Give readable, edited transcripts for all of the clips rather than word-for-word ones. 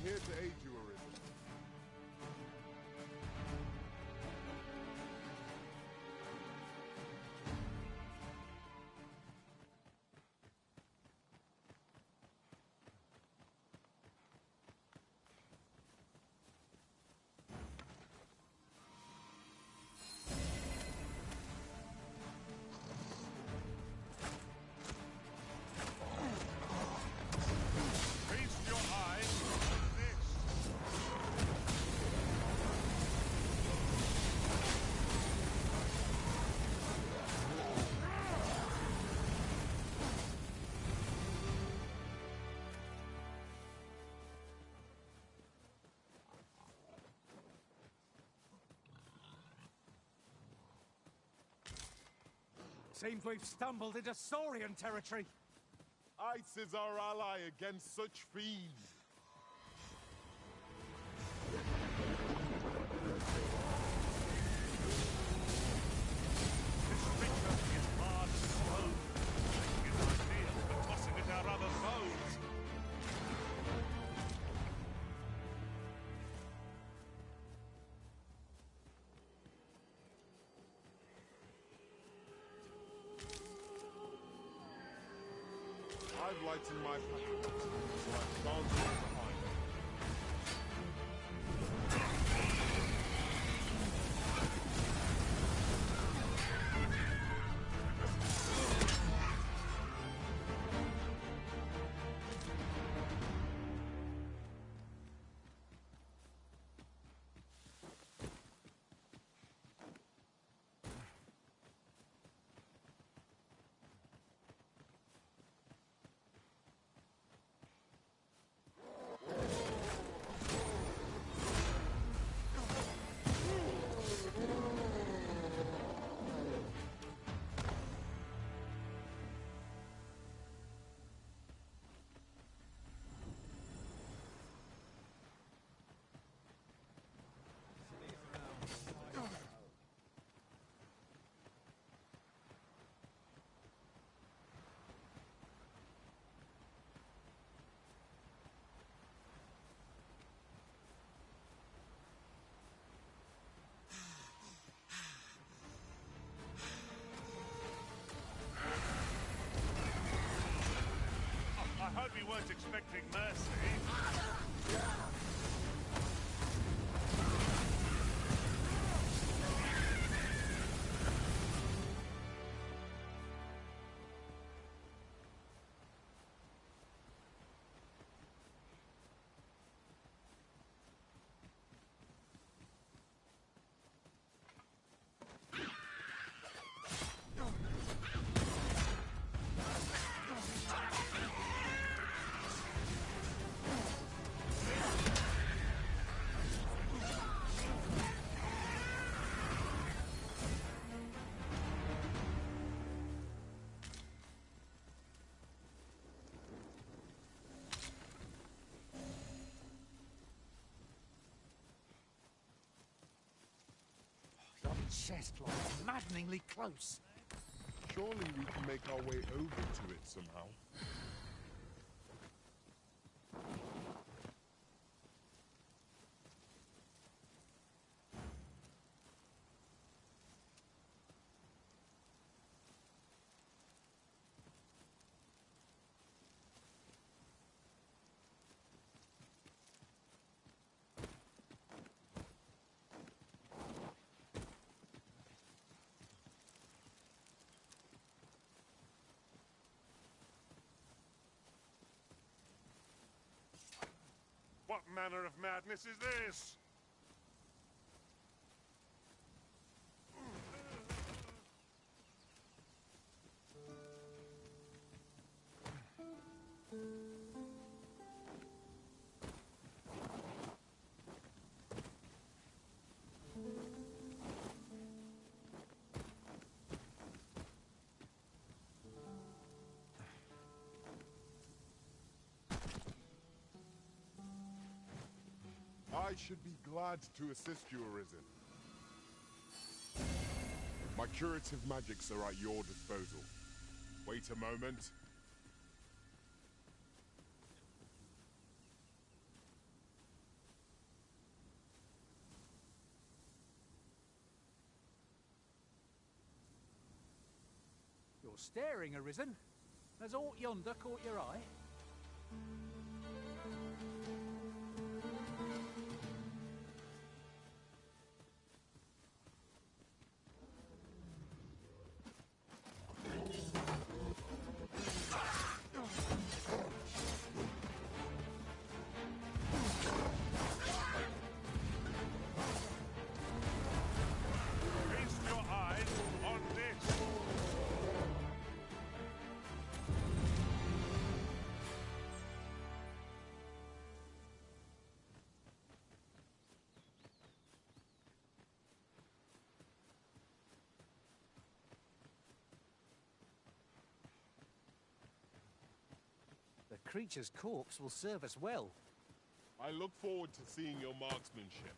here to aid you, Arisen. Seems we've stumbled into Saurian territory. Ice is our ally against such fiends. This creature is hard as stone, making it ideal for tossing at our other foes. I've lightened my path, so I can't leave behind. I hope you weren't expecting mercy. Chest lies maddeningly close. Surely we can make our way over to it somehow. What manner of madness is this? I should be glad to assist you, Arisen. My curative magics are at your disposal. Wait a moment. staring arisen. Has aught yonder caught your eye? Feast your eyes on this. The creature's corpse will serve us well. I look forward to seeing your marksmanship.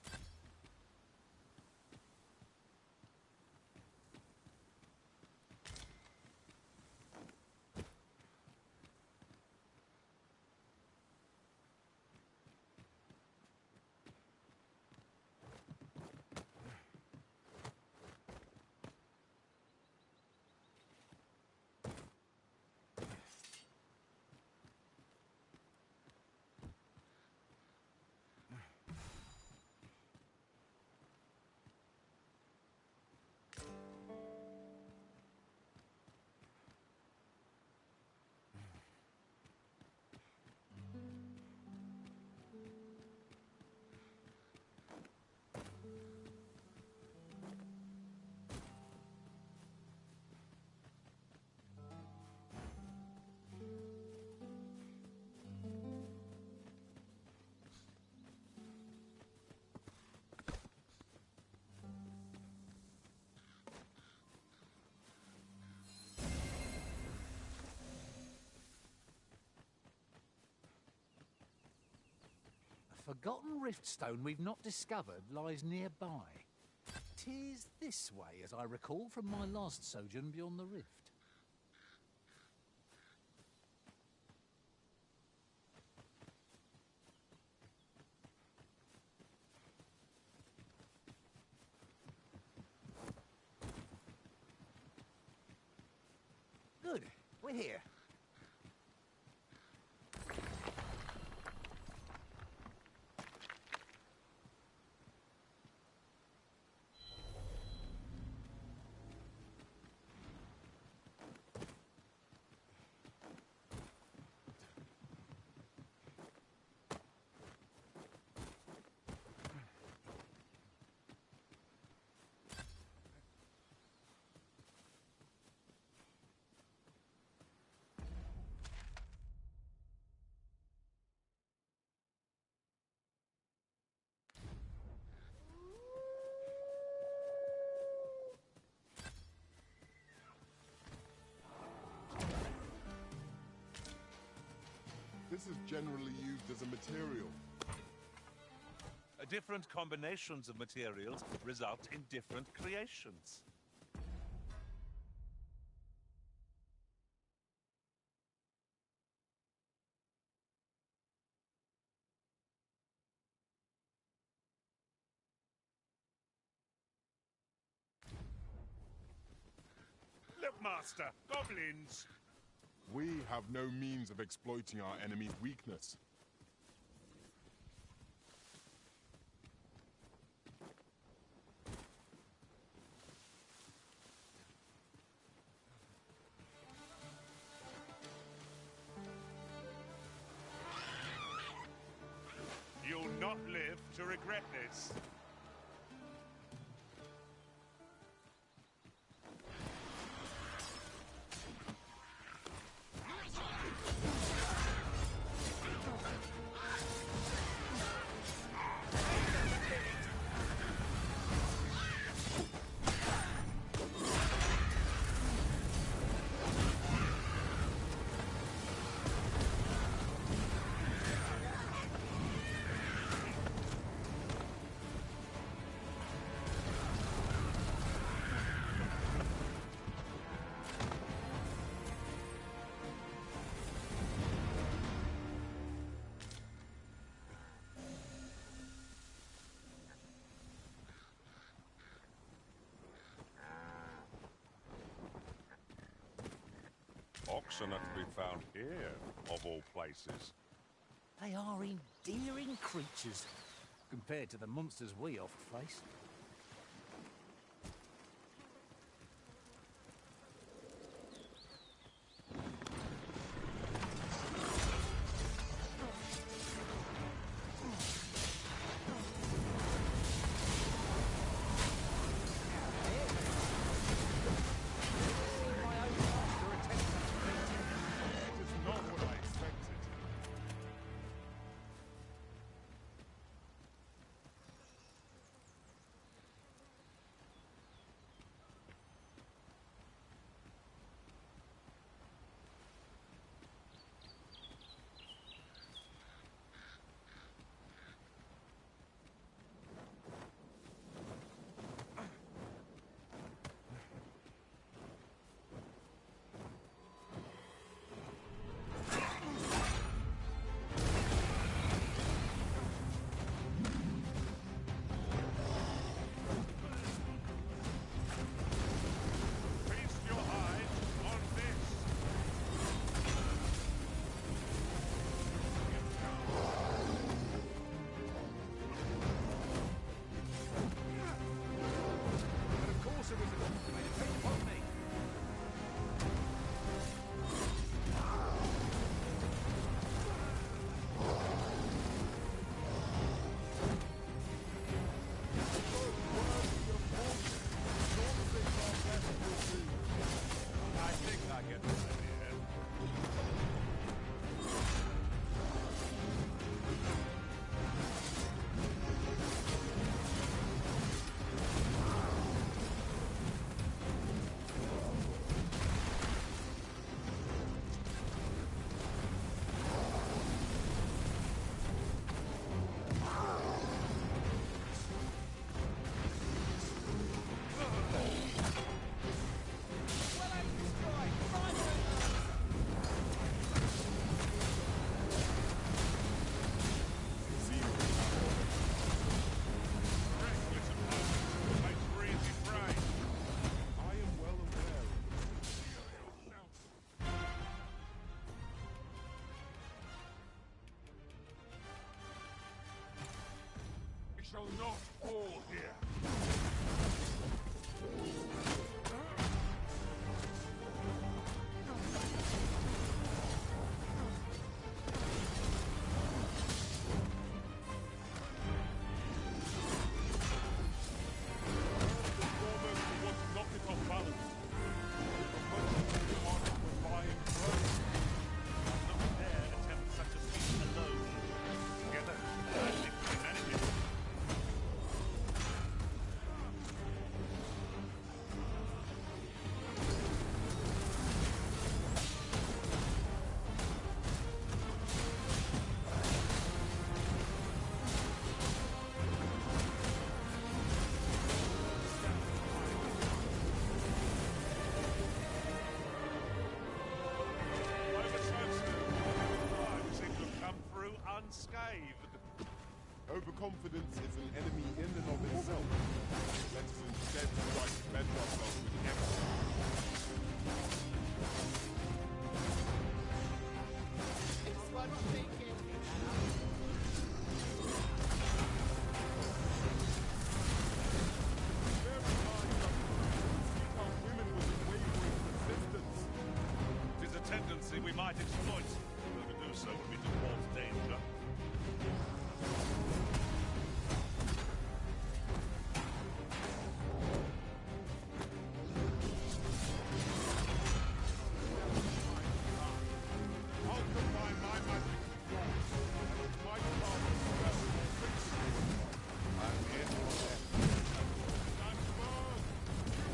A forgotten riftstone we've not discovered lies nearby. 'Tis this way, as I recall from my last sojourn beyond the rift. Good, we're here. This is generally used as a material. Different combinations of materials result in different creations. Look, Master, goblins! We have no means of exploiting our enemy's weakness. You'll not live to regret this. Oxen are to be found here, of all places. They are endearing creatures, compared to the monsters we oft face. It's not what I expected. Feast your eyes on this. But of course it was a way to feed upon me. I think I get the idea. Reckless opponents makes for easy prey. I am well aware of this. We shall not fall here. Almost want to knock it off balance. But relying close. Not dare attempt such a feat alone. Together, I think we can manage it. Over so soon. I seem to have come through unscathed. Overconfidence is an enemy in and of itself. Let us instead try to bend ourselves with excellence. Bear in mind that see how women with unwavering persistence. It is a tendency we might exploit, though to do so would be to cause danger. I'll combine my magic with yours. My power spell I'm here for that. stand firm.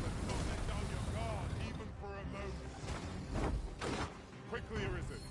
Let's not let down your guard, even for a moment. Quickly, Arisen.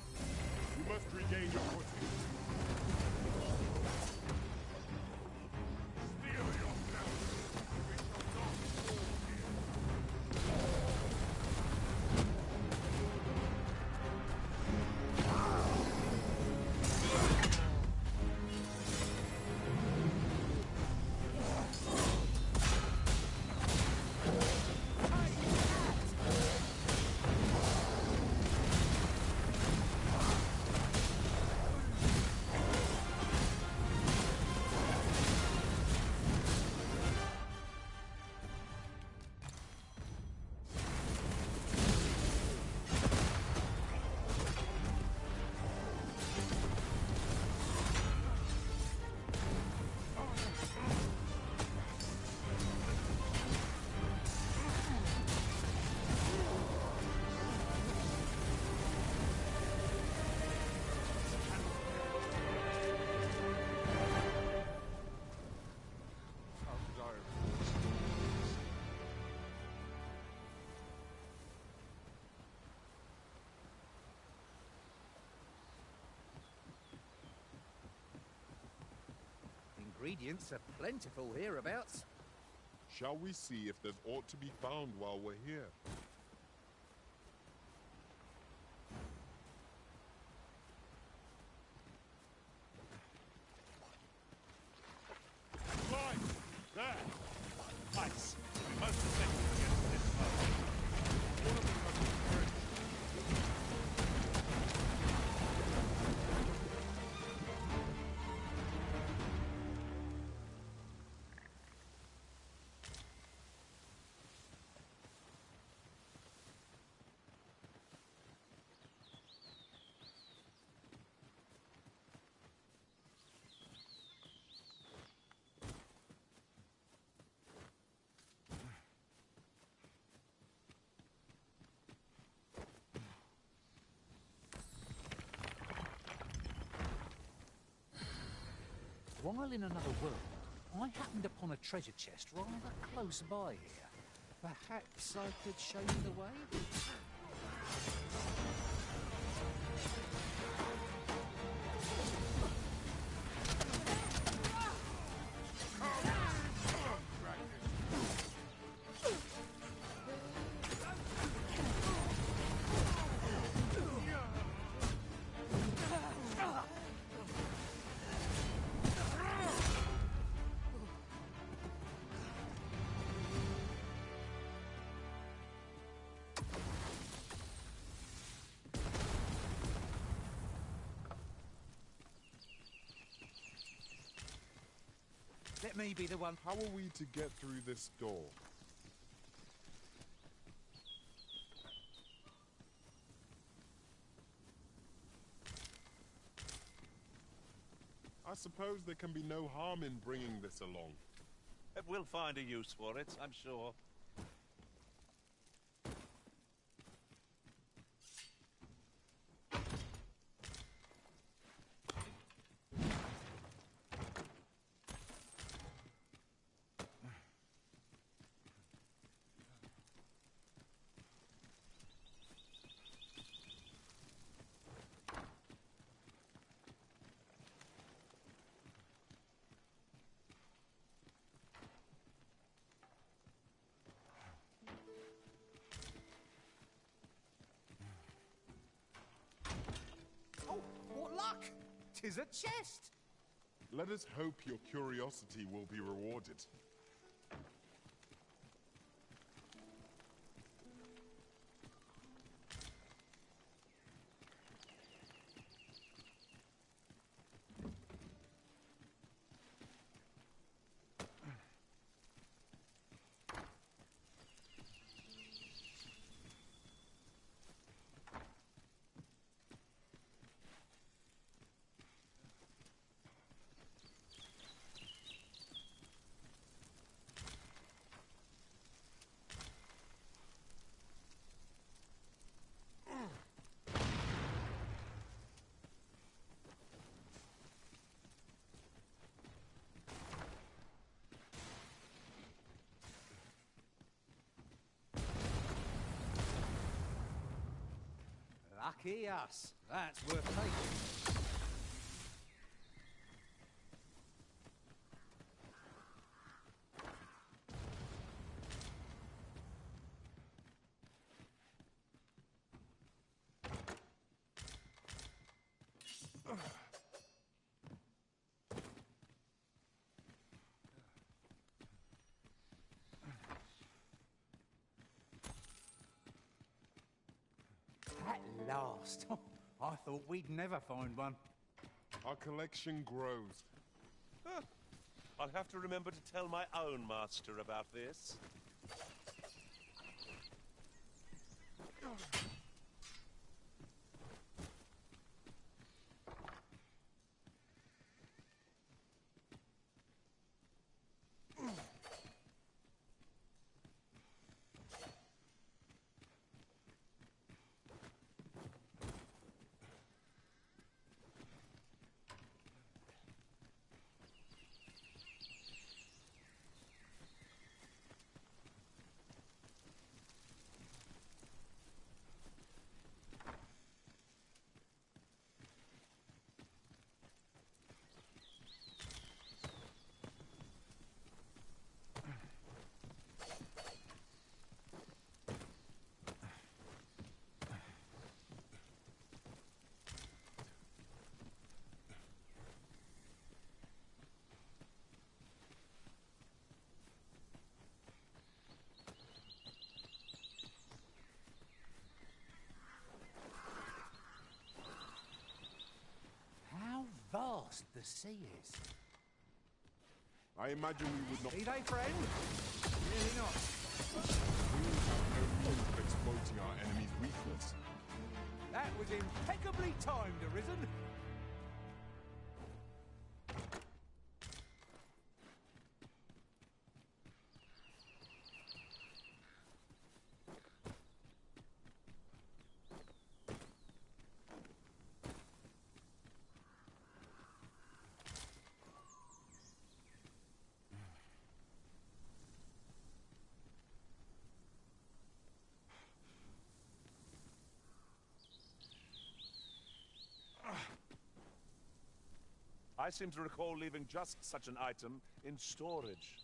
Ingredients are plentiful hereabouts. Shall we see if there's aught to be found while we're here? Climb! There! Nice. We most effective against this foe. One of them has a bridge. While in another world, I happened upon a treasure chest rather close by here. Perhaps I could show you the way? Let me be the one. How are we to get through this door? I suppose there can be no harm in bringing this along. We'll find a use for it, I'm sure. Oh, what luck! 'Tis a chest! Let us hope your curiosity will be rewarded. Lucky us. That's worth taking. At last. I thought we'd never find one. Our collection grows. Huh. I'll have to remember to tell my own master about this. vast the sea is. I imagine we would not. Be they friend? Really not. We have no means of exploiting our enemy's weakness. That was impeccably timed, Arisen. I seem to recall leaving just such an item in storage.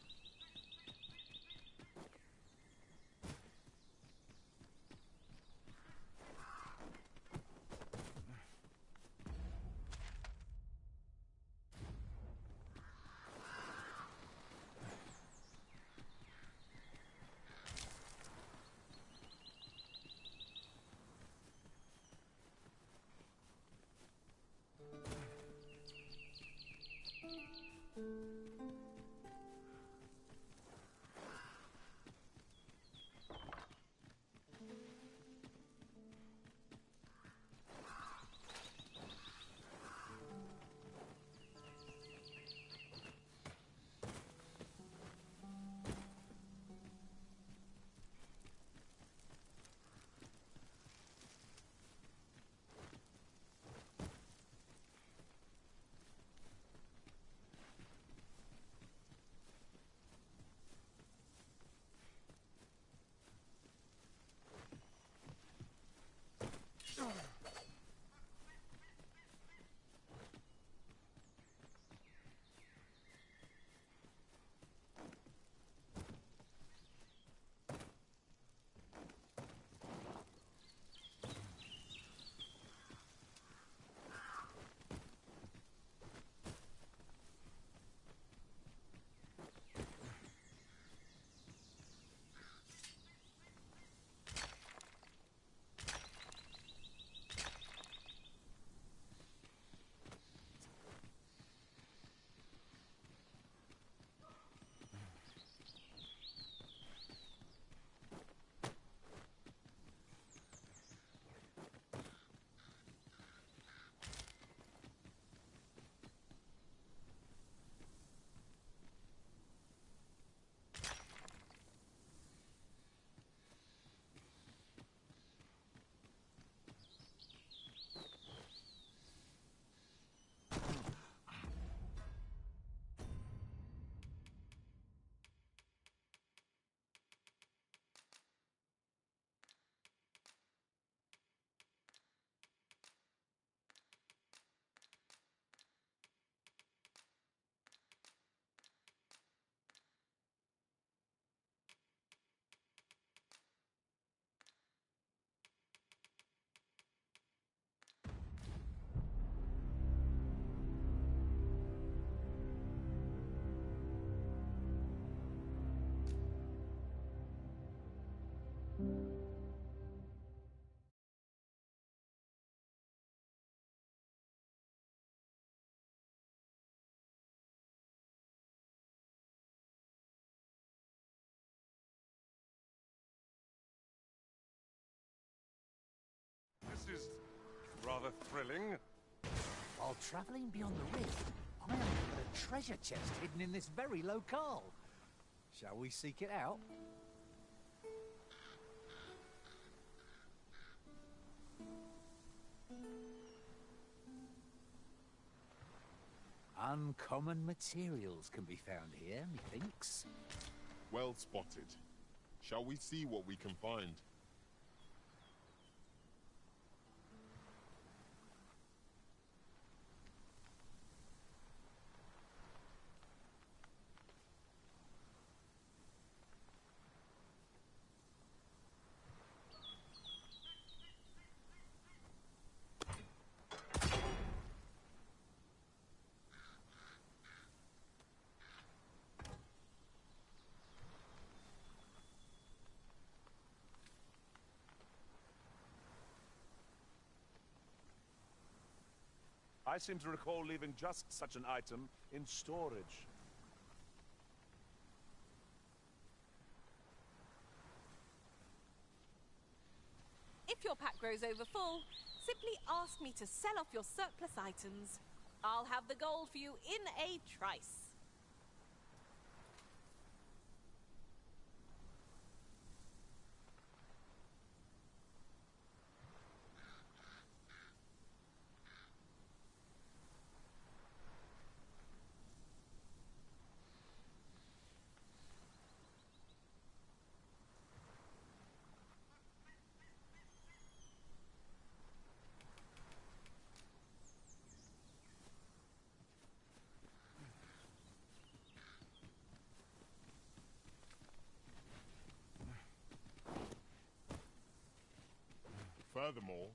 This is rather thrilling. While travelling beyond the rift, I uncovered a treasure chest hidden in this very locale. Shall we seek it out? Uncommon materials can be found here, methinks. Well spotted. Shall we see what we can find? I seem to recall leaving just such an item in storage. If your pack grows over full, simply ask me to sell off your surplus items. I'll have the gold for you in a trice. Furthermore,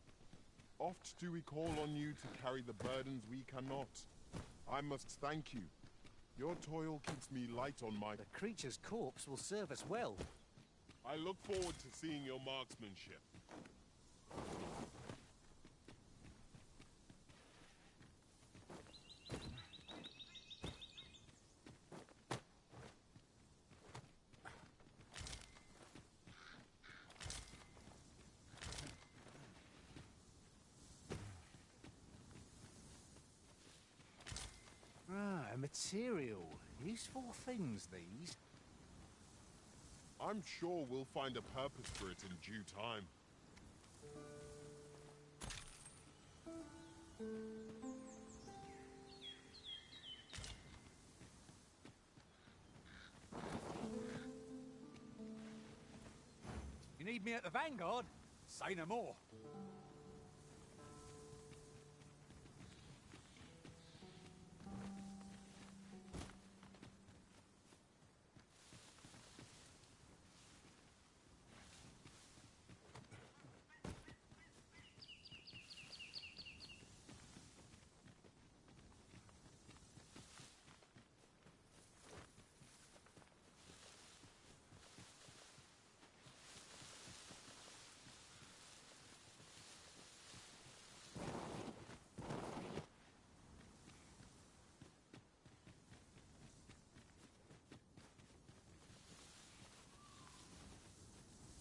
oft do we call on you to carry the burdens we cannot. I must thank you. Your toil keeps me light on my... The creature's corpse will serve us well. I look forward to seeing your marksmanship. Ah, material. Useful things, these. I'm sure we'll find a purpose for it in due time. You need me at the Vanguard? Say no more.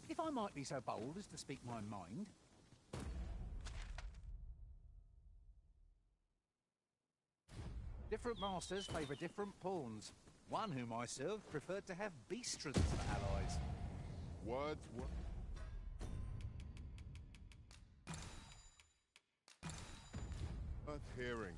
If I might be so bold as to speak my mind. Different masters favour different pawns. One whom I served preferred to have beastrons for allies. Words were... worth hearing.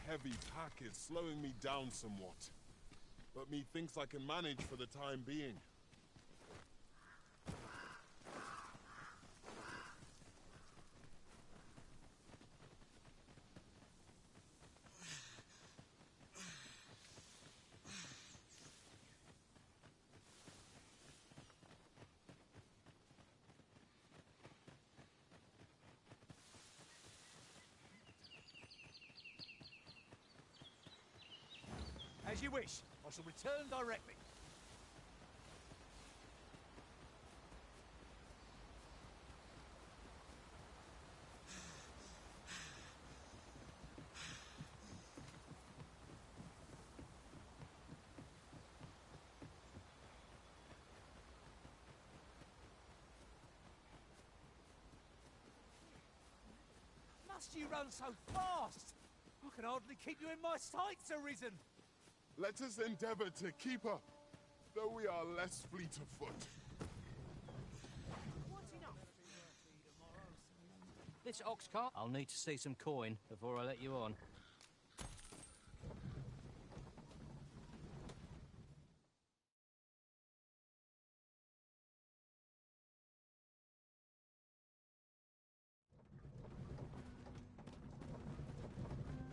heavy pack is slowing me down somewhat. But methinks I can manage for the time being. As you wish. I shall return directly. Must you run so fast? I can hardly keep you in my sights, Arisen. Let us endeavor to keep up, though we are less fleet of foot. This ox cart. I'll need to see some coin before I let you on.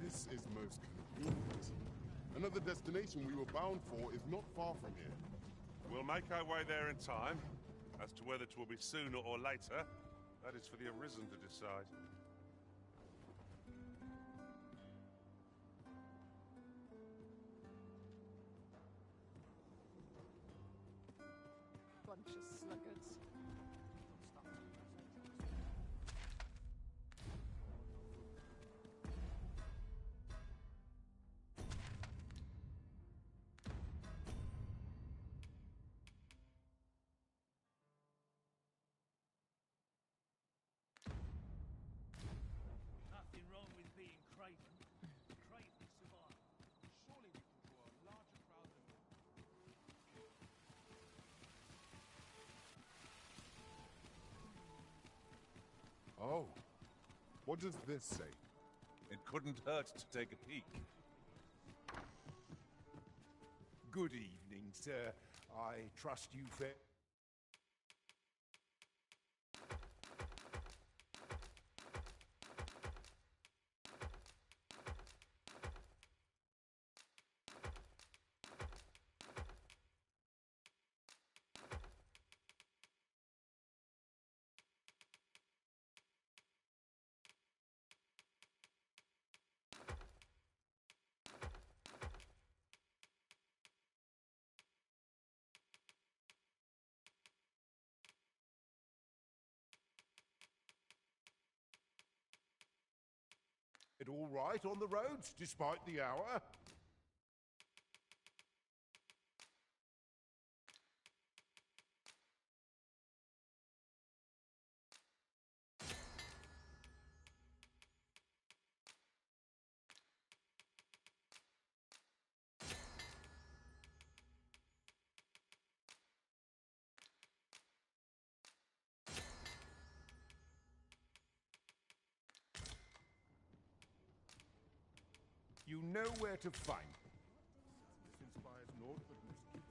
This is most convenient. Another destination we were bound for is not far from here. We'll make our way there in time. As to whether it will be sooner or later, that is for the Arisen to decide. Bunch of sluggards. Nothing wrong with being craven. Craven survive. Surely we can draw a larger crowd than... Oh, what does this say? It couldn't hurt to take a peek. Good evening, sir. I trust you fair. It all right on the roads, despite the hour? You know where to find me. This inspires naught but misgivings.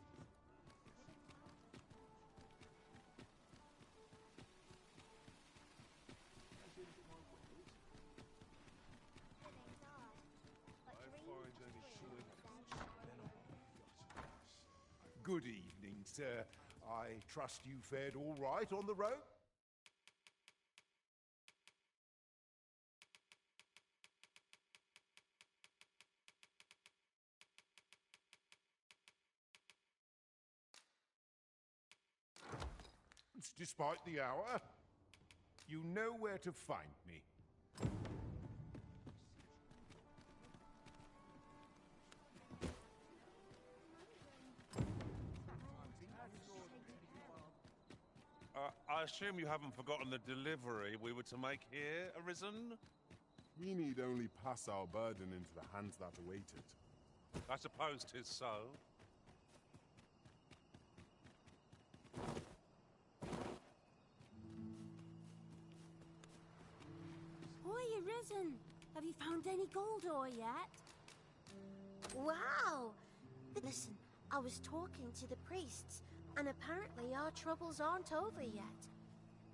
Good evening, sir. I trust you fared all right on the road? Despite the hour, you know where to find me. I assume you haven't forgotten the delivery we were to make here, Arisen? We need only pass our burden into the hands that await it. I suppose 'tis so. Oi, Arisen! Have you found any gold ore yet? Wow! Listen, I was talking to the priests, and apparently our troubles aren't over yet.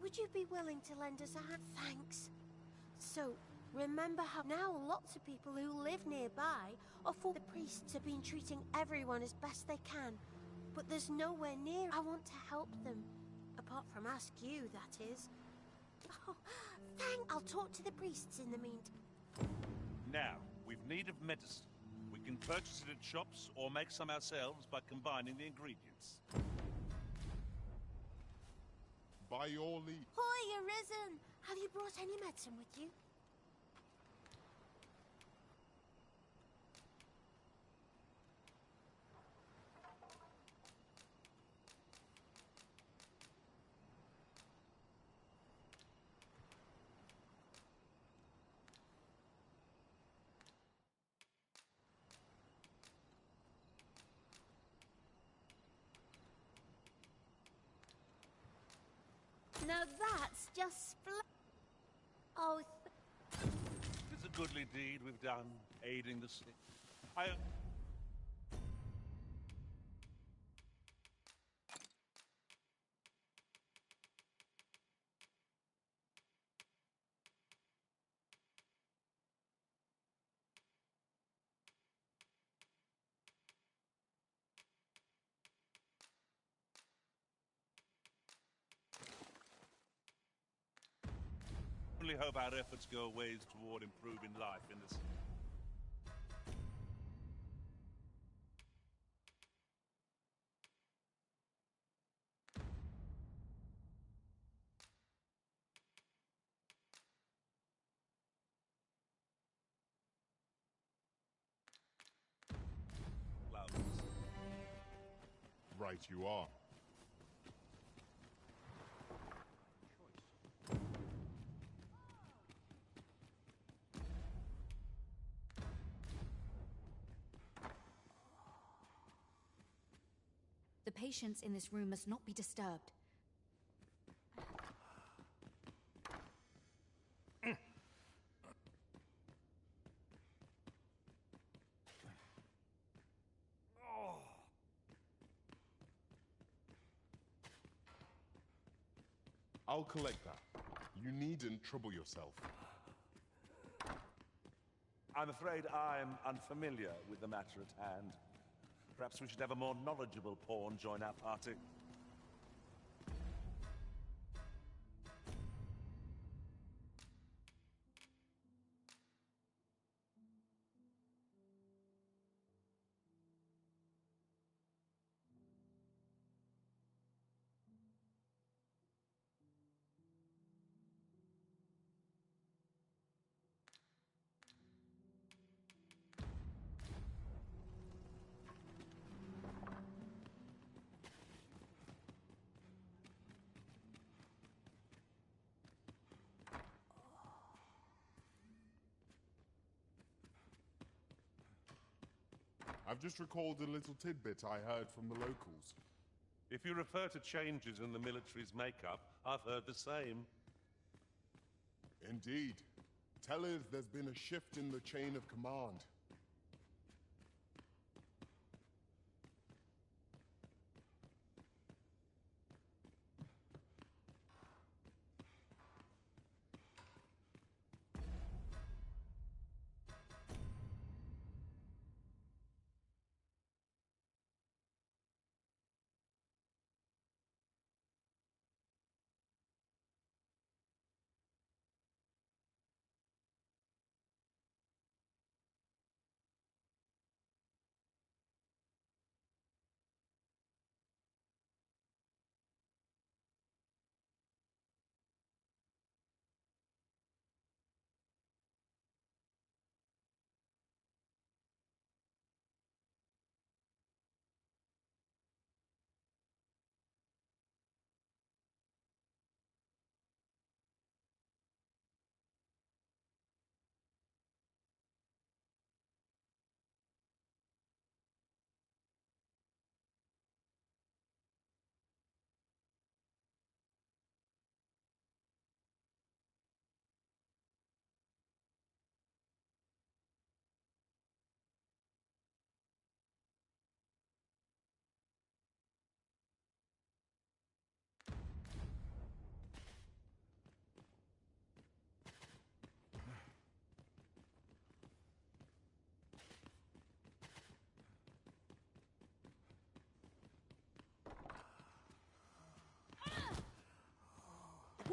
Would you be willing to lend us a hand? Thanks. So, remember how now lots of people who live nearby are for the priests have been treating everyone as best they can, but there's nowhere near I want to help them. Apart from ask you, that is. Oh, I'll talk to the priests in the meantime. Now, we've need of medicine. We can purchase it at shops or make some ourselves by combining the ingredients. By your leave. Hoy, Arisen! Have you brought any medicine with you? Now that's just Oh, It's a goodly deed we've done, aiding the sick. Only hope our efforts go a ways toward improving life in this. Right you are. The patients in this room must not be disturbed. I'll collect that. You needn't trouble yourself. I'm afraid I'm unfamiliar with the matter at hand. Perhaps we should have a more knowledgeable pawn join our party. I've just recalled a little tidbit I heard from the locals. If you refer to changes in the military's makeup, I've heard the same. Indeed. Tell us there's been a shift in the chain of command.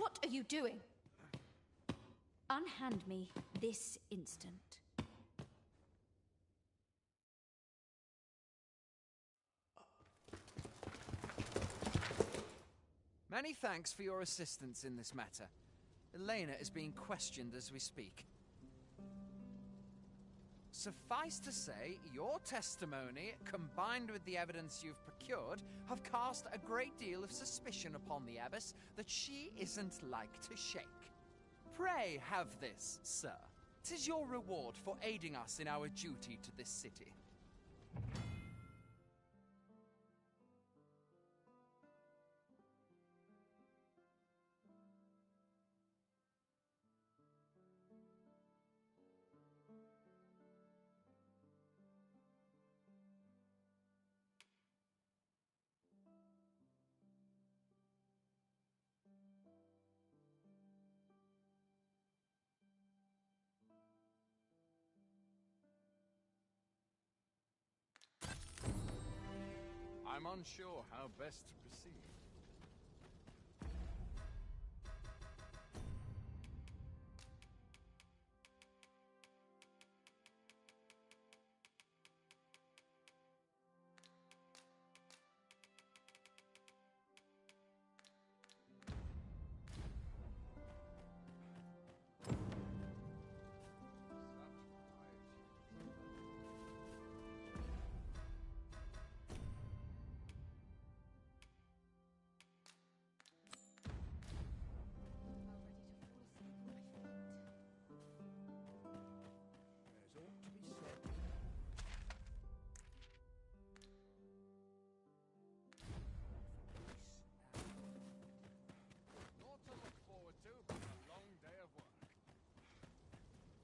What are you doing? Unhand me this instant. Many thanks for your assistance in this matter. Elena is being questioned as we speak. Suffice to say, your testimony, combined with the evidence you've procured, have cast a great deal of suspicion upon the Abbess that she isn't like to shake. Pray have this, sir. 'Tis your reward for aiding us in our duty to this city. I'm unsure how best to proceed.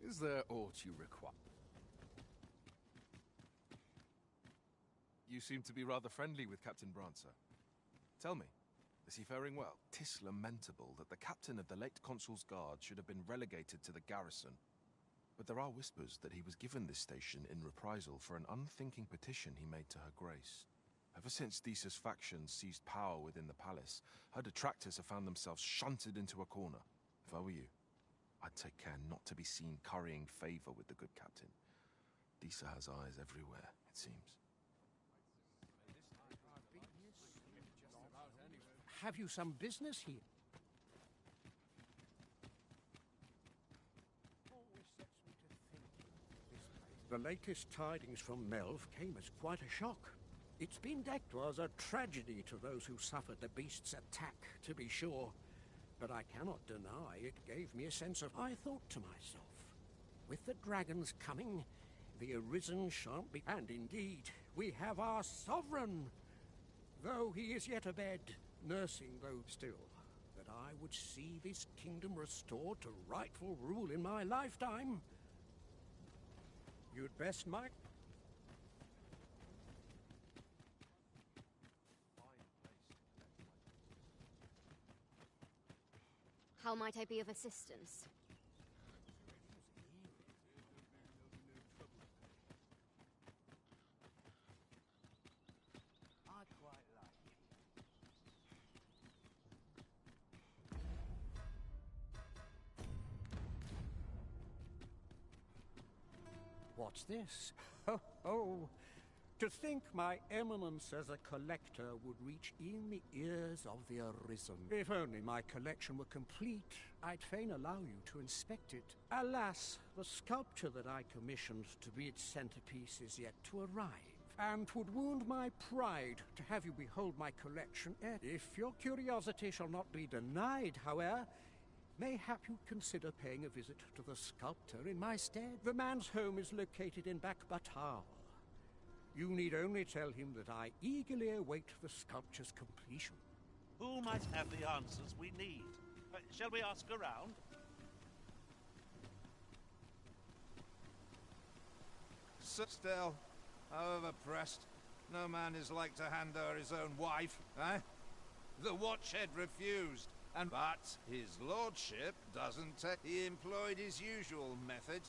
Is there aught you require? You seem to be rather friendly with Captain Brancer. Tell me, is he faring well? 'Tis lamentable that the captain of the late Consul's Guard should have been relegated to the garrison. But there are whispers that he was given this station in reprisal for an unthinking petition he made to her grace. Ever since Desa's faction seized power within the palace, her detractors have found themselves shunted into a corner. If I were you, I'd take care not to be seen currying favor with the good captain. Disa has eyes everywhere, it seems. Have you some business here? The latest tidings from Melv came as quite a shock. It's been decked as a tragedy to those who suffered the beast's attack, to be sure. But I cannot deny it gave me a sense of... I thought to myself, with the dragons coming, the Arisen shan't be... And indeed, we have our sovereign, though he is yet abed, nursing though still, that I would see this kingdom restored to rightful rule in my lifetime. You'd best, Mike. How might I be of assistance? I quite like it. What's this? Ho, ho! To think my eminence as a collector would reach in the ears of the Arisen. If only my collection were complete, I'd fain allow you to inspect it. Alas, the sculpture that I commissioned to be its centerpiece is yet to arrive, and 'twould wound my pride to have you behold my collection. If your curiosity shall not be denied, however, mayhap you'd consider paying a visit to the sculptor in my stead. The man's home is located in Bakbatal. You need only tell him that I eagerly await the sculpture's completion. Who might have the answers we need? Shall we ask around? Sit still. However pressed, no man is like to hand her his own wife, eh? The Watchhead refused, but his lordship doesn't take... He employed his usual method.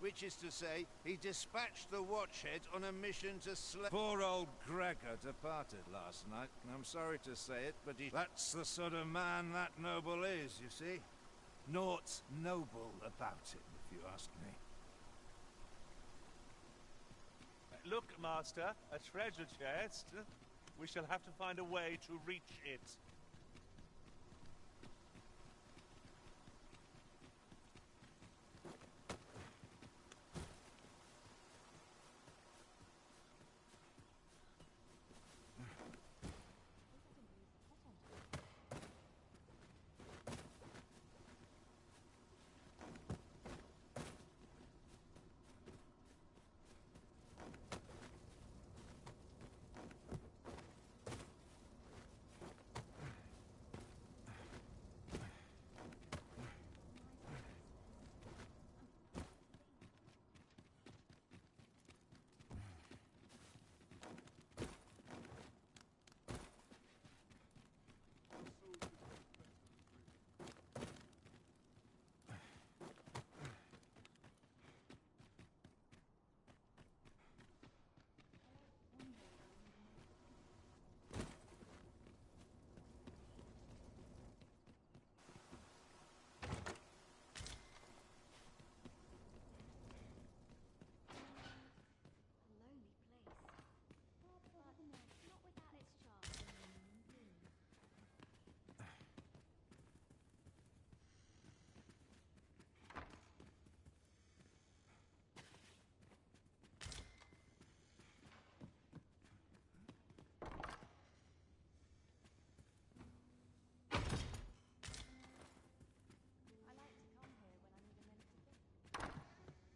which is to say, he dispatched the Watchhead on a mission to slay... Poor old Gregor departed last night. I'm sorry to say it, but that's the sort of man that noble is, you see. Naught's noble about him, if you ask me. Look, Master, a treasure chest. We shall have to find a way to reach it.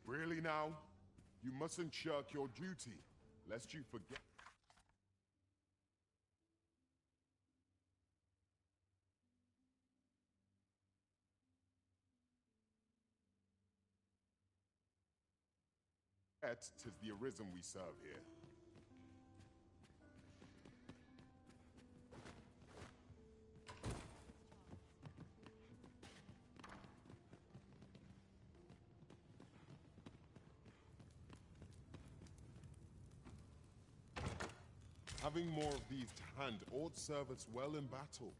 Really now? You mustn't shirk your duty, lest you forget. Tis the Arisen we serve here. Having more of these to hand ought serve us well in battle.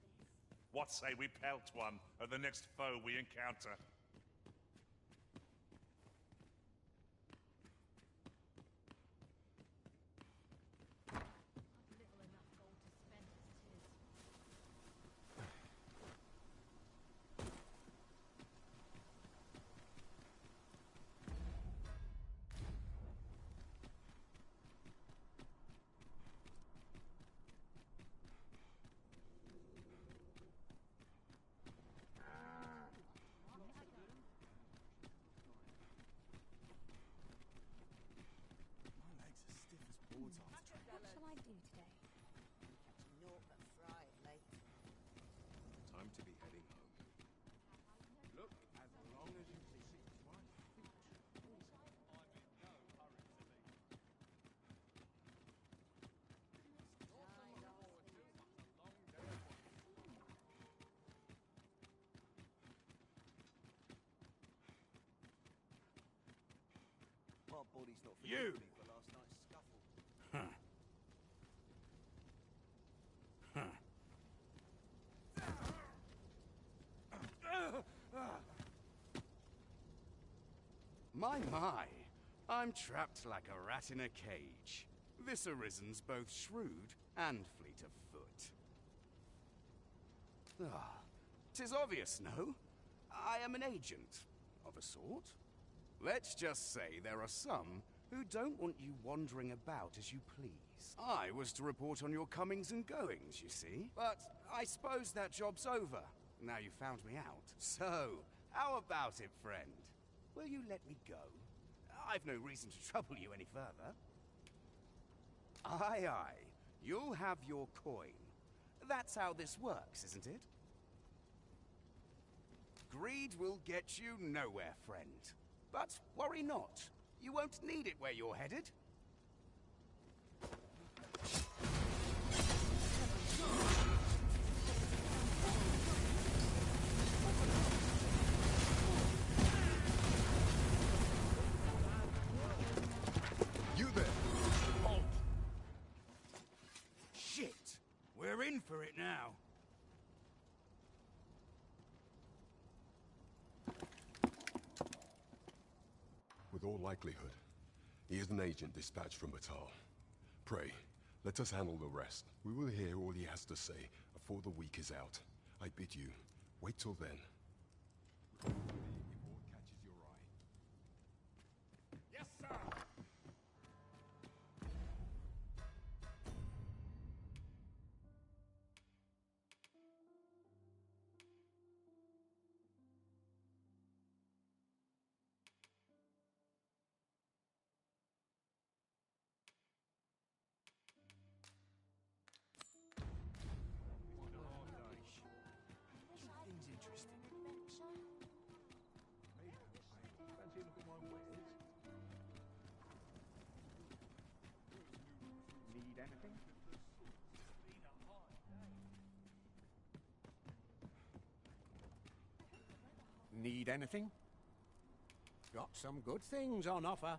What say we pelt one at the next foe we encounter? Time to be heading home. Look, as long as you see my feet. I'm in no hurry to leave. My body's not You! forgiving me for last night's scuffle. Huh. Huh. My, I'm trapped like a rat in a cage. This Arisen's both shrewd and fleet of foot. Ah, 'tis obvious, no? I am an agent, of a sort. Let's just say there are some who don't want you wandering about as you please. I was to report on your comings and goings, you see. But I suppose that job's over, now you found me out. So, how about it, friend? Will you let me go? I've no reason to trouble you any further. Aye, aye. You'll have your coin. That's how this works, isn't it? Greed will get you nowhere, friend. But worry not. You won't need it where you're headed. for it now. With all likelihood, he is an agent dispatched from Batal. Pray, let us handle the rest. We will hear all he has to say before the week is out. I bid you, wait till then. Yes, sir! Need anything? Need anything? Got some good things on offer.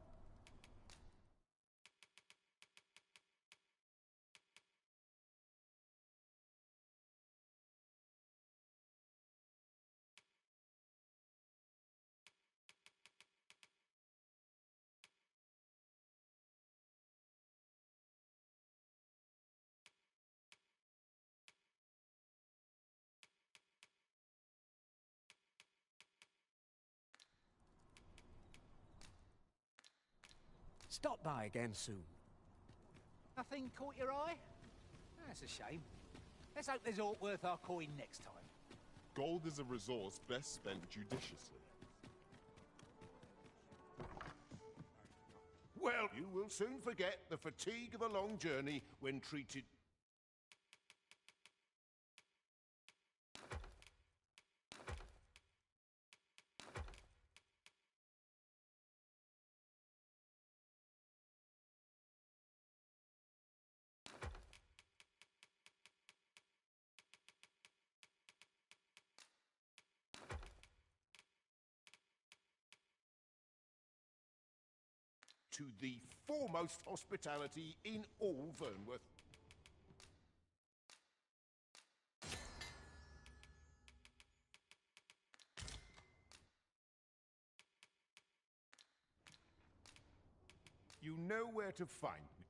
Stop by again soon. Nothing caught your eye? That's a shame. Let's hope there's aught worth our coin next time. Gold is a resource best spent judiciously. Well, you will soon forget the fatigue of a long journey when treated... to the foremost hospitality in all Vernworth. You know where to find me.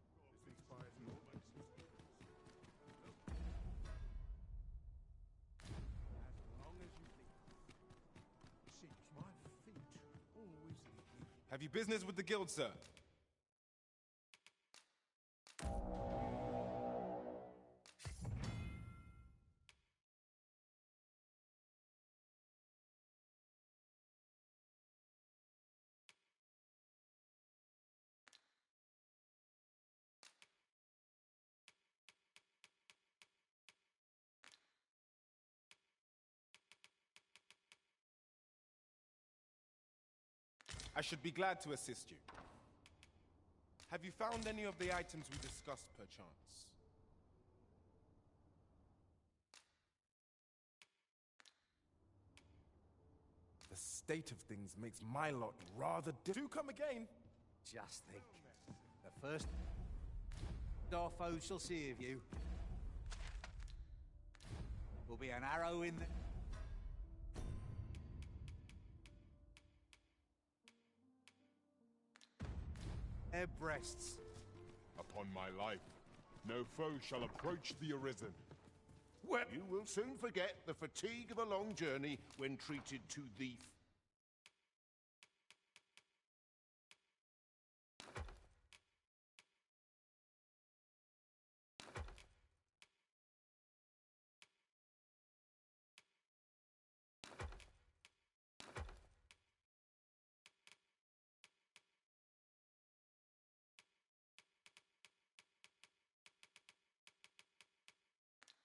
Have you business with the guild, sir? I should be glad to assist you. Have you found any of the items we discussed, perchance? The state of things makes my lot rather Do come again! Just think. The first our foes shall see of you will be an arrow in the... their breasts. Upon my life, no foe shall approach the Arisen. Well, you will soon forget the fatigue of a long journey when treated to the...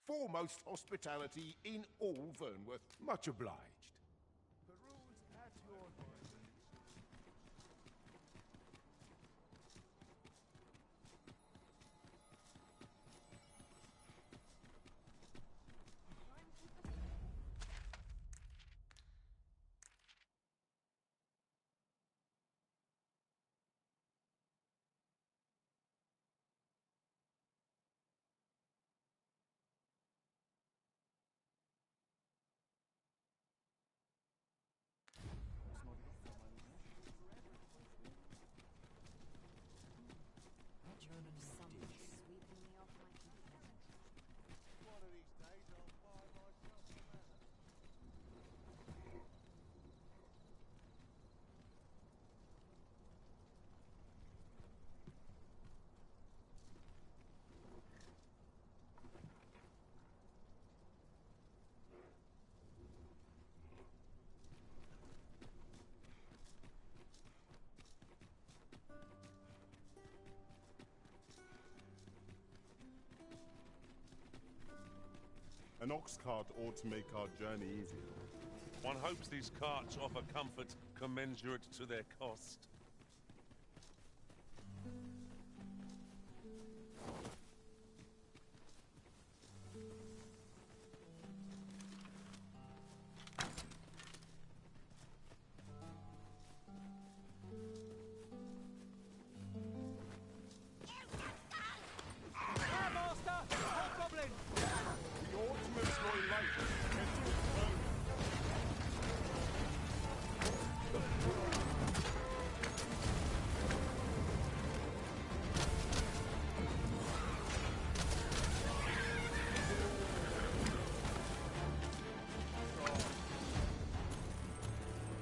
foremost hospitality in all Vernworth. Much obliged. The rules at your advice. An ox cart ought to make our journey easier. One hopes these carts offer comfort commensurate to their cost.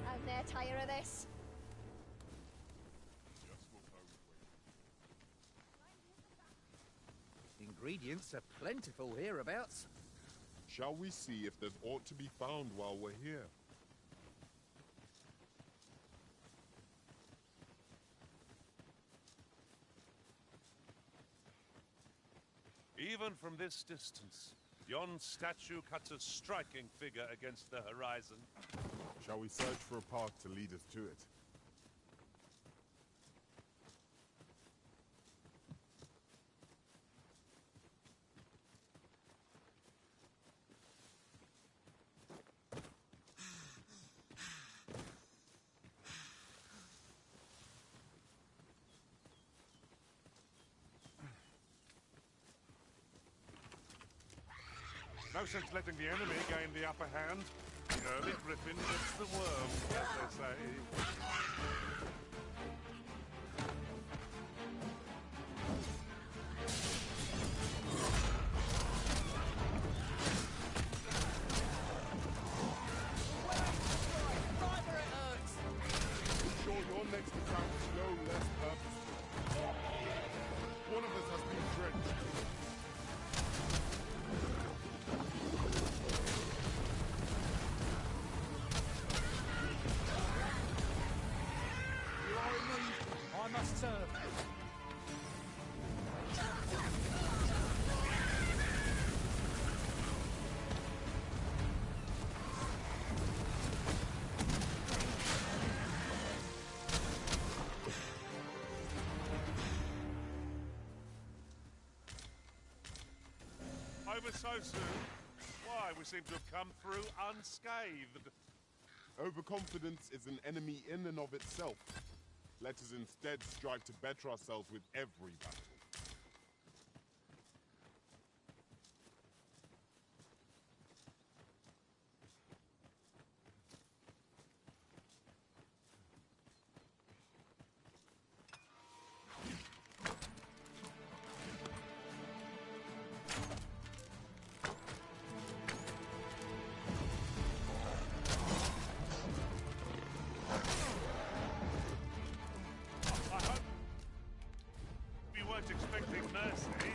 I'm near tired of this. Ingredients are plentiful hereabouts. Shall we see if there's aught to be found while we're here? Even from this distance, yon statue cuts a striking figure against the horizon. Shall we search for a path to lead us to it? No sense letting the enemy gain the upper hand. The early griffin gets the worm, as they say. Sure, your next attack is no less purposeful. One of us has been drenched. I must serve. Over so soon? Why, we seem to have come through unscathed. Overconfidence is an enemy in and of itself. Let us instead strive to better ourselves with every battle. Expecting mercy.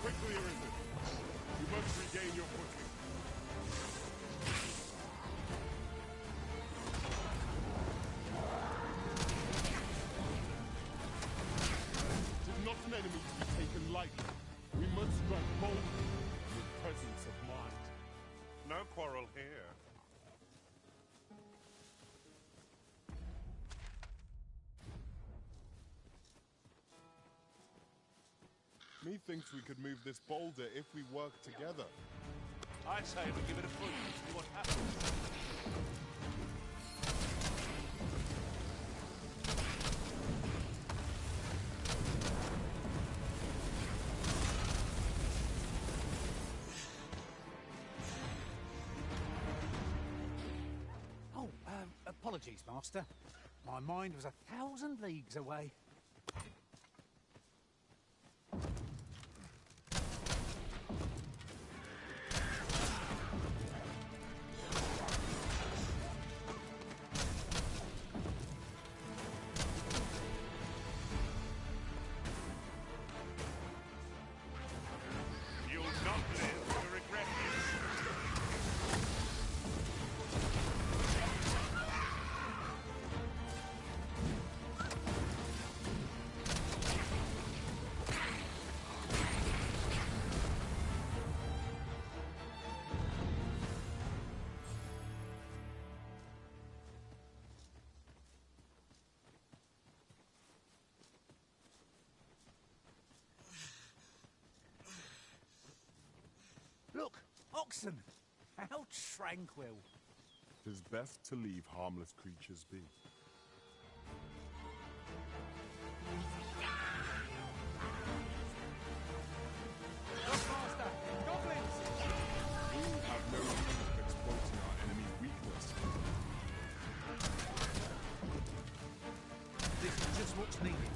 Quickly, Arisen. You must regain your footing. It is not an enemy to be taken lightly. We must strike boldly with presence of mind. No quarrel here. He thinks we could move this boulder if we work together. I say we give it a push and see what happens. Oh, apologies, Master. My mind was 1,000 leagues away. You'll not live to regret this. Look, oxen! How tranquil. 'Tis best to leave harmless creatures be. Look, Master! Goblins! We have no need of exploiting our enemy's weakness. This is just what's needed.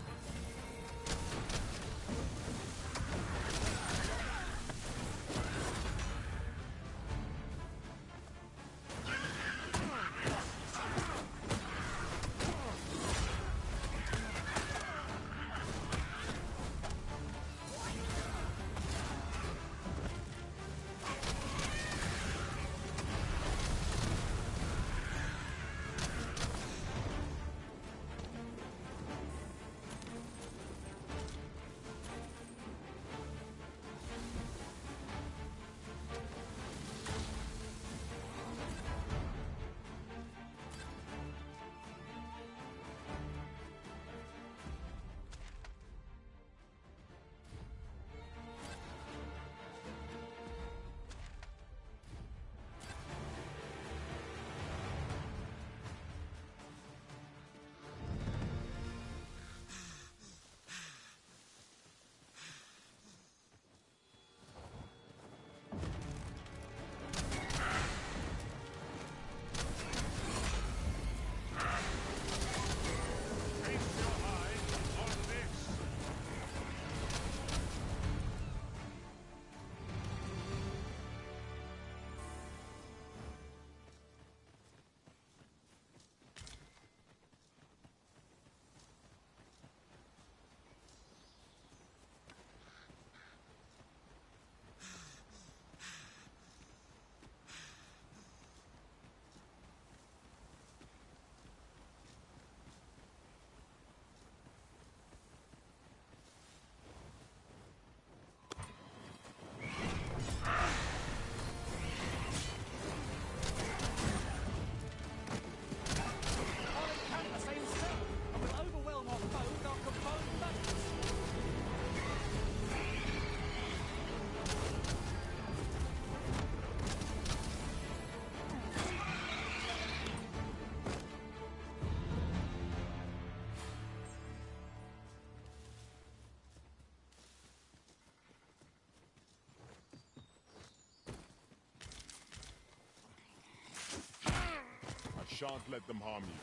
Shan't let them harm you.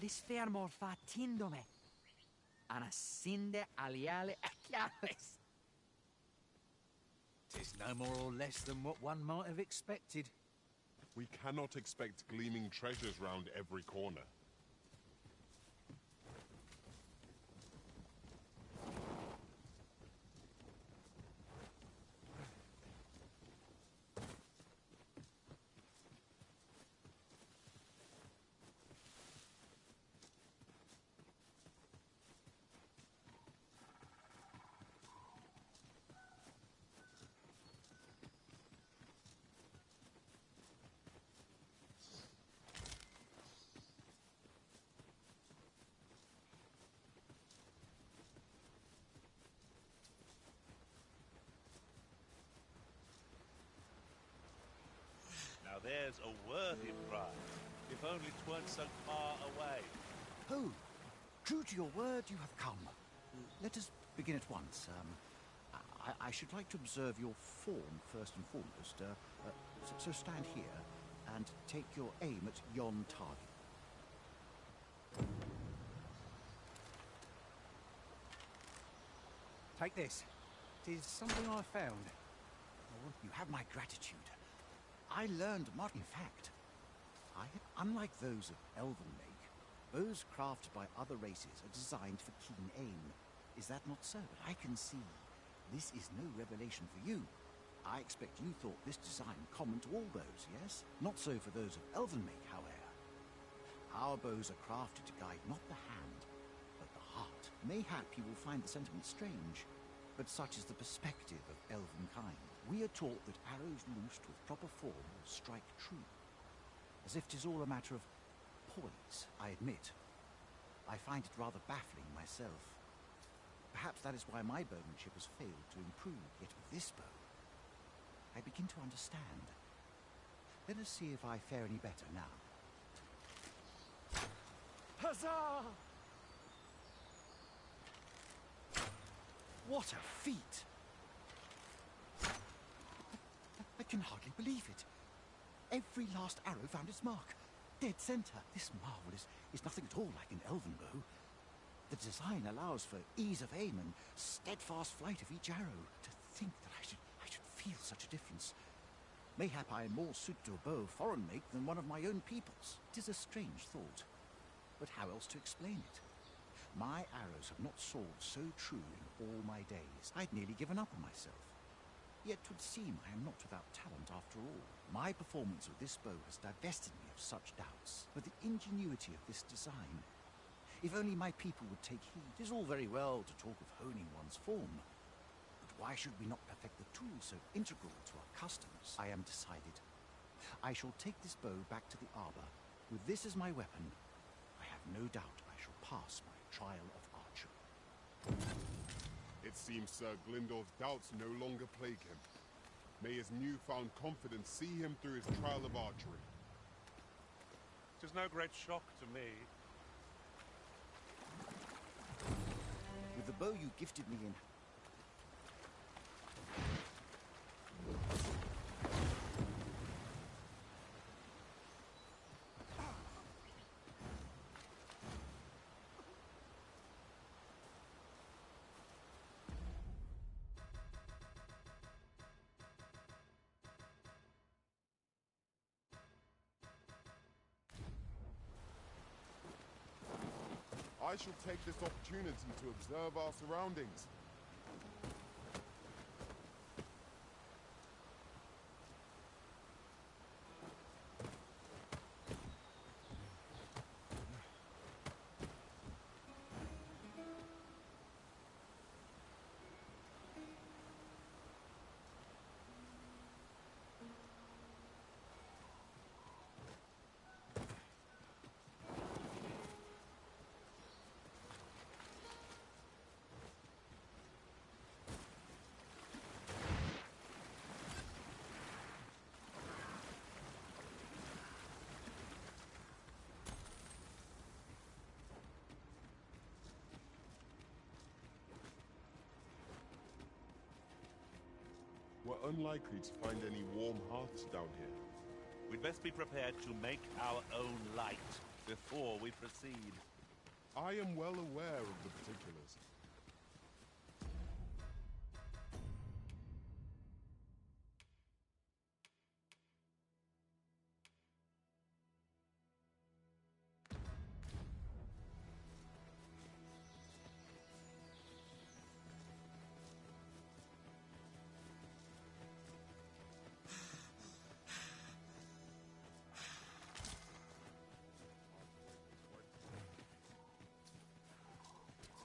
Vis fermor fatindome. Anascinde aliale acialis. 'Tis no more or less than what one might have expected. We cannot expect gleaming treasures round every corner. Now there's a worthy prize, if only 'tweren't so far away. Oh, true to your word, you have come. Let us begin at once. I should like to observe your form first and foremost. So stand here and take your aim at yon target. Take this. 'Tis something I found. Oh, you have my gratitude. I learned much. In fact, unlike those of elven make, bows crafted by other races are designed for keen aim. Is that not so? But I can see this is no revelation for you. I expect you thought this design common to all bows, yes? Not so for those of elven make, however. Our bows are crafted to guide not the hand, but the heart. Mayhap you will find the sentiment strange, but such is the perspective of elven kind. We are taught that arrows loosed with proper form will strike true, as if 'tis all a matter of poise. I admit, I find it rather baffling myself. Perhaps that is why my bowmanship has failed to improve, yet with this bow, I begin to understand. Let us see if I fare any better now. Huzzah! What a feat! I can hardly believe it. Every last arrow found its mark. Dead center. This marvel is nothing at all like an elven bow. The design allows for ease of aim and steadfast flight of each arrow. To think that I should feel such a difference. Mayhap I am more suited to a bow of foreign make than one of my own people's. 'Tis a strange thought, but how else to explain it? My arrows have not soared so true in all my days. I'd nearly given up on myself. Yet 'twould seem I am not without talent after all. My performance with this bow has divested me of such doubts. But the ingenuity of this design, if only my people would take heed. It is all very well to talk of honing one's form, but why should we not perfect the tool so integral to our customs? I am decided. I shall take this bow back to the arbor. With this as my weapon, I have no doubt I shall pass my trial of archery. It seems Sir Glyndor's doubts no longer plague him. May his newfound confidence see him through his trial of archery. 'Tis no great shock to me. With the bow you gifted me in... I shall take this opportunity to observe our surroundings. We're unlikely to find any warm hearths down here. We'd best be prepared to make our own light. before we proceed. I am well aware of the particulars.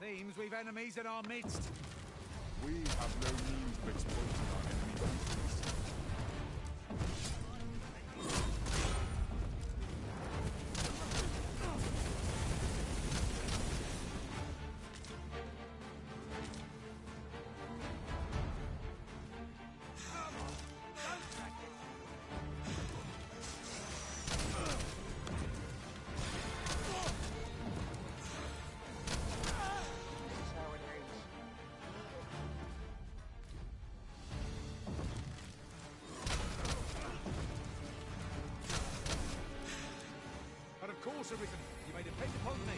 Seems we've enemies in our midst. We have no means of exploiting our enemy's weakness. Of course, Arisen. You may depend upon me.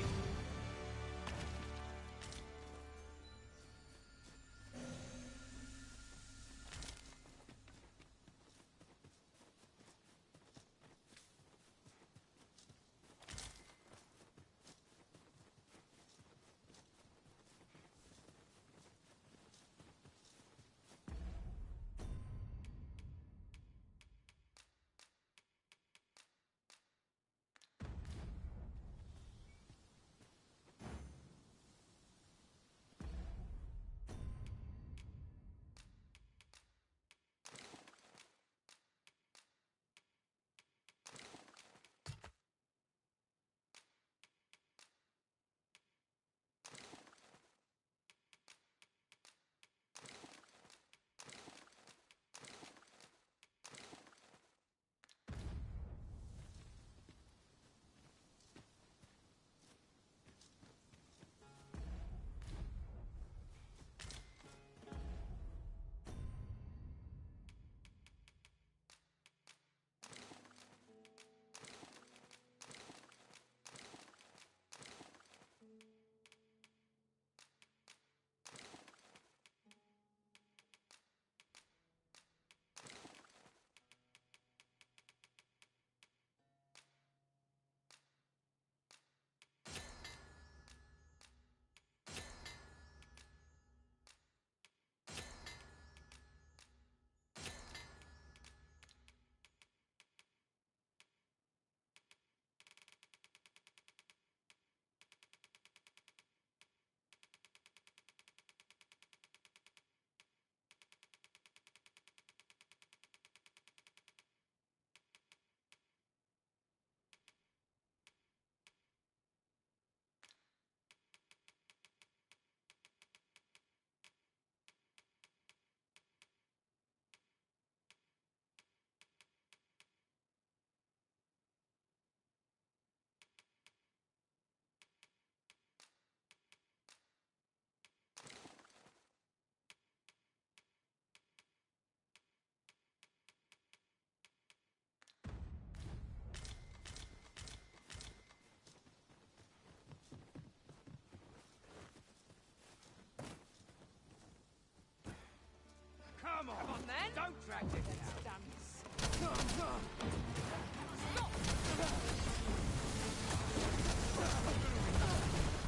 Come on then! Don't drag this out!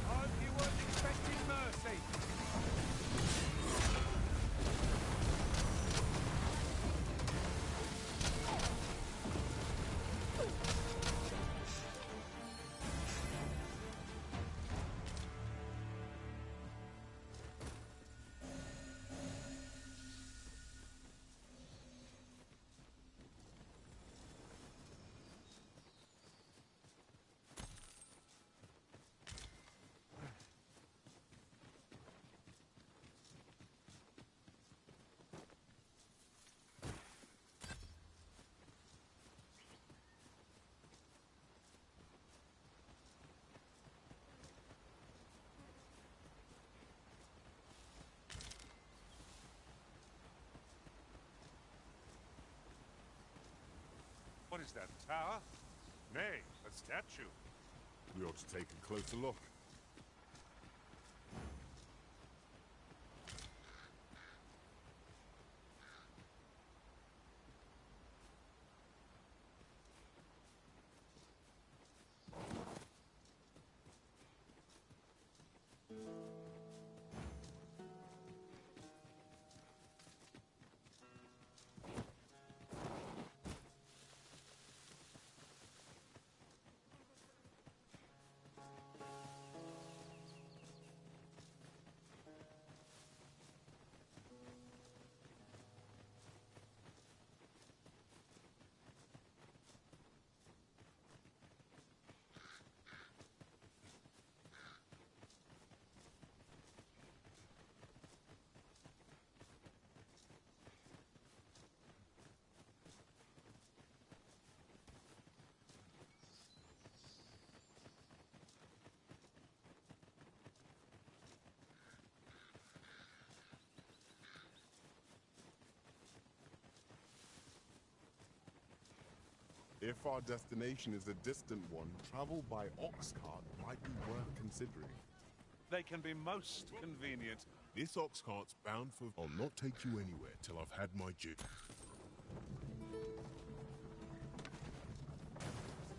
Hope you weren't expecting mercy. What is that, a tower? Nay, a statue. We ought to take a closer look. If our destination is a distant one, travel by ox cart might be worth considering. They can be most convenient. This ox cart's bound for... I'll not take you anywhere till I've had my jig.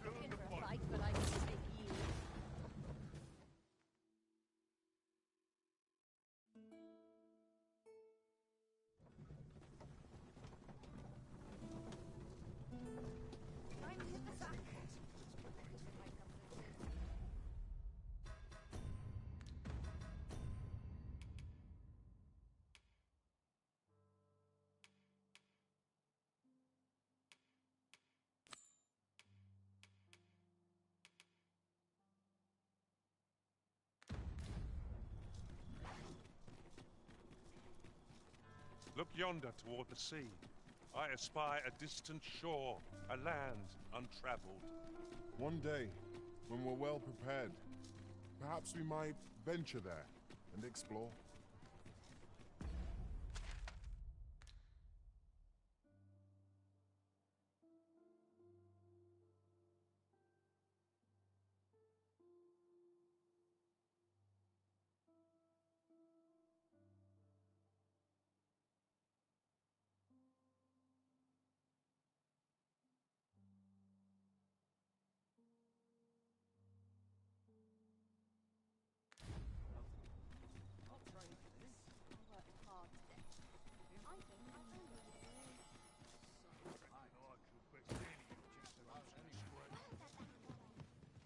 Looking for a fight, but I can take you. I'm hit the sack. Look yonder toward the sea. I espy a distant shore, a land untraveled. One day, when we're well prepared, perhaps we might venture there and explore.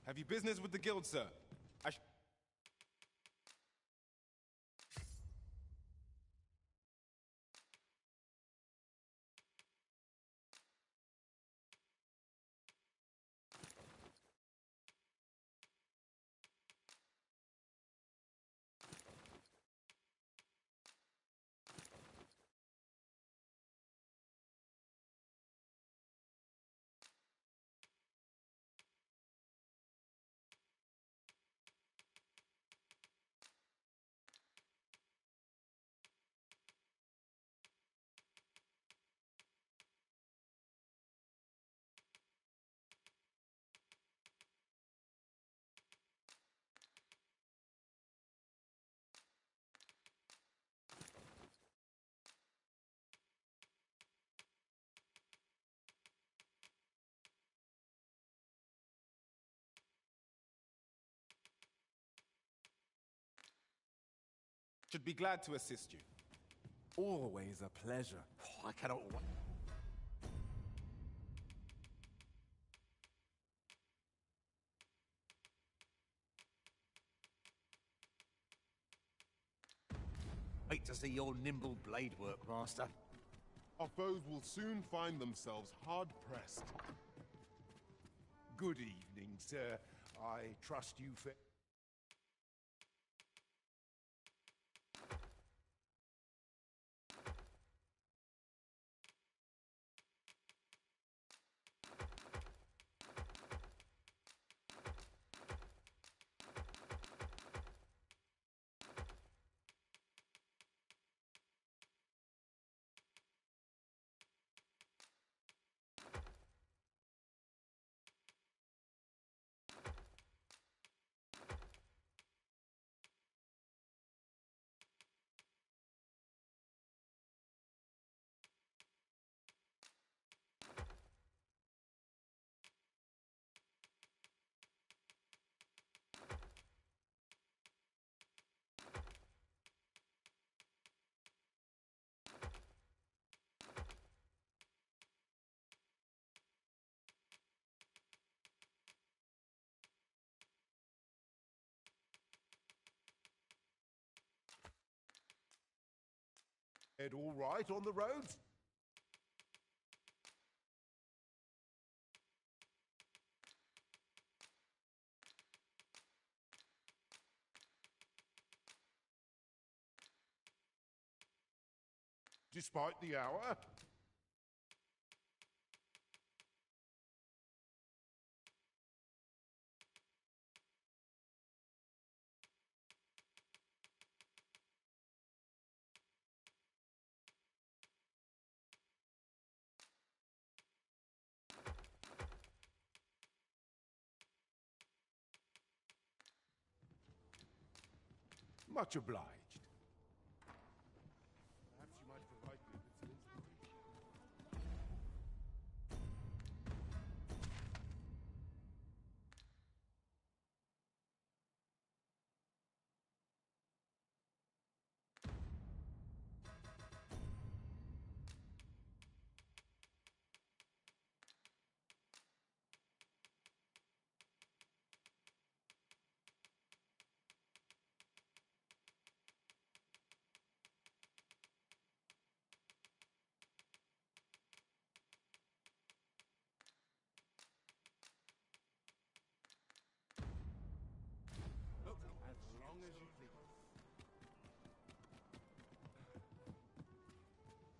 Have you business with the guild, sir? Should be glad to assist you. Always a pleasure. Oh, I cannot wait. Wait to see your nimble blade work, Master. Our foes will soon find themselves hard-pressed. Good evening, sir. I trust you for... Head all right on the roads? Despite the hour? Much obliged. Perhaps you might provide me with some inspiration.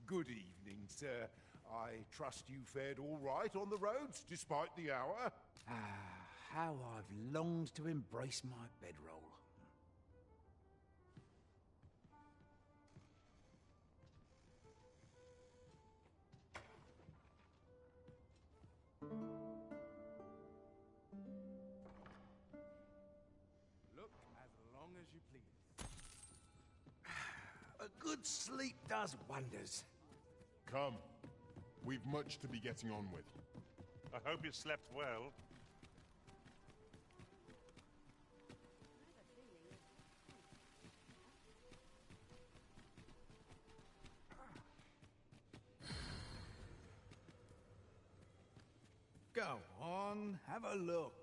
Good evening, sir. I trust you fared all right on the roads, despite the hour? How I've longed to embrace my bedroll. Look as long as you please. A good sleep does wonders. Come. We've much to be getting on with. I hope you slept well. Go on, have a look.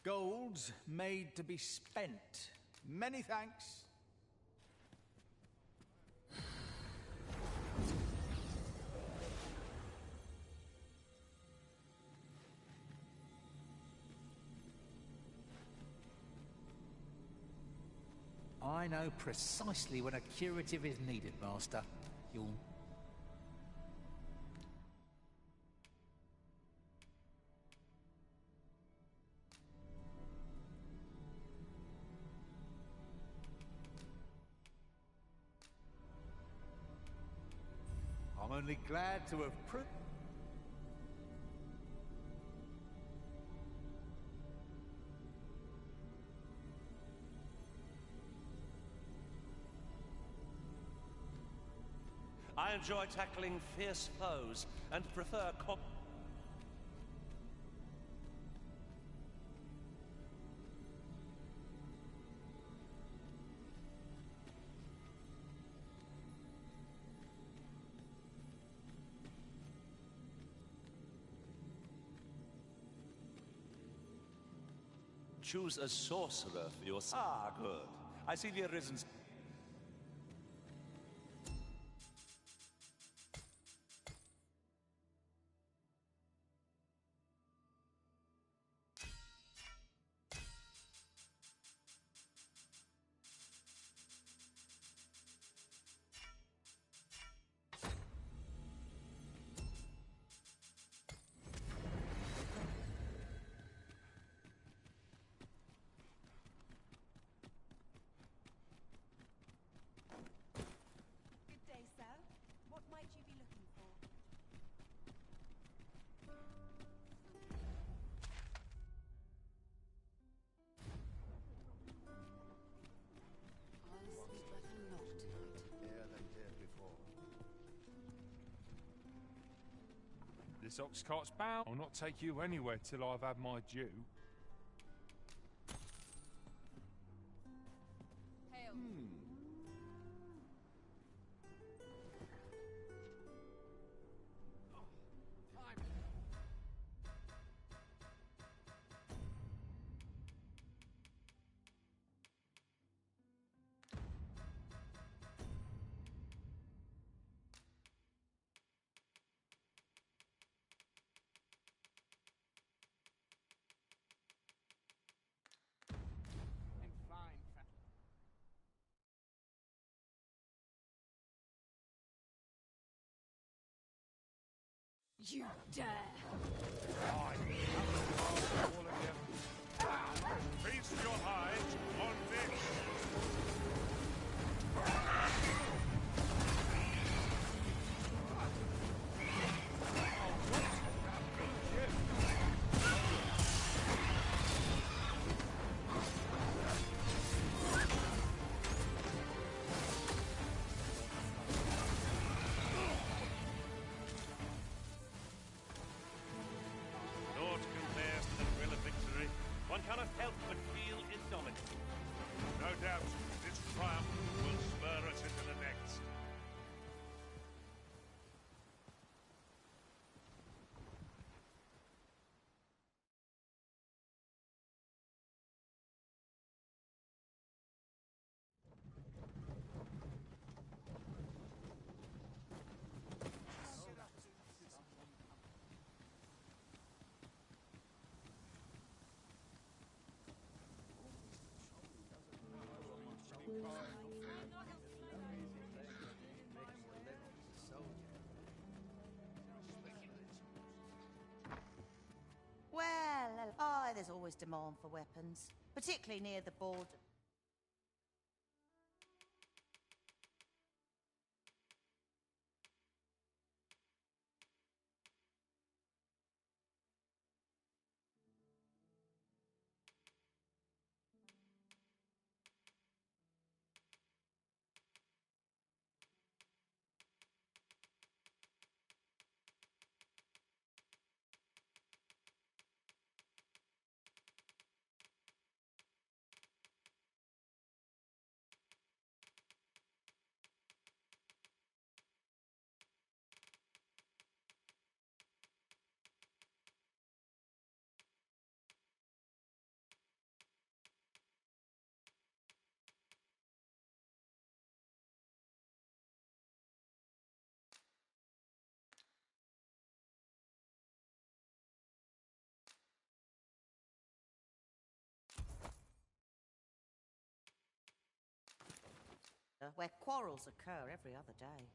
Gold's made to be spent. Many thanks. I know precisely when a curative is needed, Master. You'll... I'm only glad to have proved... I enjoy tackling fierce foes and prefer Choose a sorcerer for your... Ah, good. I see the Arisen's... This ox cart's bound. I'll not take you anywhere till I've had my due. You dare! Feast your hides on this! Naught compares to the thrill of victory. One cannot help but feel indomitable. No doubt, this triumph will spur us into the next. Well, there's always demand for weapons, particularly near the border. Where quarrels occur every other day.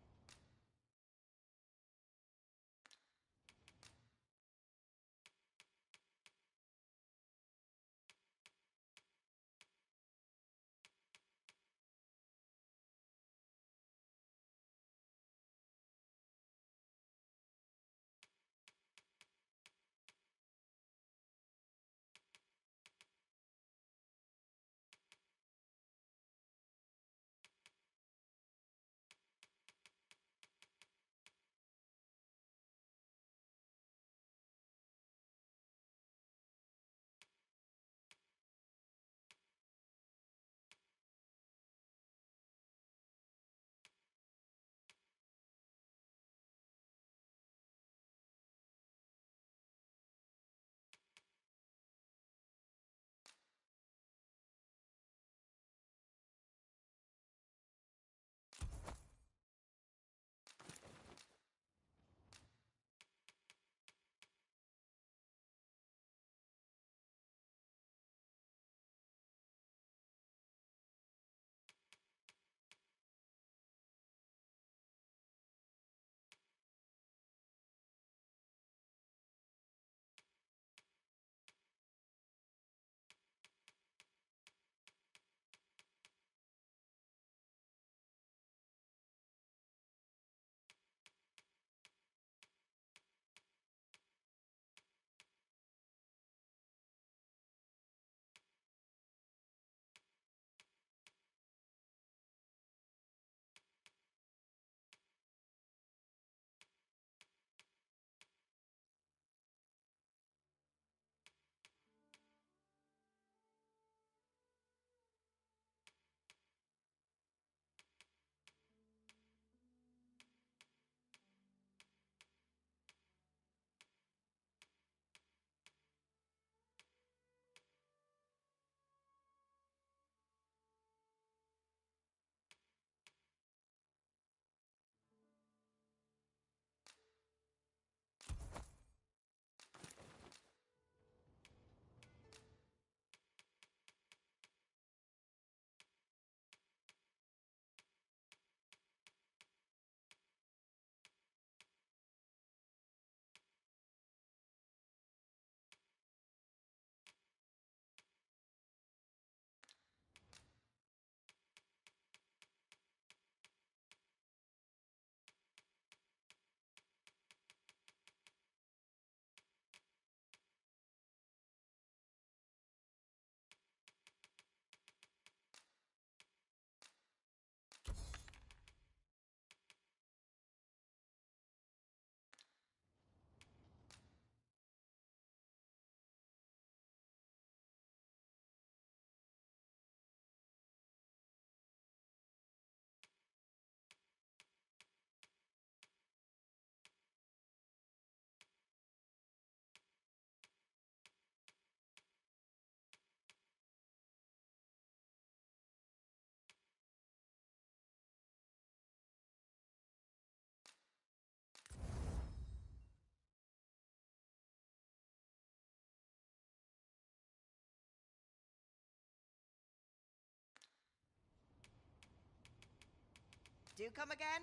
Do come again?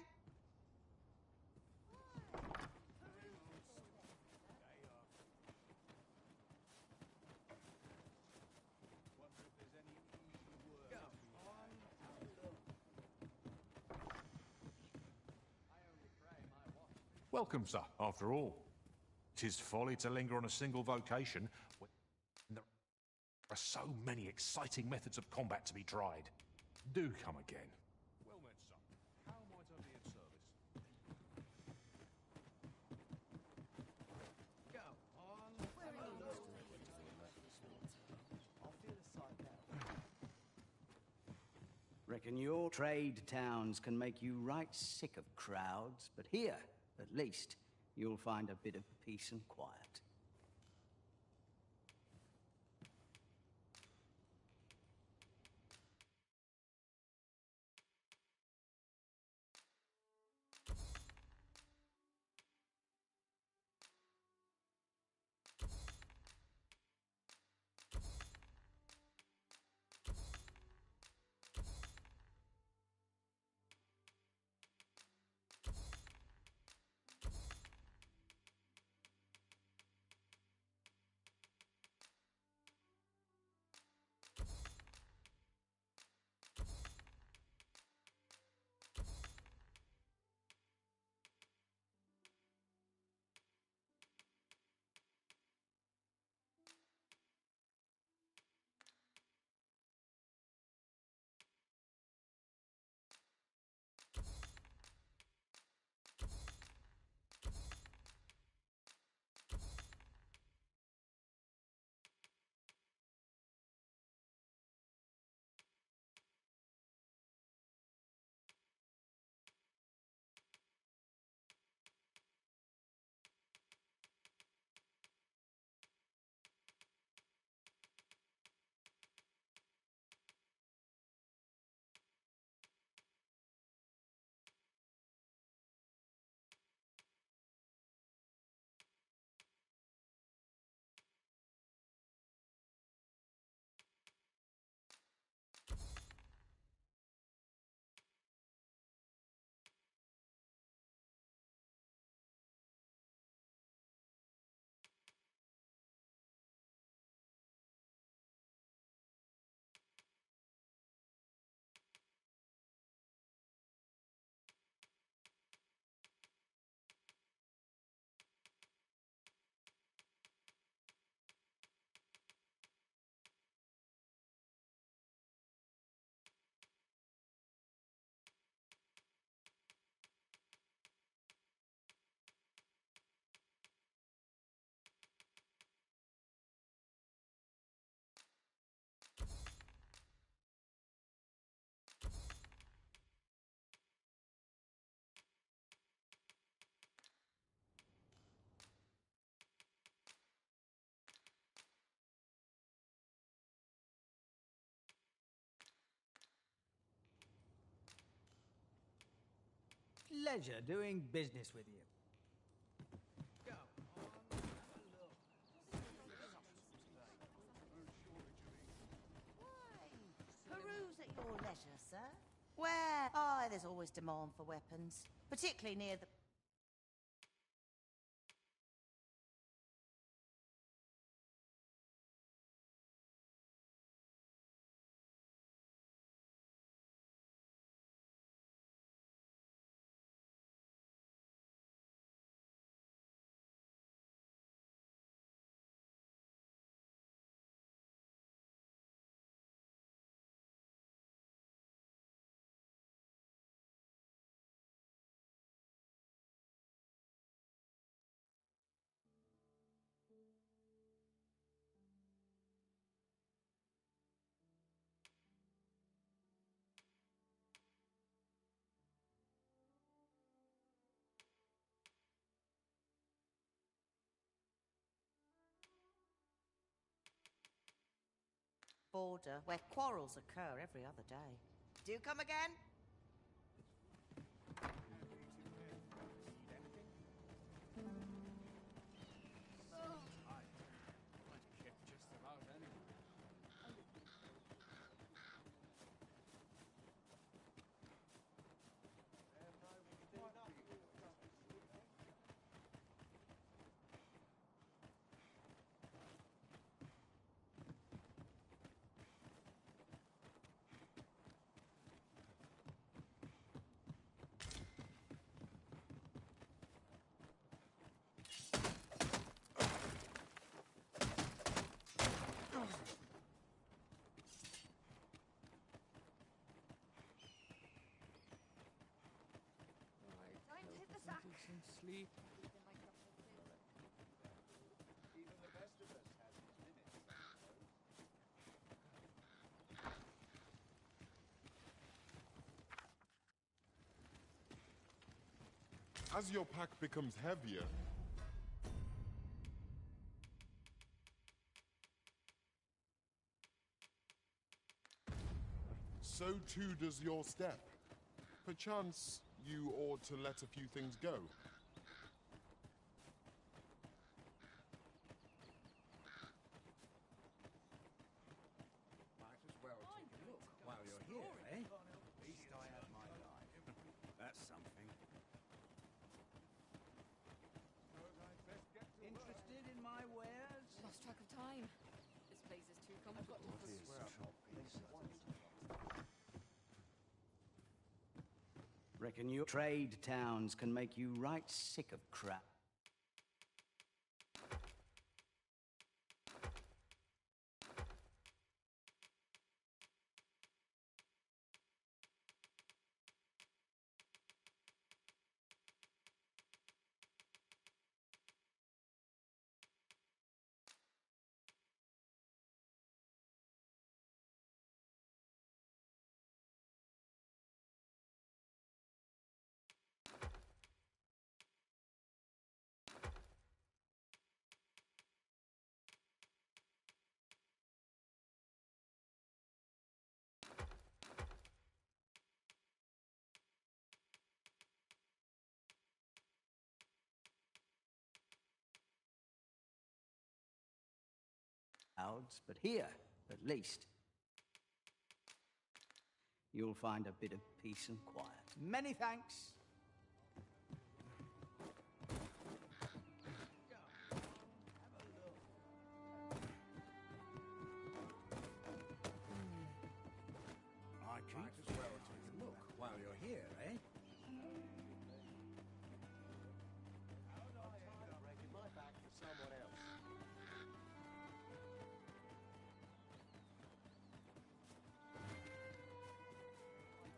Welcome, sir, after all. 'Tis folly to linger on a single vocation when there are so many exciting methods of combat to be tried. Do come again. Well met, sir. How might I be of service? Go on. I'll feel a sight better. Reckon your trade towns can make you right sick of crowds, but here, at least, you'll find a bit of peace and quiet. Pleasure doing business with you. Go on. Peruse at your leisure, sir. Where? Oh, there's always demand for weapons, particularly near the... border where quarrels occur every other day. Do come again? and sleep. Even the best of us has his limits, I suppose. As your pack becomes heavier, so too does your step. Perchance you ought to let a few things go. Might as well take a look while you're here, eh? At least I had my life. That's something. Interested in my wares? Lost track of time. This place is too comfortable for Reckon your trade towns can make you right sick of crap. But here, at least, you'll find a bit of peace and quiet. Many thanks. Might as well take a look while you're here, eh? Breaking my back for someone else.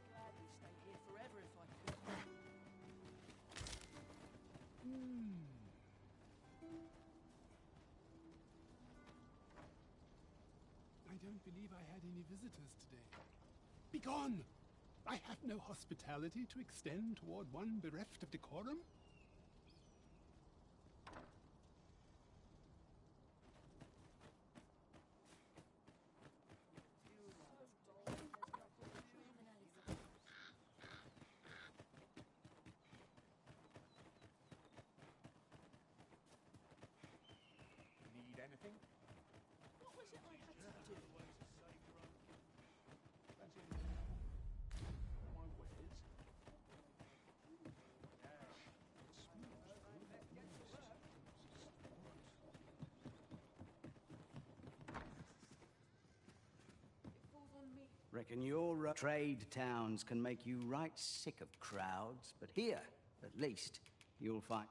gladly stay here forever if I could. I don't believe I had any visitors today. Begone! I have no hospitality to extend toward one bereft of decorum. Need anything? What was it I had to do? My wares. Reckon your trade towns can make you right sick of crowds, but here, at least, you'll find...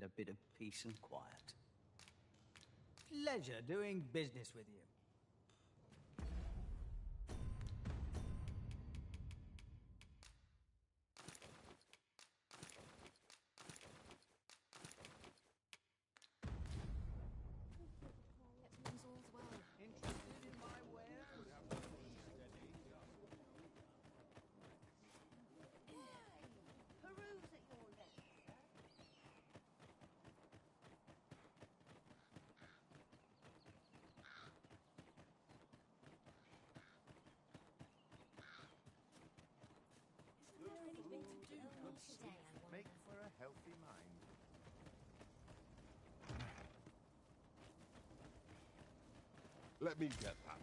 a bit of peace and quiet. Pleasure doing business with you. Everyone's all's well. Interested in my wares? Peruse at your leisure. Isn't there anything to do today, I wonder? Make for a healthy mind. Let me get that.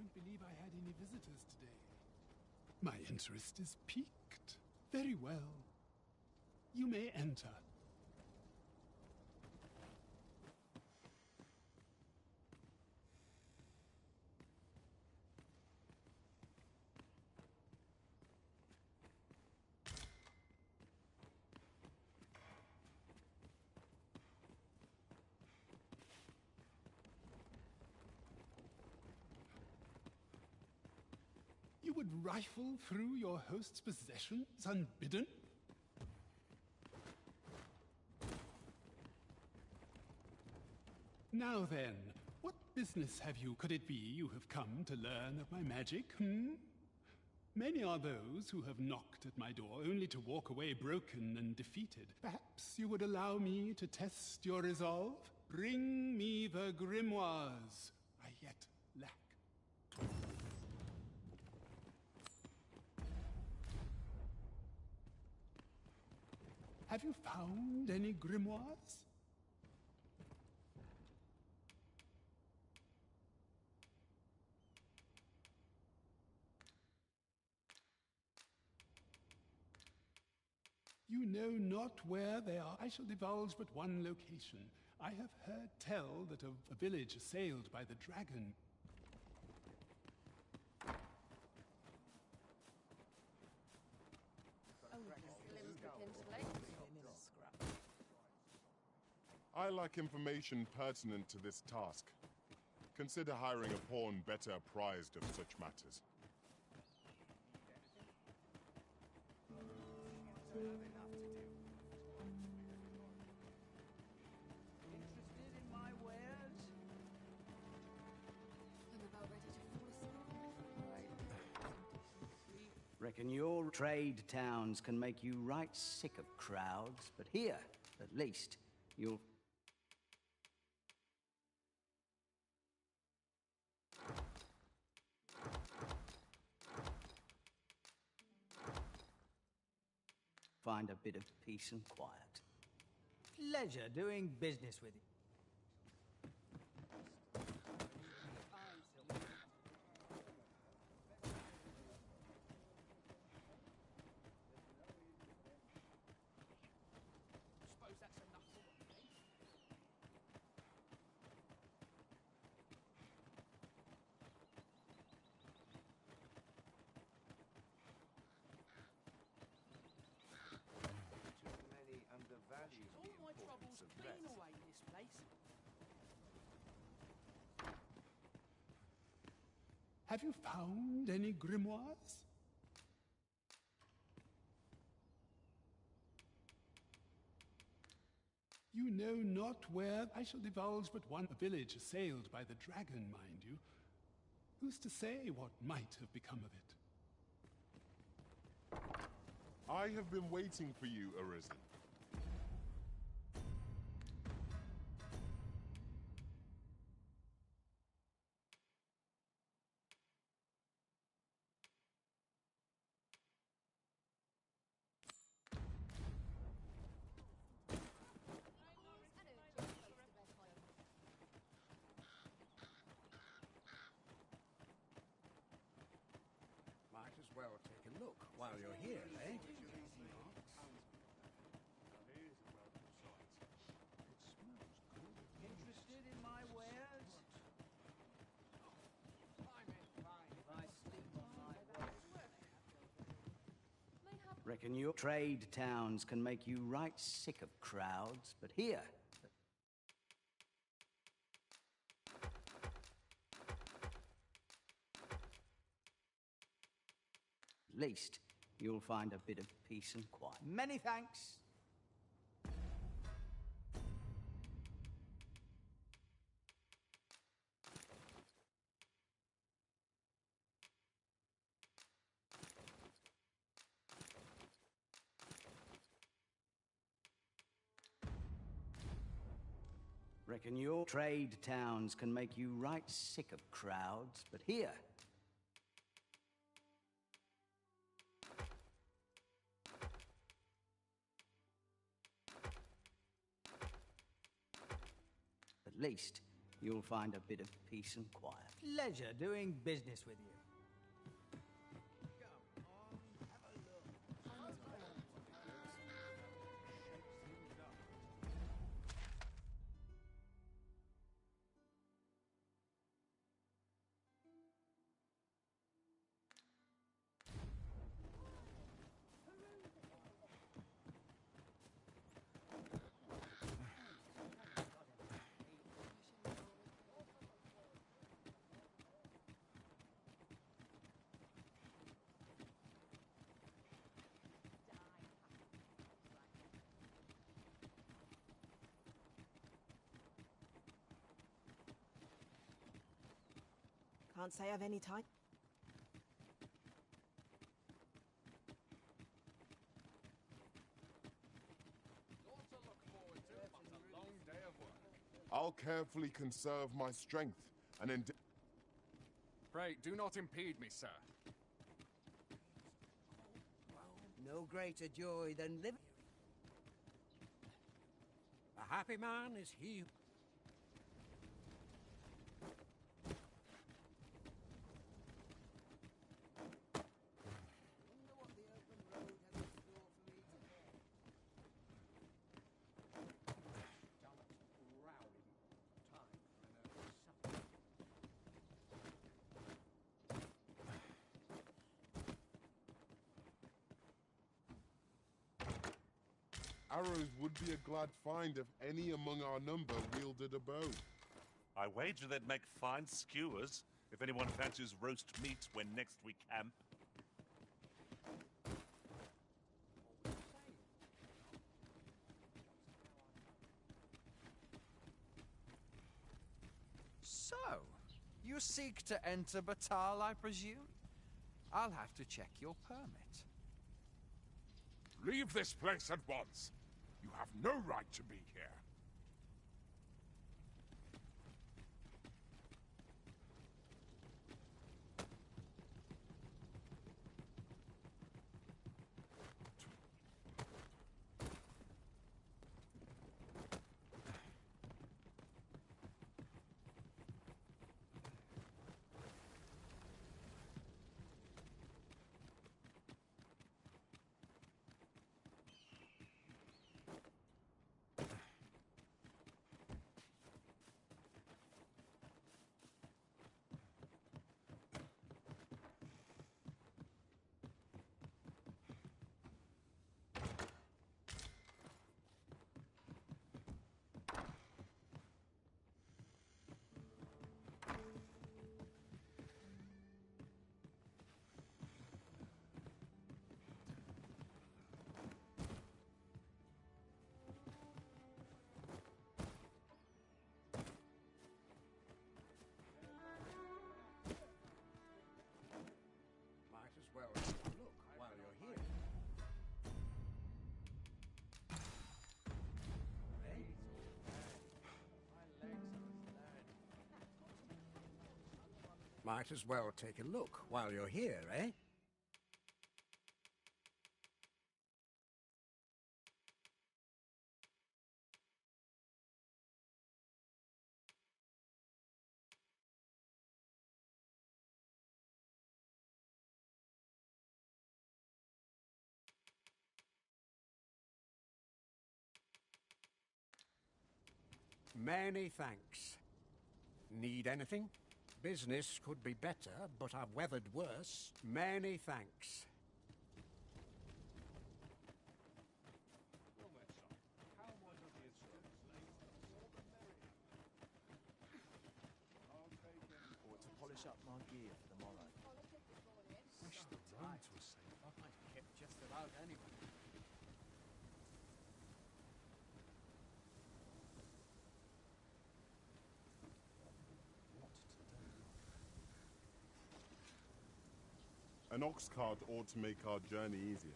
don't believe I had any visitors today. My interest is piqued. Very well. You may enter. You would rifle through your host's possessions unbidden? Now then, what business have you? Could it be you have come to learn of my magic, Many are those who have knocked at my door only to walk away broken and defeated. Perhaps you would allow me to test your resolve? Bring me the grimoires I yet lack. Have you found any grimoires? You know not where they are. I shall divulge but one location. I have heard tell that of a village assailed by the dragon. I lack information pertinent to this task. Consider hiring a pawn better apprised of such matters. Interested in my wares? I'm about ready to fall asleep. Reckon your trade towns can make you right sick of crowds, but here, at least, you'll... find a bit of peace and quiet. Pleasure doing business with you. Suppose that's enough for one day. Many undervalue All my troubles clean away this place. Have you found any grimoires? You know not where. I shall divulge but one village assailed by the dragon, mind you. Who's to say what might have become of it? I have been waiting for you, Arisen. Might as well take a look while you're here, eh? Interested in my wares? If I sleep on my wares. Reckon your trade towns can make you right sick of crowds, but here... at least, you'll find a bit of peace and quiet. Many thanks. Reckon your trade towns can make you right sick of crowds, but here... at least, you'll find a bit of peace and quiet. Pleasure doing business with you. Can't say I've any time. I'll carefully conserve my strength and Pray, do not impede me, sir. No greater joy than living. A happy man is he. arrows would be a glad find if any among our number wielded a bow. I wager they'd make fine skewers if anyone fancies roast meat when next we camp. So, you seek to enter Batal, I presume? I'll have to check your permit. Leave this place at once. You have no right to be here. Might as well look while you're here. Might as well take a look while you're here, eh? Many thanks. Need anything? Business could be better, but I've weathered worse. Many thanks. Or to polish up my gear for the morrow. Wish the roads were safer. I've kept just about anyone. An ox cart ought to make our journey easier.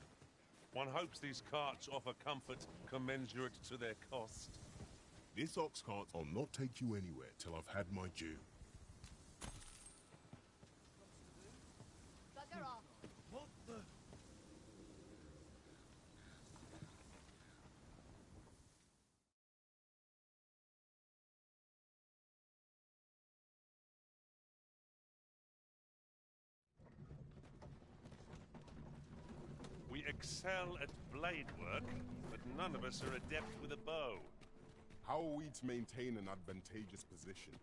One hopes these carts offer comfort commensurate to their cost. This ox cart will not take you anywhere till I've had my due. Bugger off. What the? excel at blade work, but none of us are adept with a bow. How are we to maintain an advantageous position?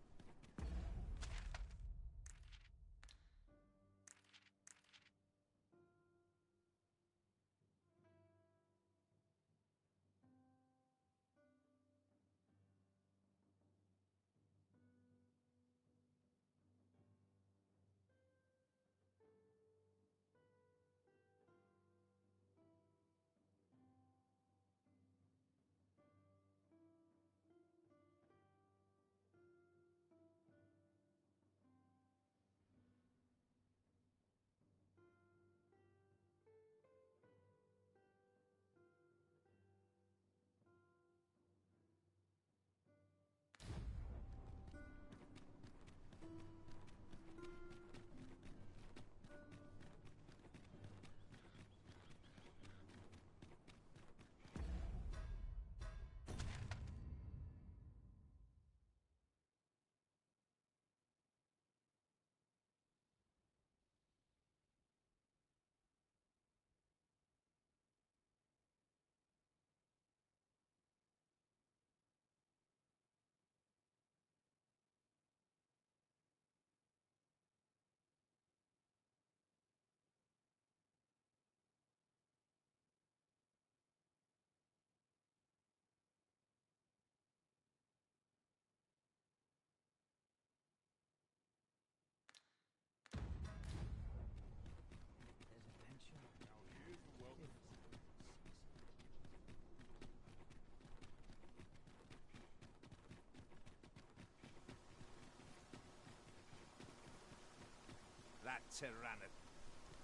That tyrannic.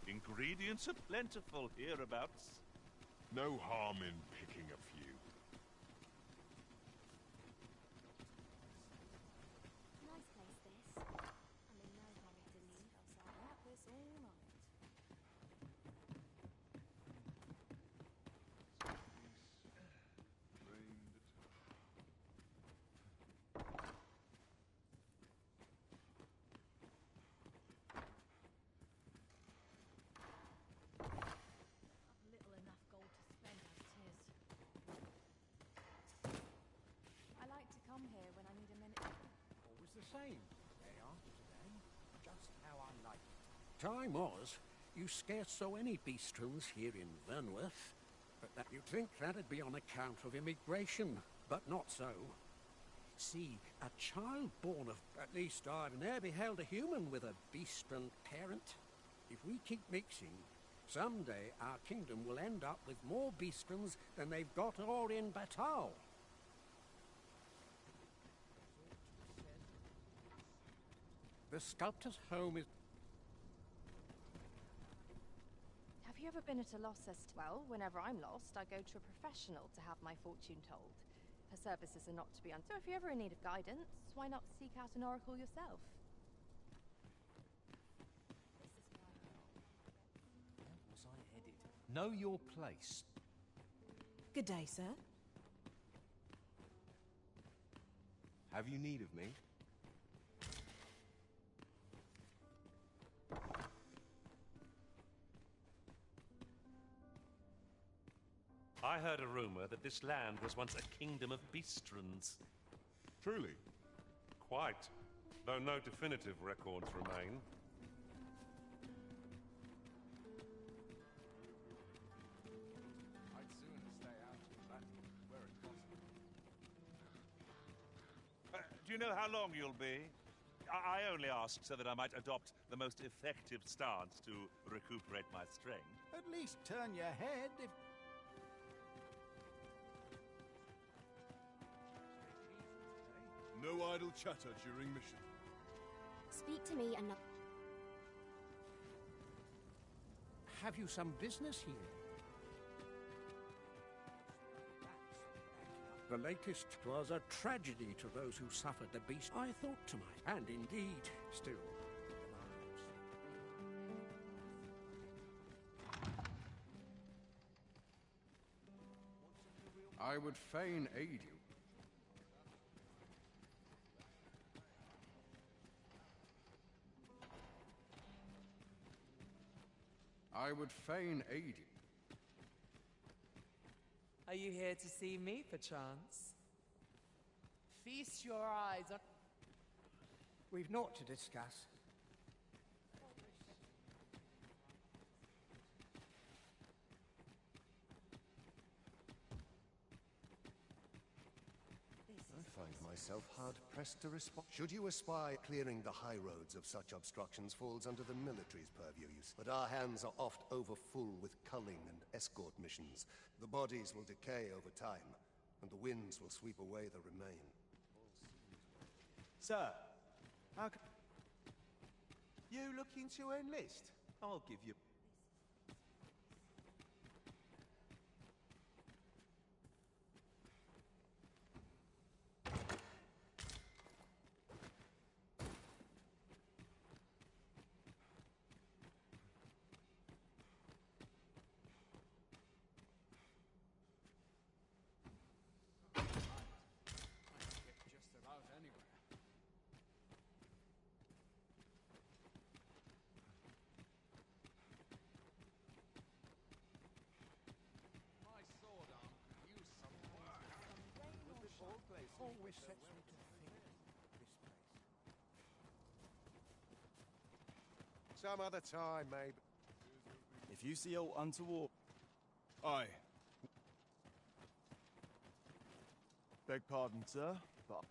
Ingredients are plentiful hereabouts. No harm in picking a few. Nice place, this. I'm in no hurry to leave. I'll sat at this all night. I've little enough gold to spend as 'tis. I like to come here when I need a minute. Always the same. They are today, just how I like it. Time was, you scarce saw any beastrons here in Vernworth, but that you'd think that'd be on account of immigration, but not so. See, a child born of... At least I've ne'er beheld a human with a beastron parent. If we keep mixing, someday our kingdom will end up with more beastrons than they've got all in Batal. The sculptor's home is... Have you ever been at a loss as to... Well, whenever I'm lost, I go to a professional to have my fortune told. Her services are not to be so if you're ever in need of guidance, why not seek out an oracle yourself? Where was I headed? Know your place. Good day, sir. Have you need of me? I heard a rumor that this land was once a kingdom of beastrons. Truly? Quite, though no definitive records remain. I'd sooner stay out of battle, were it possible. Do you know how long you'll be? I only asked so that I might adopt the most effective stance to recuperate my strength. At least turn your head if... No idle chatter during mission. Speak to me and not... Have you some business here? The latest was a tragedy to those who suffered the beast. I thought to my... And indeed, still... I would fain aid you. I would fain aid you. Are you here to see me, perchance? Feast your eyes on... We've naught to discuss. I find myself hard-pressed to respond. Should you espy clearing the high roads of such obstructions falls under the military's purview, but our hands are oft overfull with culling and escort missions. The bodies will decay over time, and the winds will sweep away the remain. Sir, how can... You looking to enlist? I'll give you... Just about anywhere. My sword arm could use some work. With this old place always sets me to think this place. Some other time, maybe. If you see aught untoward... Aye. Beg pardon, sir, but...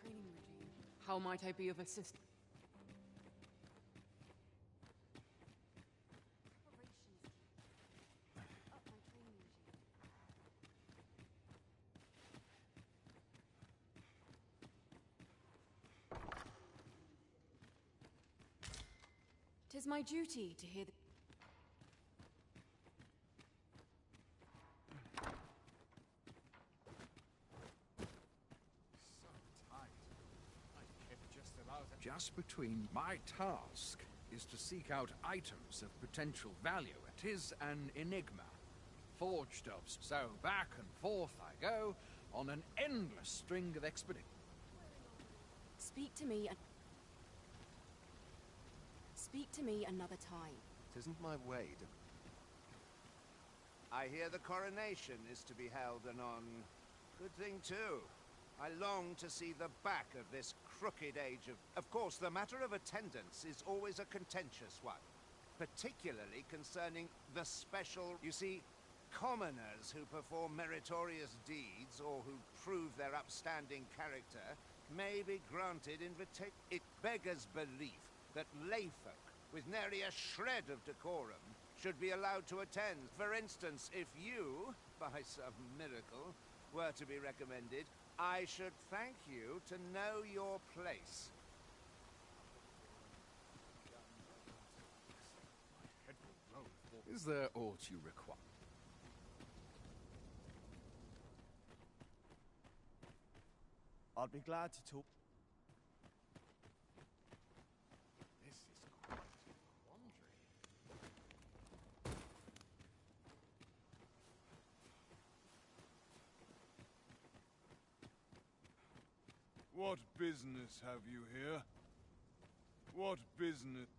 training regime. How might I be of assistance? Tis my duty to hear the... Just between my task is to seek out items of potential value. It is an enigma. Forged of. So back and forth I go on an endless string of expeditions. Speak to me another time. Tisn't my way to... I hear the coronation is to be held anon. Good thing, too. I long to see the back of this crooked age of... Of course, the matter of attendance is always a contentious one, particularly concerning the special... You see, commoners who perform meritorious deeds or who prove their upstanding character may be granted invitation. It beggars belief that layfolk with nary a shred of decorum should be allowed to attend. For instance, if you, by some miracle, were to be recommended, I should thank you to know your place. Is there aught you require? I'd be glad to talk. This is quite a quandary. What business have you here? What business?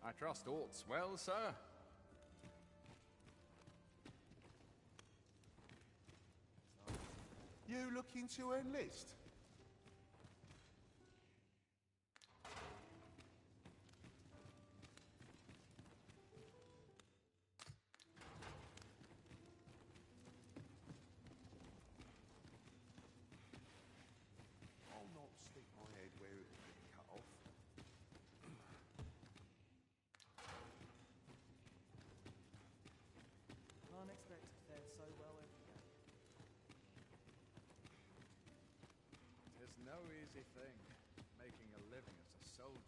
I trust aught's well, sir. You looking to enlist? I'll not stick my head where it will get cut off. Can't expect to fare so well every day. Tis no easy thing, making a living as a soldier.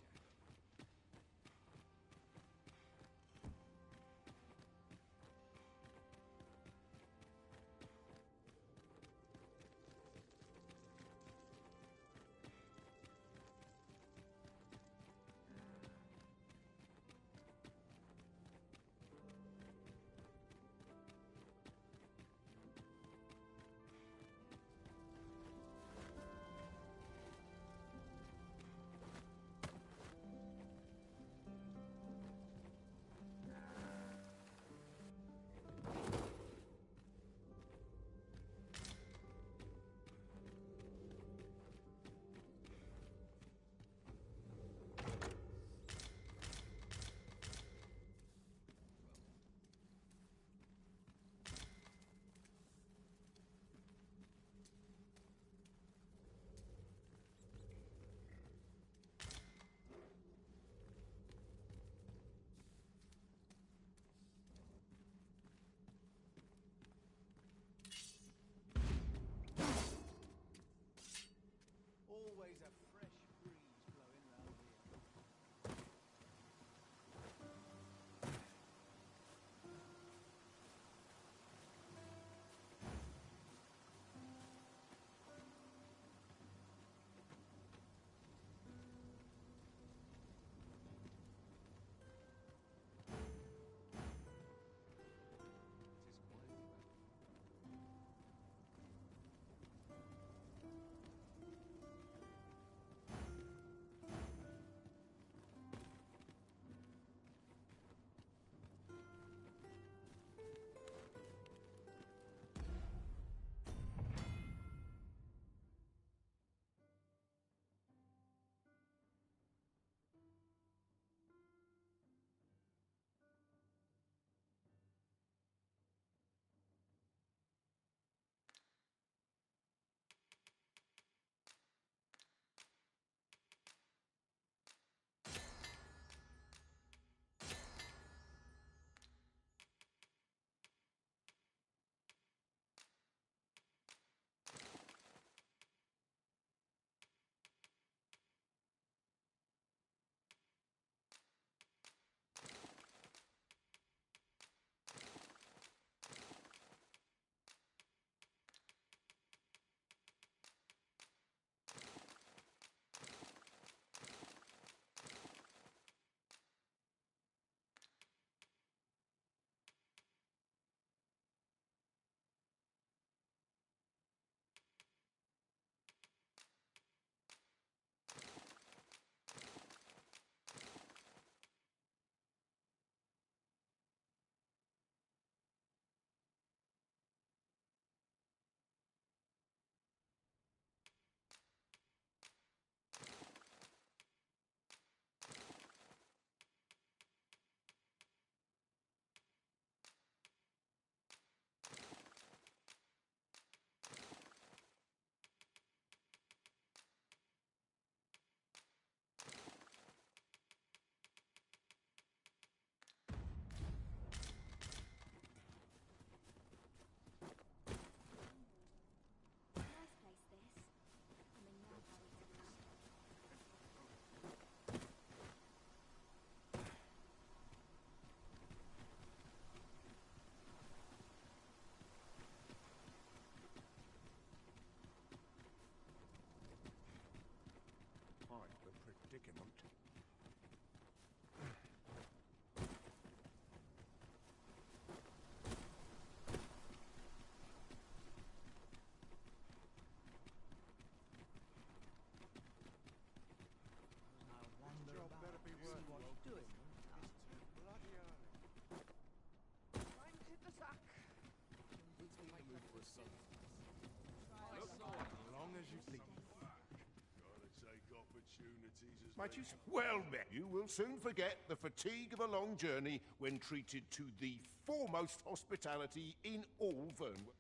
you please. Gotta take opportunities as Might you... Well met. You will soon forget the fatigue of a long journey when treated to the foremost hospitality in all Vernwood.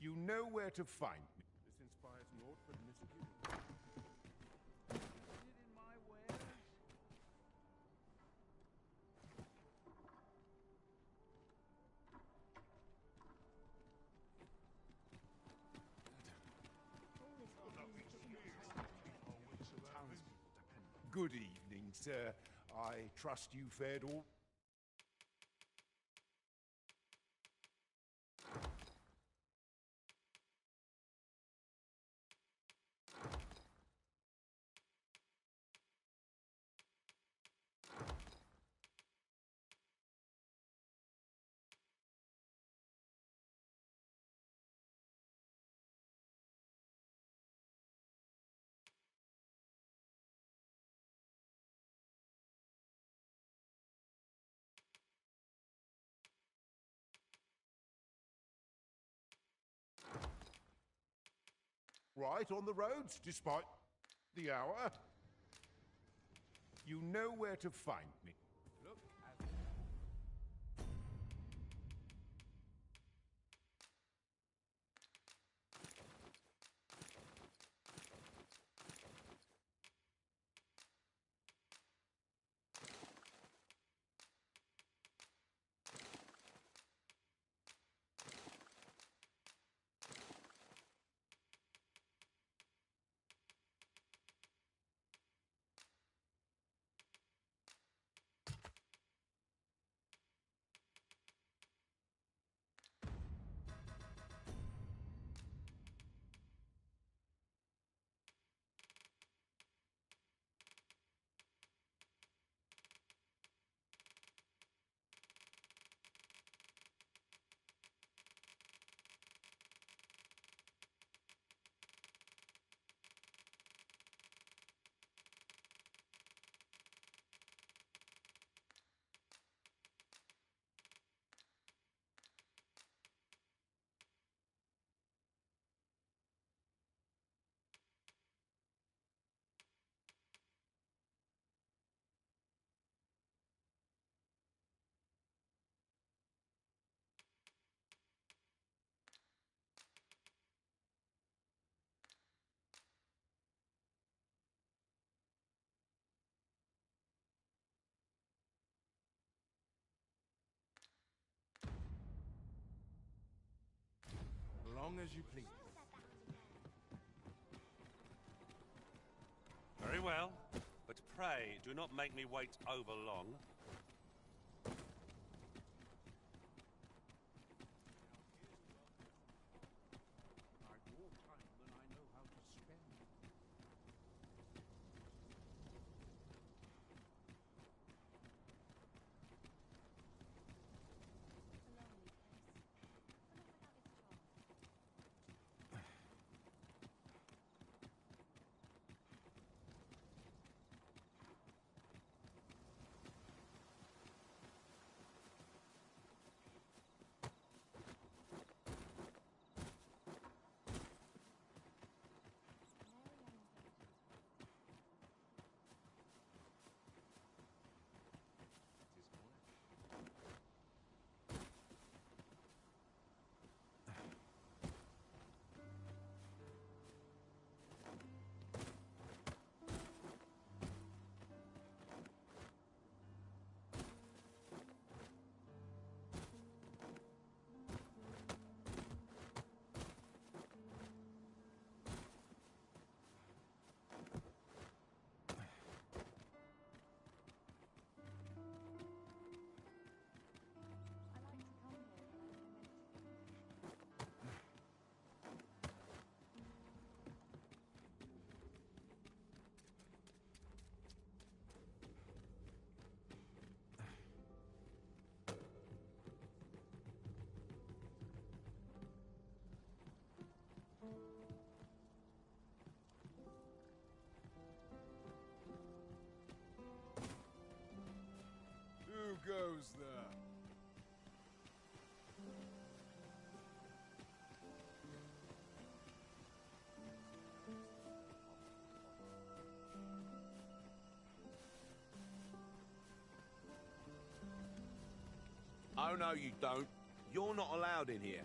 You know where to find me. This inspires naught but misgiving. Good evening, sir. I trust you fared all... Right on the roads, despite the hour. You know where to find me. Look as... Long as you please. Very well, but pray do not make me wait over long. No, you don't. You're not allowed in here.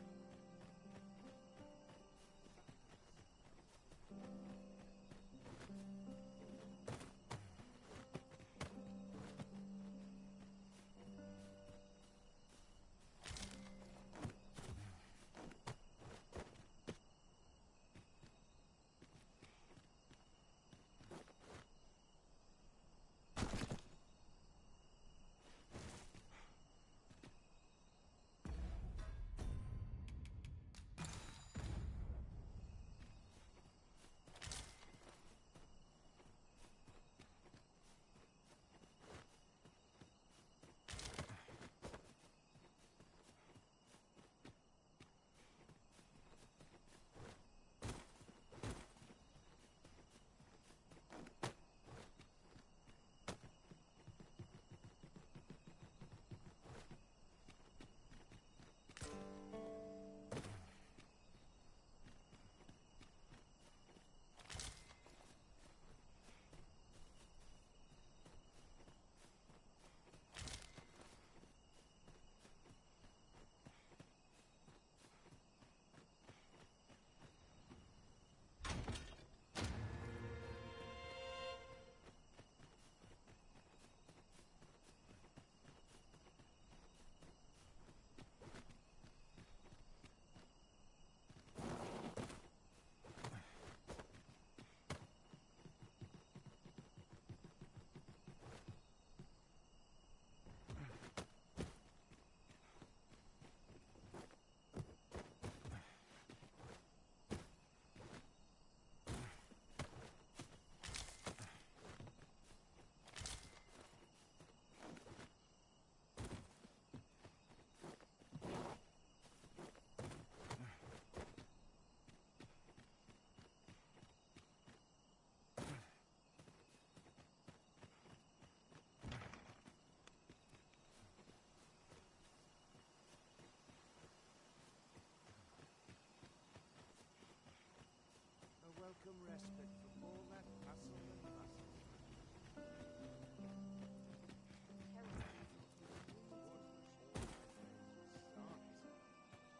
A welcome respite from all that hustle and bustle.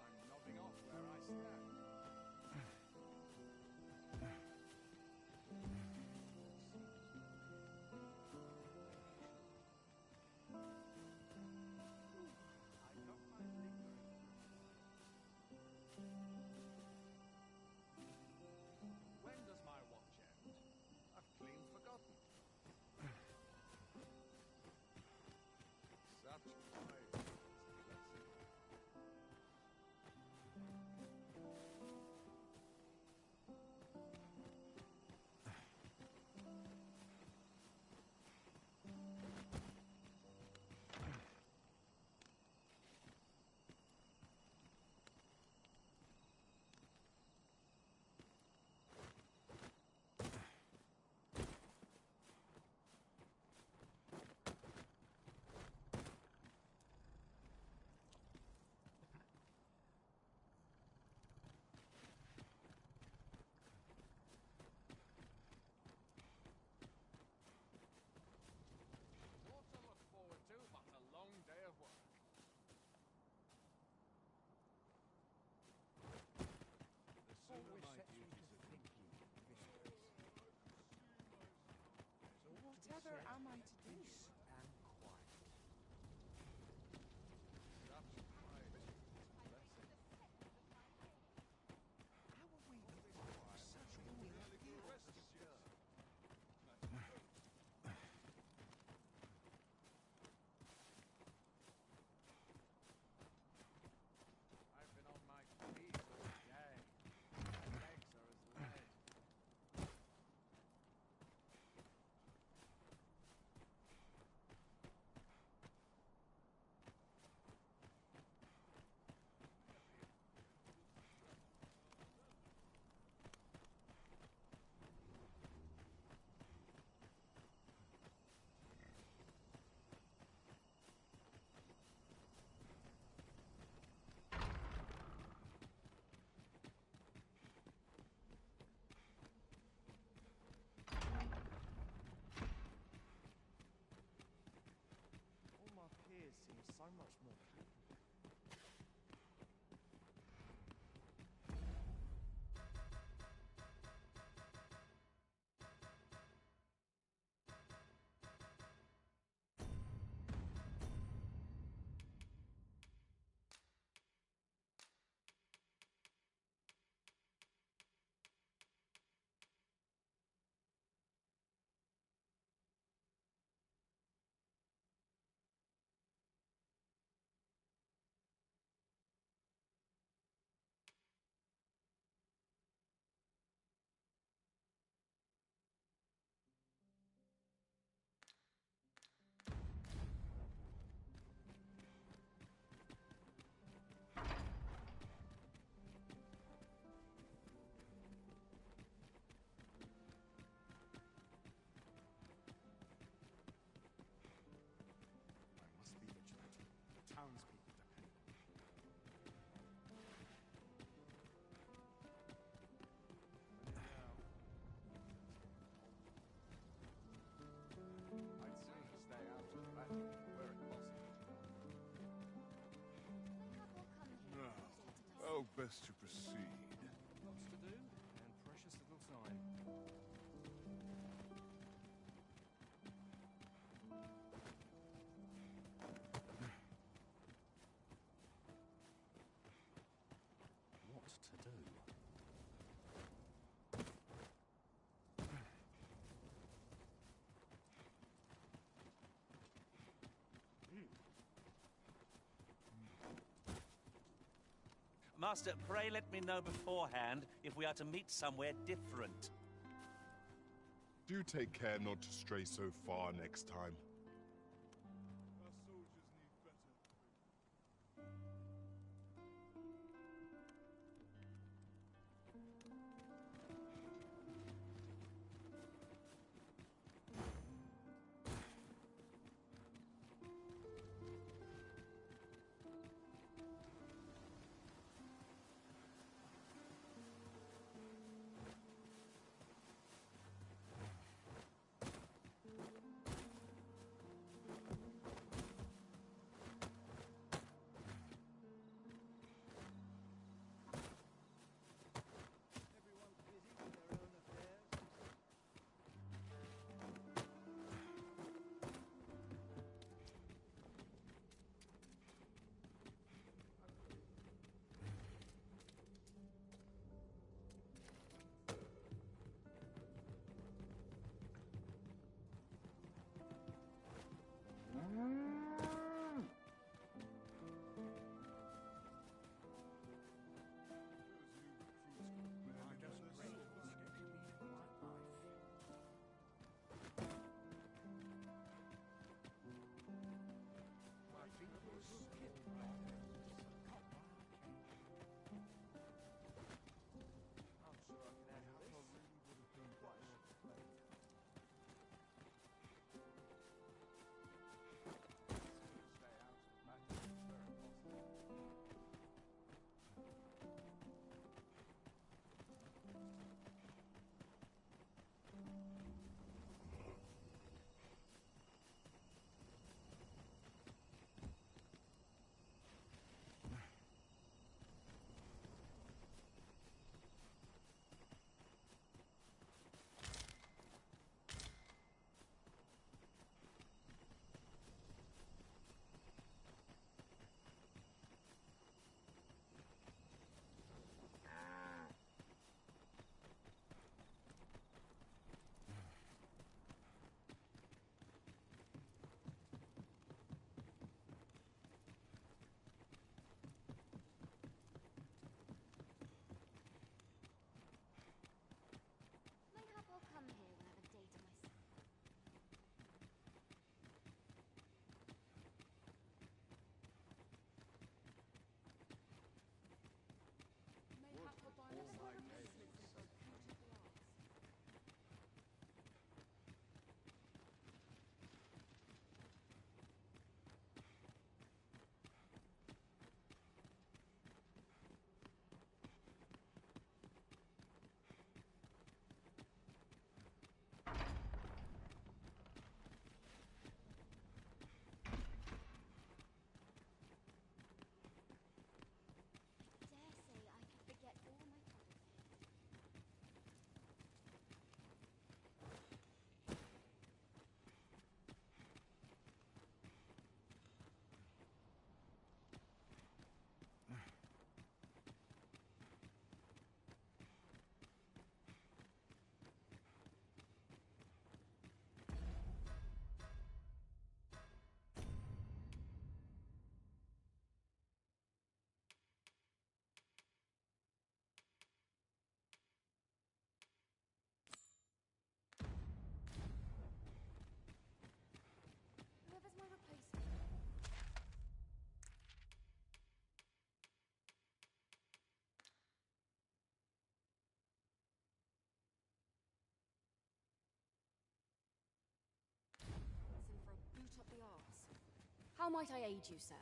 I'm nodding off where I stand. When does my watch best to proceed. Lots to do, and precious little time. What to do? Master, pray let me know beforehand if we are to meet somewhere different. Do take care not to stray so far next time. Our soldiers need better. Everyone's busy with their own affairs. Mayhap I'll come here when I've a day to myself. Mayhap a dinosaur replacement for those beautiful eyes. Dare say I could forget all my troubles here. Whoever's my replacement. It's in for a boot up the arse. How might I aid you, sir?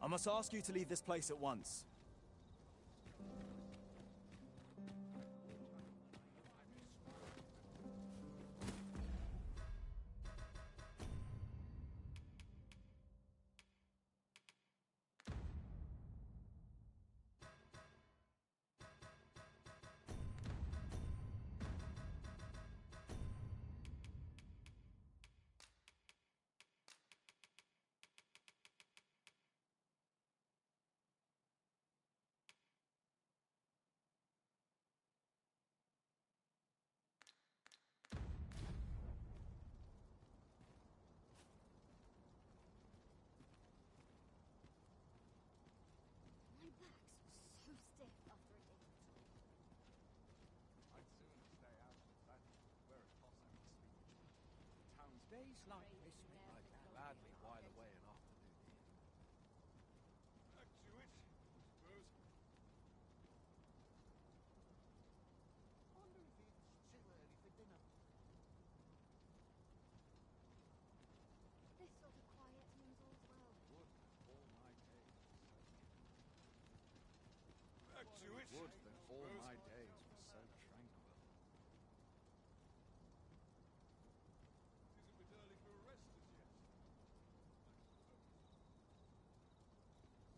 I must ask you to leave this place at once. My back's so stiff after a day. I'd sooner stay out of the battle where it possibly sleep. Town's Days like this make my back Gladly while away an afternoon here. Back to it, I suppose. Wonder if it's too early for dinner. This sort of quiet means all's well. Would that all my days were so Back to it. Would that all my days were so tranquil. It is a bit early for a rest as yet.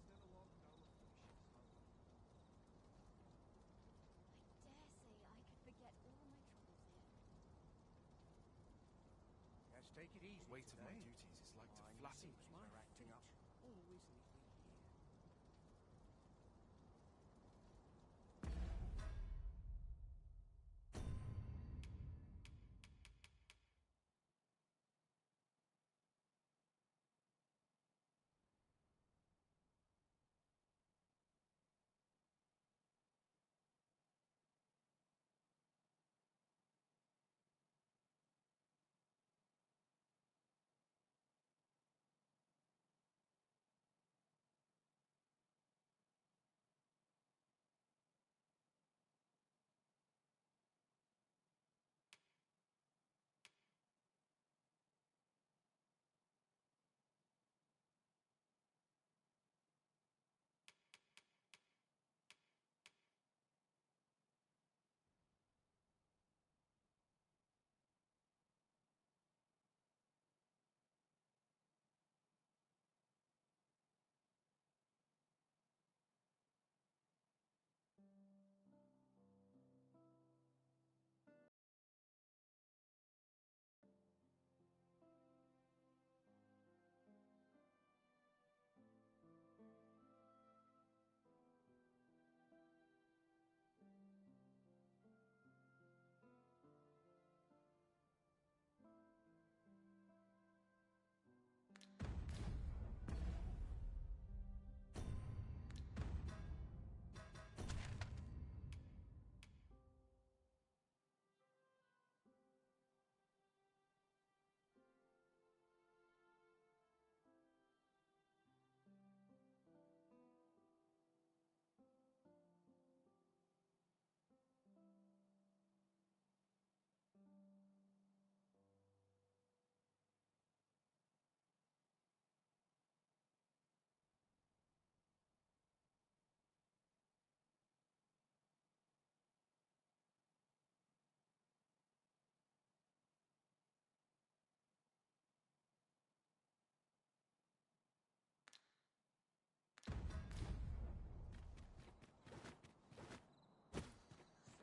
Still a walk dull of fish slowly. I dare say I could forget all my troubles here. Yes, take it easy. The weight of my today. duties is like to Mine flatten seems me my where I acting up. Always leave me here.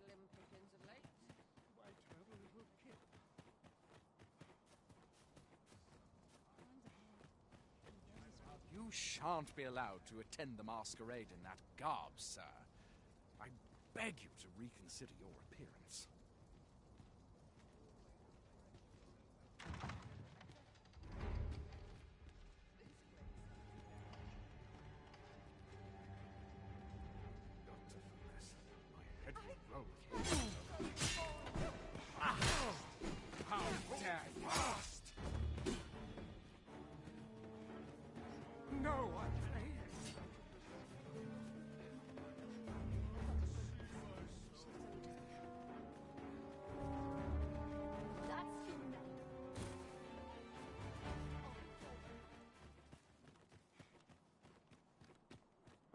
Slim pickings of late. Quite a little kid. You shan't be allowed to attend the masquerade in that garb, sir. I beg you to reconsider your appearance. Got to finesse. My head will roll. How dare you! No, I pray. That's enough.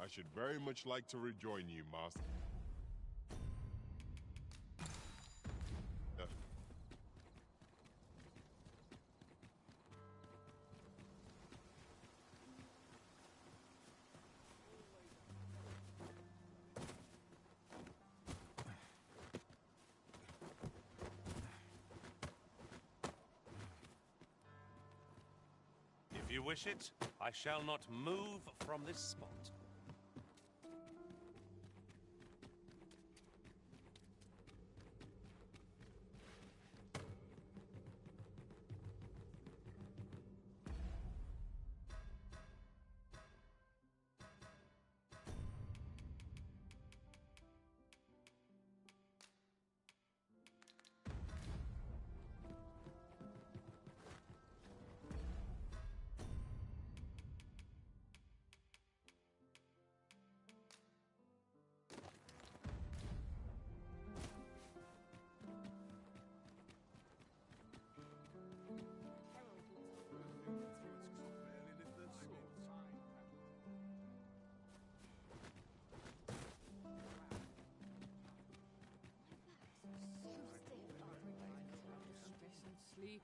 I should very much like to rejoin you, Master. If you wish it, I shall not move from this spot. Sleep.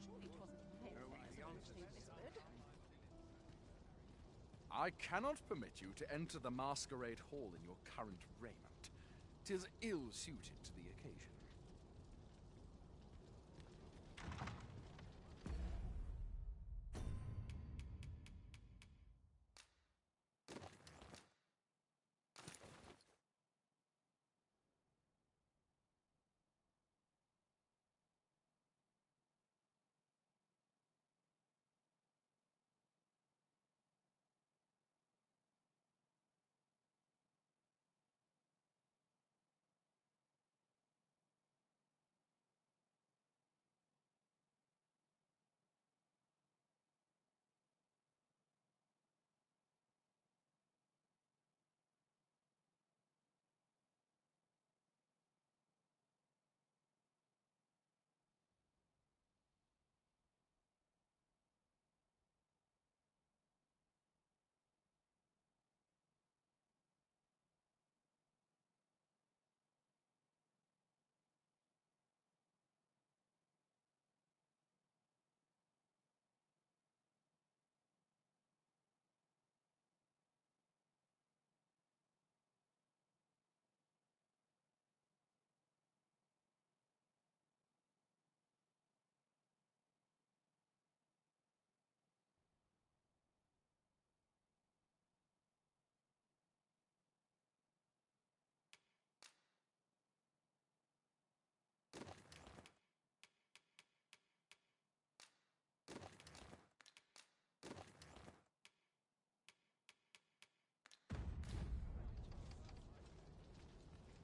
Or a comfy bedroll. Surely 'twasn't meant for us to whispered. I cannot permit you to enter the masquerade hall in your current raiment. 'Tis ill-suited to the occasion.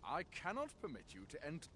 I cannot permit you to enter...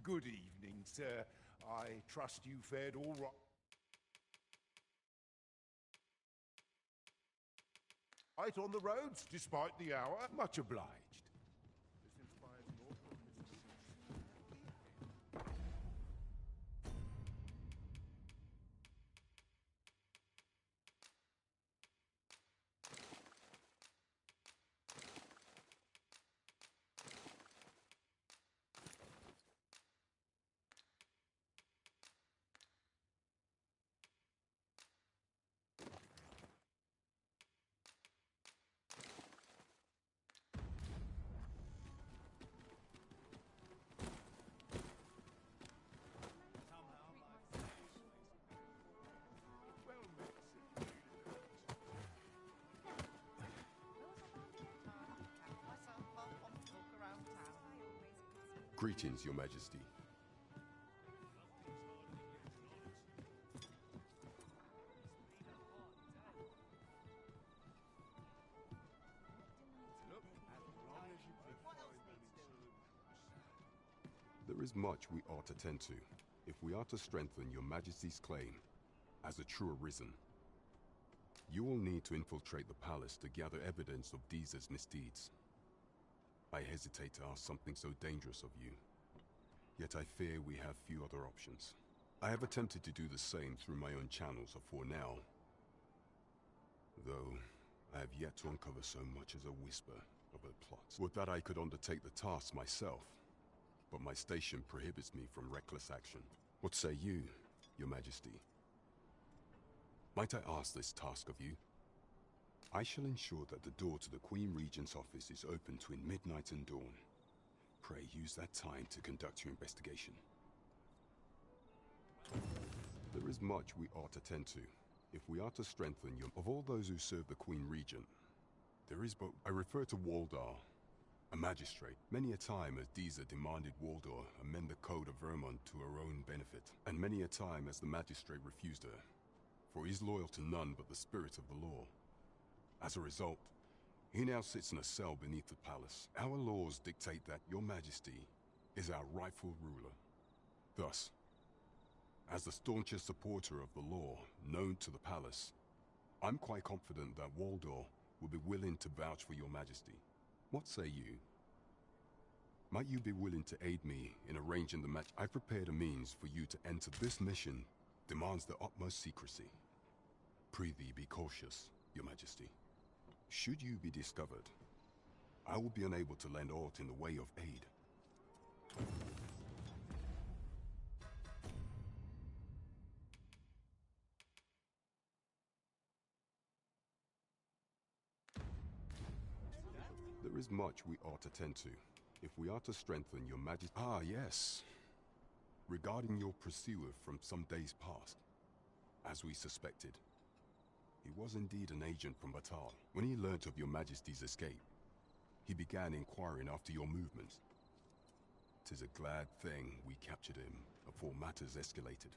Good evening, sir. I trust you fared all right. Right on the roads, despite the hour. Much obliged. This inspires an awful Greetings, Your Majesty. There is much we ought to tend to, if we are to strengthen Your Majesty's claim as a true Arisen. You will need to infiltrate the palace to gather evidence of Deez's misdeeds. I hesitate to ask something so dangerous of you, yet I fear we have few other options. I have attempted to do the same through my own channels for now, though I have yet to uncover so much as a whisper of her plots. Would that I could undertake the task myself, but my station prohibits me from reckless action. What say you, Your Majesty? Might I ask this task of you? I shall ensure that the door to the Queen Regent's office is open between midnight and dawn. Pray use that time to conduct your investigation. There is much we ought to tend to, if we are to strengthen your... Of all those who serve the Queen Regent, there is but... I refer to Waldar, a magistrate. Many a time has Deeza demanded Waldar amend the Code of Vermont to her own benefit, and many a time has the magistrate refused her, for he is loyal to none but the spirit of the law. As a result, he now sits in a cell beneath the palace. Our laws dictate that Your Majesty is our rightful ruler. Thus, as the staunchest supporter of the law known to the palace, I'm quite confident that Waldor will be willing to vouch for Your Majesty. What say you? Might you be willing to aid me in arranging the match? I've prepared a means for you to enter. This mission demands the utmost secrecy. Prithee be cautious, Your Majesty. Should you be discovered, I will be unable to lend aught in the way of aid. There is much we ought to tend to, if we are to strengthen Your Majesty. Ah, yes. Regarding your pursuer from some days past, as we suspected. He was indeed an agent from Batal. When he learnt of Your Majesty's escape, he began inquiring after your movements. 'Tis a glad thing we captured him before matters escalated.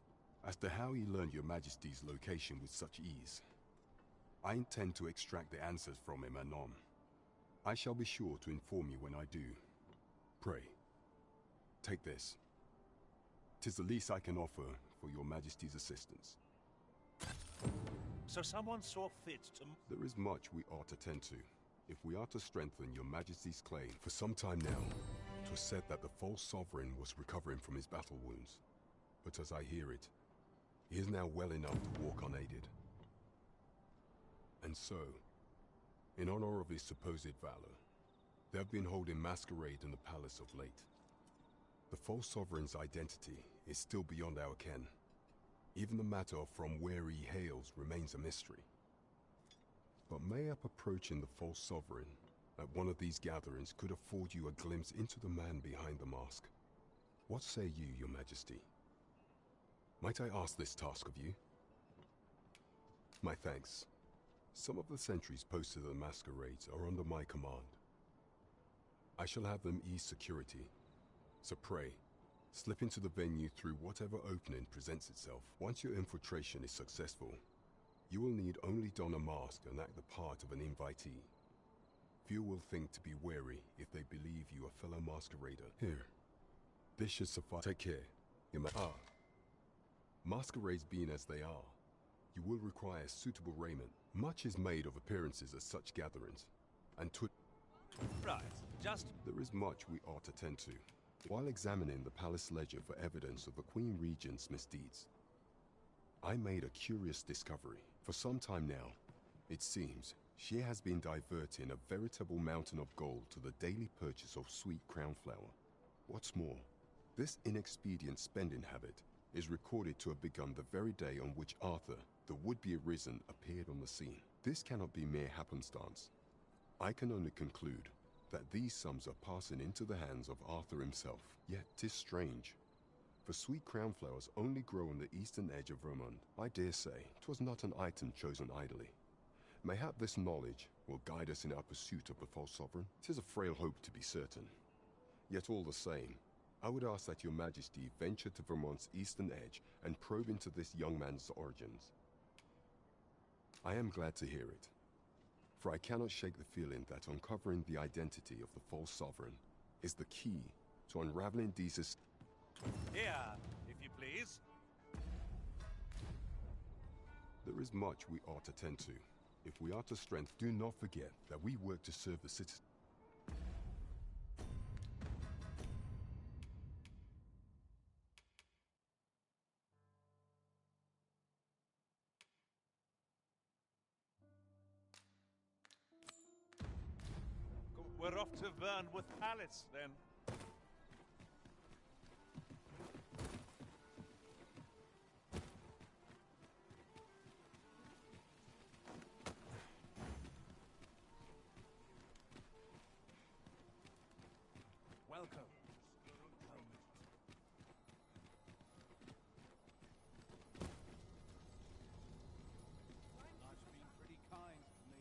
As to how he learned Your Majesty's location with such ease, I intend to extract the answers from him anon. I shall be sure to inform you when I do. Pray, take this. 'Tis the least I can offer for Your Majesty's assistance. So someone saw fit to... There is much we ought to tend to, if we are to strengthen Your Majesty's claim. For some time now, it was said that the false sovereign was recovering from his battle wounds. But as I hear it, he is now well enough to walk unaided. And so, in honor of his supposed valor, they have been holding masquerade in the palace of late. The false sovereign's identity is still beyond our ken. Even the matter of from where he hails remains a mystery. But mayhap approaching the false sovereign at one of these gatherings could afford you a glimpse into the man behind the mask. What say you, Your Majesty? Might I ask this task of you? My thanks. Some of the sentries posted at the masquerades are under my command. I shall have them ease security, so pray, slip into the venue through whatever opening presents itself. Once your infiltration is successful, you will need only don a mask and act the part of an invitee. Few will think to be wary if they believe you a fellow masquerader. Here, This should suffice. Take care. Masquerades being as they are, you will require suitable raiment. Much is made of appearances at such gatherings, and Right, just... There is much we ought to tend to. While examining the palace ledger for evidence of the Queen Regent's misdeeds, I made a curious discovery. For some time now, it seems, she has been diverting a veritable mountain of gold to the daily purchase of sweet crown flower. What's more, this inexpedient spending habit is recorded to have begun the very day on which Arthur, the would-be arisen, appeared on the scene. This cannot be mere happenstance. I can only conclude that these sums are passing into the hands of Arthur himself. Yet 'tis strange, for sweet crown flowers only grow on the eastern edge of Vermont. I dare say 'twas not an item chosen idly. Mayhap this knowledge will guide us in our pursuit of the false sovereign. 'Tis a frail hope, to be certain. Yet all the same, I would ask that your majesty venture to Vermont's eastern edge and probe into this young man's origins. I am glad to hear it, for I cannot shake the feeling that uncovering the identity of the false sovereign is the key to unraveling these... Here, if you please. There is much we ought to tend to. If we are to strengthen, do not forget that we work to serve the citizens. We're off to Vernworth Palace, then. Welcome. Life's been pretty kind to me.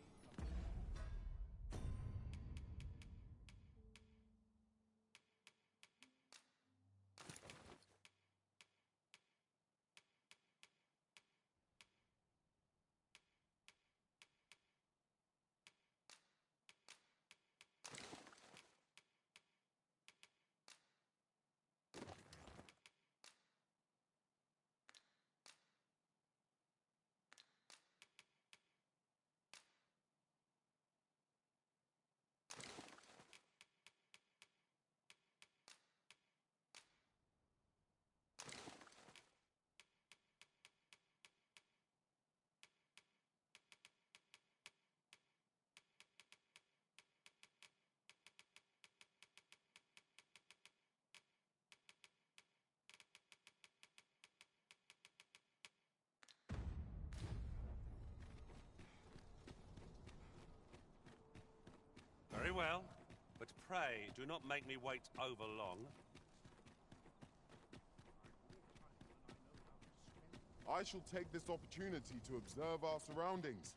Very well, but pray do not make me wait over long. I shall take this opportunity to observe our surroundings.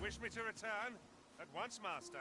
wish me to return? At once, Master.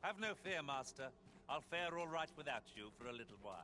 Have no fear, Master. I'll fare all right without you for a little while.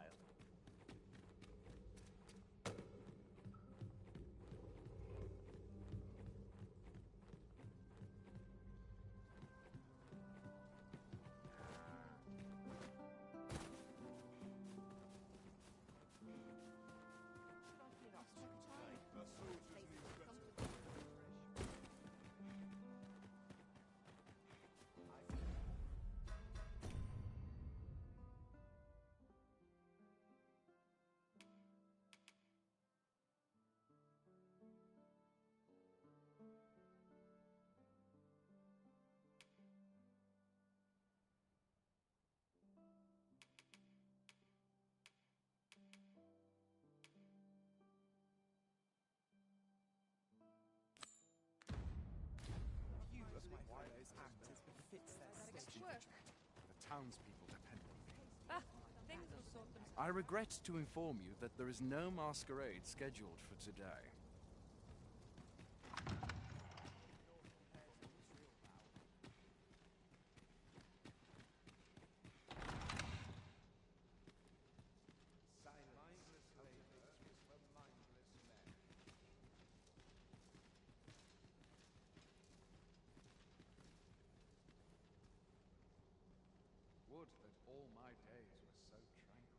The townspeople depend on me. Ah, things will sort themselves. I regret to inform you that there is no masquerade scheduled for today. Would that all my days were so tranquil.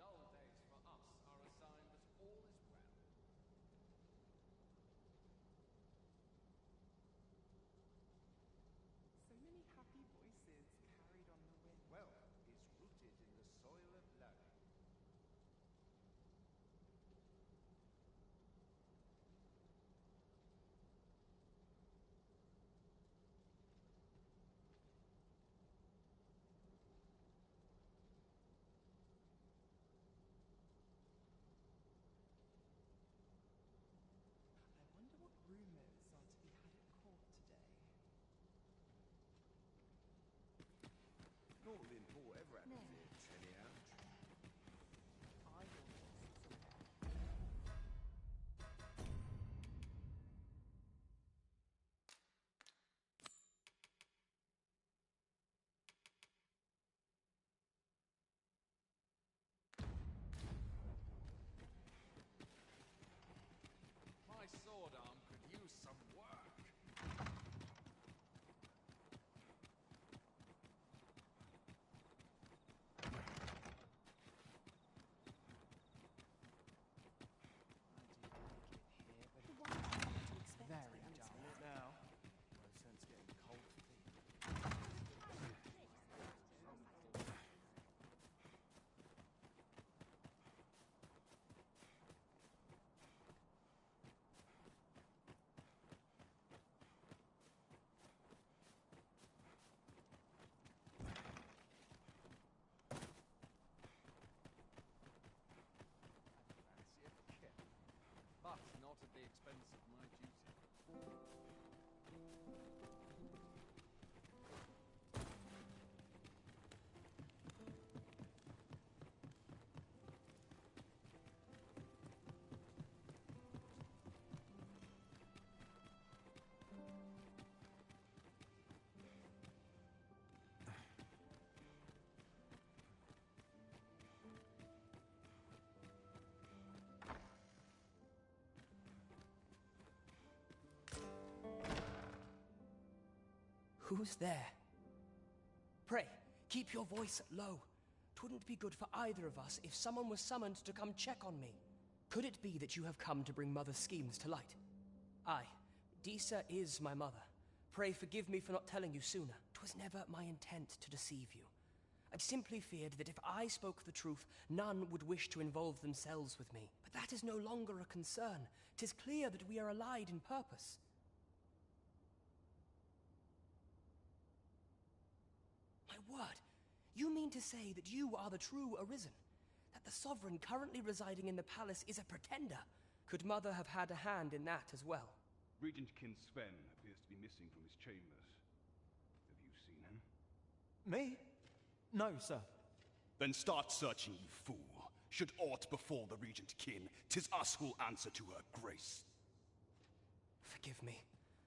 Dull days for us are a sign that all is well. So many happy voices carried on the wind. Wealth is rooted in the soil of learning. expense of my duty. Who's there? Pray, keep your voice low. 'Twouldn't be good for either of us if someone was summoned to come check on me. Could it be that you have come to bring Mother's schemes to light? Aye, Disa is my mother. Pray forgive me for not telling you sooner. 'Twas never my intent to deceive you. I simply feared that if I spoke the truth, none would wish to involve themselves with me. But that is no longer a concern. 'Tis clear that we are allied in purpose. My word, you mean to say that you are the true Arisen? That the sovereign currently residing in the palace is a pretender? Could Mother have had a hand in that as well? Regent Kin Sven appears to be missing from his chambers. Have you seen him? Me? No, sir. Then start searching, you fool. Should aught befall the Regent Kin, 'tis us who'll answer to her grace. Forgive me.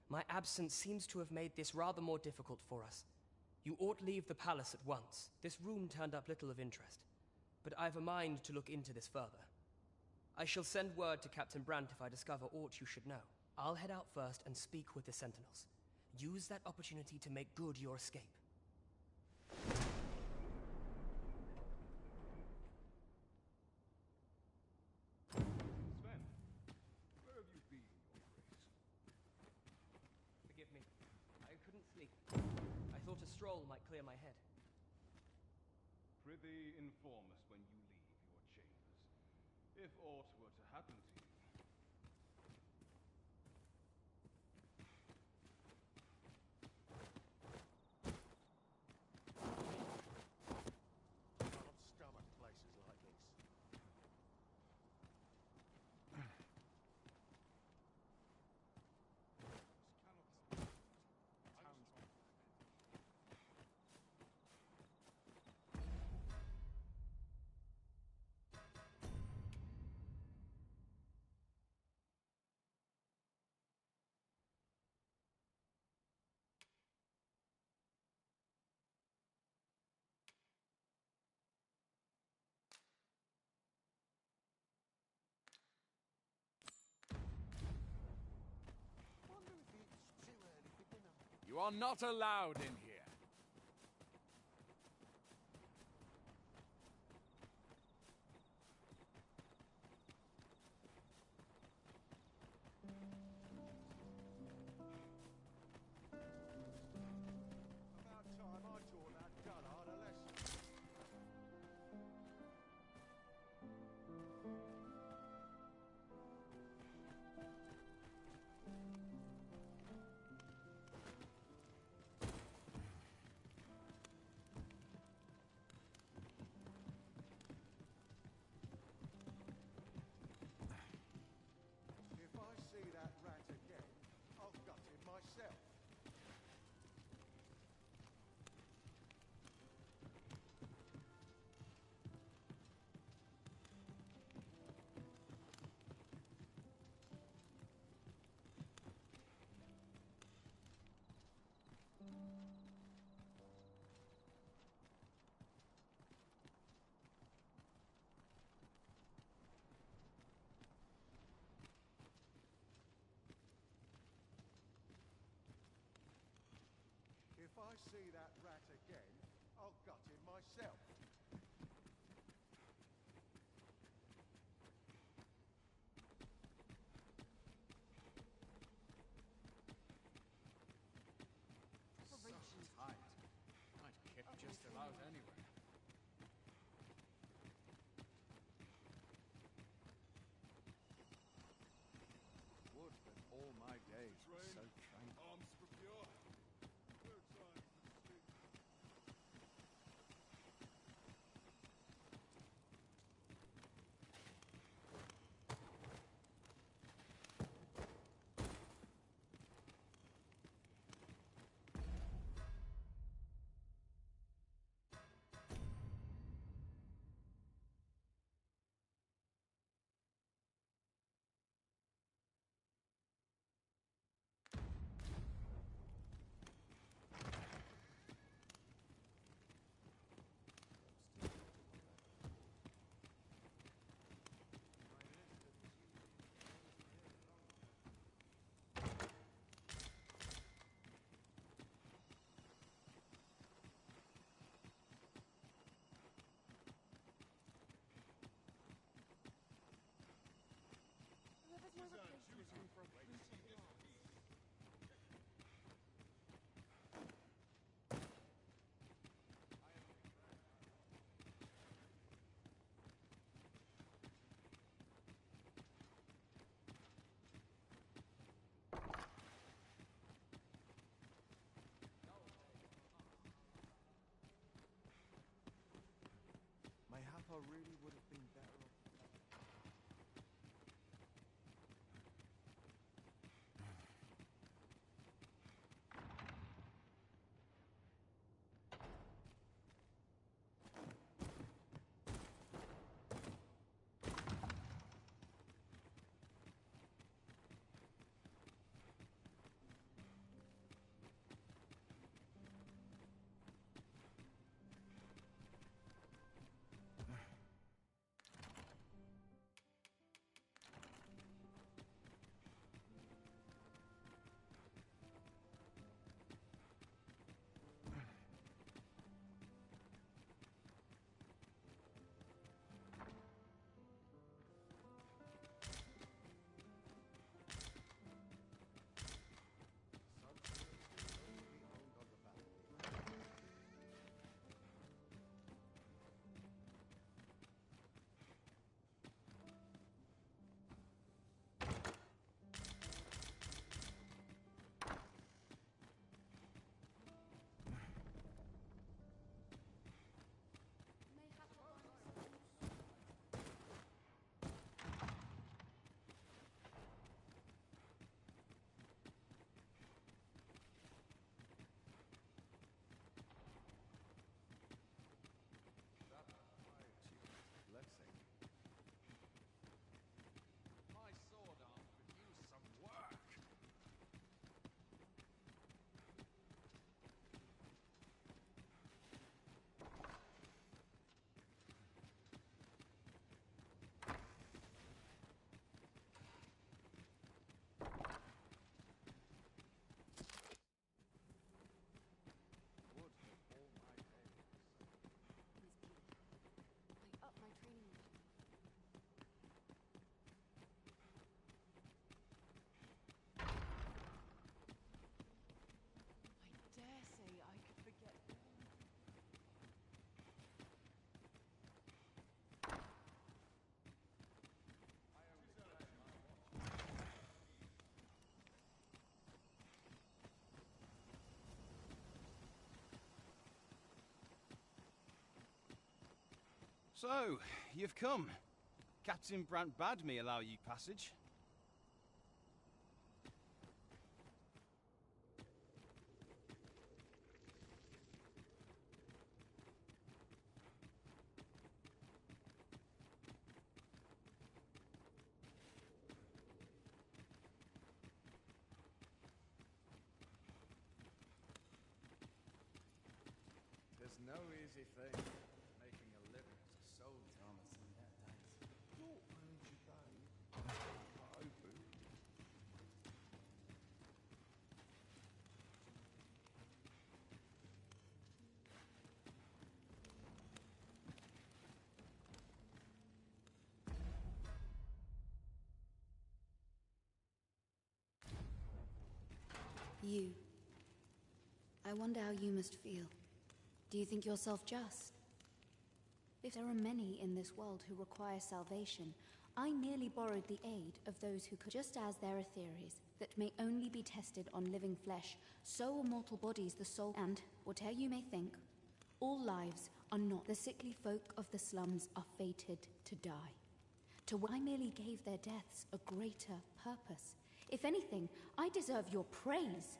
My absence seems to have made this rather more difficult for us. You ought leave the palace at once. This room turned up little of interest. But I've a mind to look into this further. I shall send word to Captain Brandt if I discover aught you should know. I'll head out first and speak with the Sentinels. Use that opportunity to make good your escape. Sven, where have you been, your grace? Forgive me. I couldn't sleep. I thought a stroll might clear my head. Prithee, inform us when you leave your chambers. If aught were to happen to you. Can't stomach places like this. Wonder if it's too early for dinner. You are not allowed in here. About time I taught that dullard a lesson. If I see that rat again, I'll gut him myself. If I see that rat again, I'll gut him myself. So tight. I'd kick just about anywhere. Would that all my days were so tranquil. Arms procure. No time for sleep. searching for a crucial loss. Mayhap I really would have been better off. My sword arm could use some work. Would have all my days. Miss Peter, I up my training regimen. I dare say I could forget all. So, you've come. Captain Brant bade me allow you passage. There's no easy thing making a living as a soldier. Thomas in their days. Not only they, I open. You. I wonder how you must feel. Do you think yourself just? If there are many in this world who require salvation, I merely borrowed the aid of those who could. Just as there are theories that may only be tested on living flesh, so are mortal bodies the soul. And, whatever you may think, all lives are not. The sickly folk of the slums are fated to die. I merely gave their deaths a greater purpose. If anything, I deserve your praise,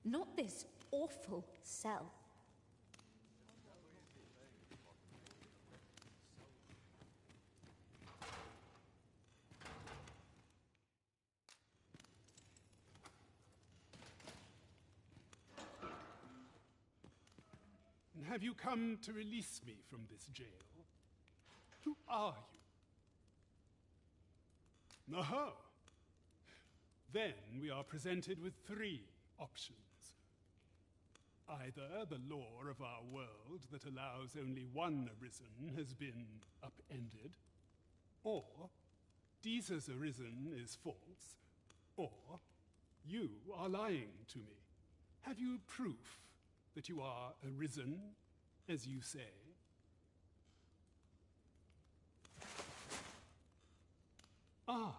not this awful cell. Have you come to release me from this jail? Who are you? Aha! Then we are presented with three options. Either the law of our world that allows only one arisen has been upended, or Deez's arisen is false, Or you are lying to me. Have you proof that you are arisen, as you say? Ah,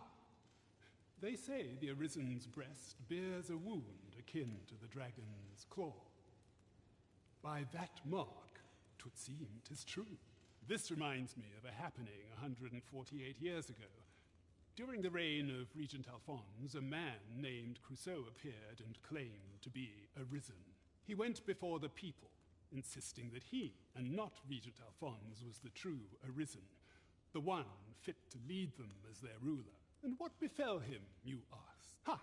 they say the Arisen's breast bears a wound akin to the dragon's claw. By that mark, 'twould seem 'tis true. This reminds me of a happening 148 years ago. During the reign of Regent Alphonse, a man named Crusoe appeared and claimed to be arisen. He went before the people, insisting that he, and not Regent Alphonse, was the true arisen, the one fit to lead them as their ruler. And what befell him, you ask? Ha!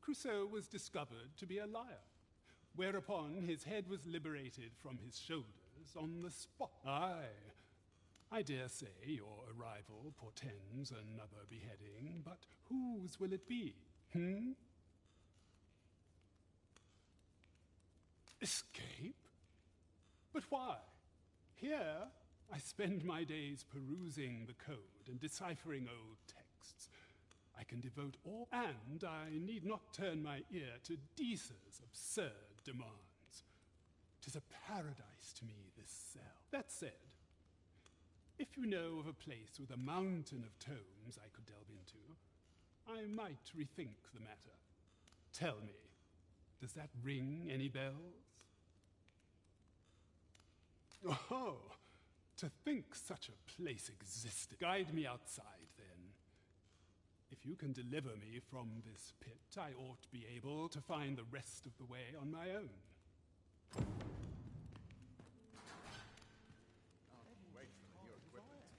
Crusoe was discovered to be a liar, whereupon his head was liberated from his shoulders on the spot. Aye, I dare say your arrival portends another beheading, but whose will it be? Escape? But why? Here I spend my days perusing the code and deciphering old texts. I can devote all, and I need not turn my ear to Deesa's absurd demands. 'Tis a paradise to me, this cell. That said, if you know of a place with a mountain of tomes I could delve into, I might rethink the matter. Tell me, does that ring any bells? Oh, to think such a place existed. Guide me outside, then. If you can deliver me from this pit, I ought to be able to find the rest of the way on my own. Wait for your equipment to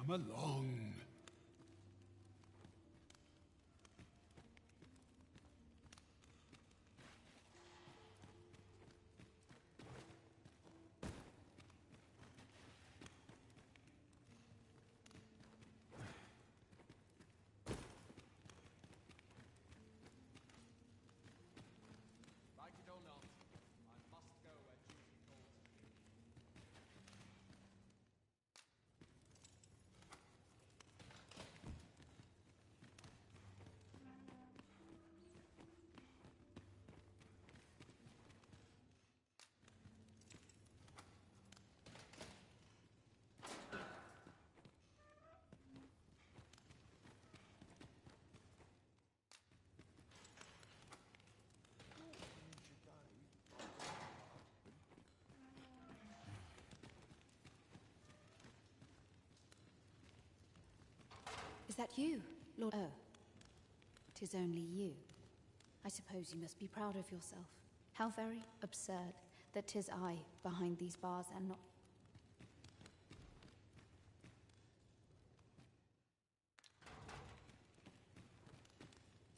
Come along. Like it or not, I must go where duty calls me. Is that you, Lord? Oh, 'tis only you. I suppose you must be proud of yourself. How very absurd that 'tis I behind these bars and not...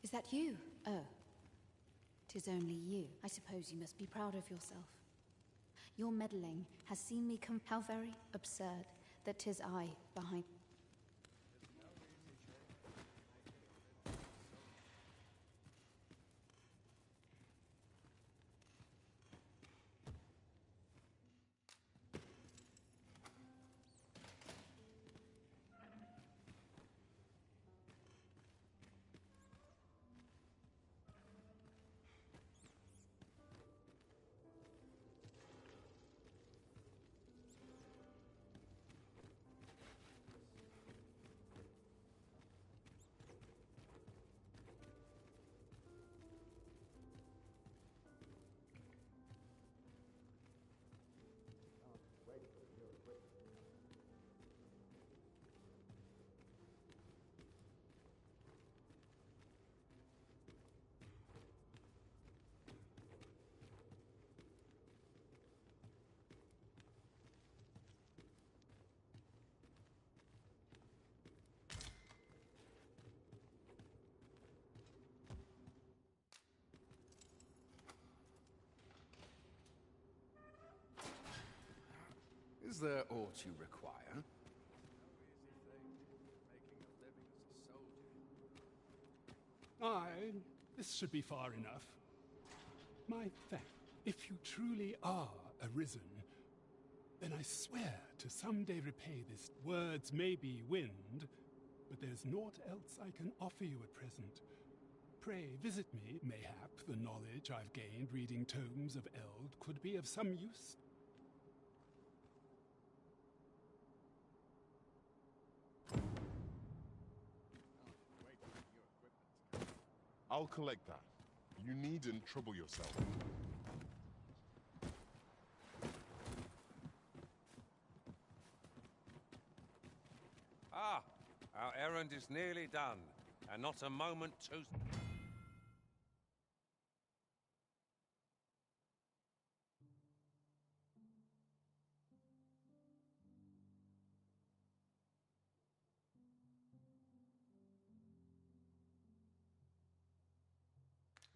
Is that you? Oh, 'tis only you. I suppose you must be proud of yourself. Your meddling has seen me come... How very absurd that 'tis I behind... Is there aught you require? Aye, this should be far enough. My fact, if you truly are arisen, then I swear to someday repay this. Words may be wind, but there's naught else I can offer you at present. Pray visit me. Mayhap the knowledge I've gained reading tomes of Eld could be of some use. I'll collect that. You needn't trouble yourself. Ah, our errand is nearly done, and not a moment too...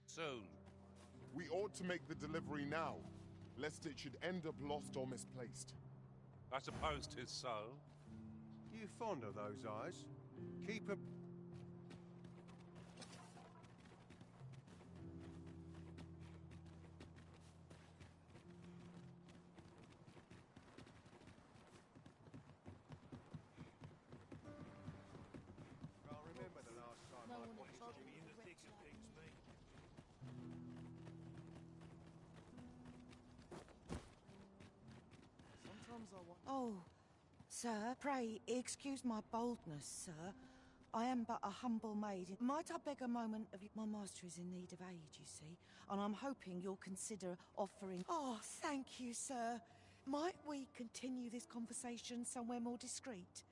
soon. We ought to make the delivery now, lest it should end up lost or misplaced. I suppose 'tis so. You fond of those eyes? Keep a... Can't remember the last time No I one watched trouble you in the with thick of reptiles. things, mate. Sometimes I wonder. Oh, sir, pray excuse my boldness, sir. I am but a humble maid. Might I beg a moment of you? My master is in need of aid, you see, and I'm hoping you'll consider offering... Oh, thank you, sir. Might we continue this conversation somewhere more discreet?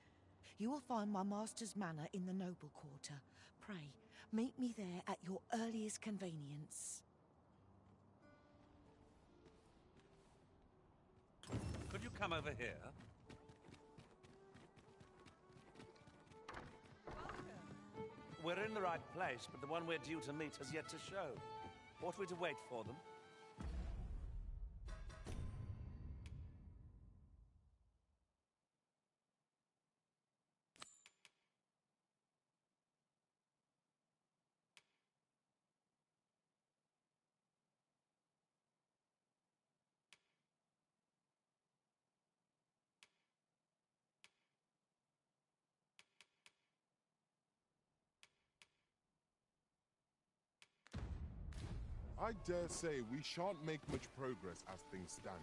You will find my master's manor in the noble quarter. Pray, meet me there at your earliest convenience. Could you come over here? We're in the right place, but the one we're due to meet has yet to show. Ought we to wait for them? I dare say we shan't make much progress as things stand.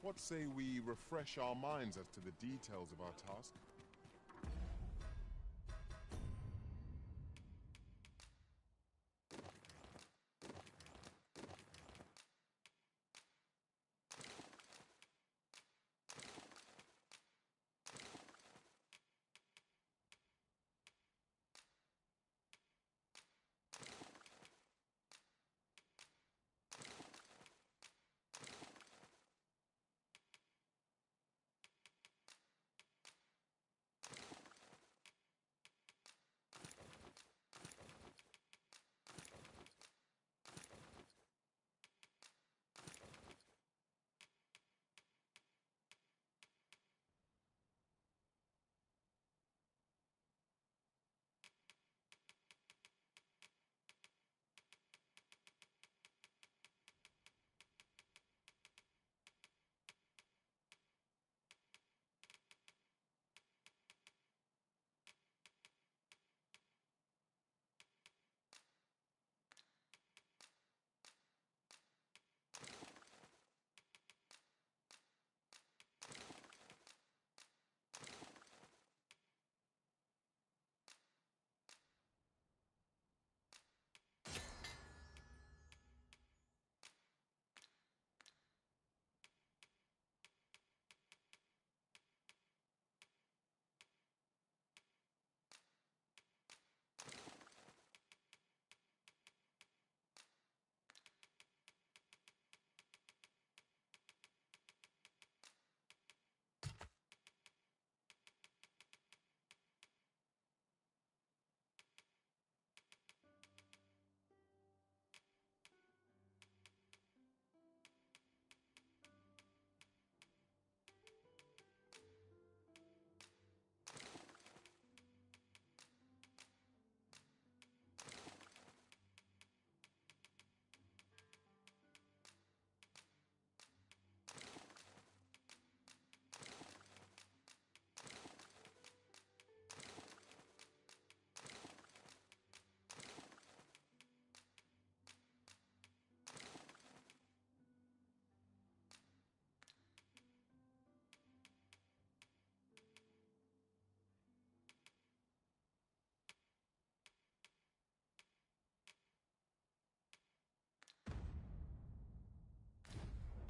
What say we refresh our minds as to the details of our task?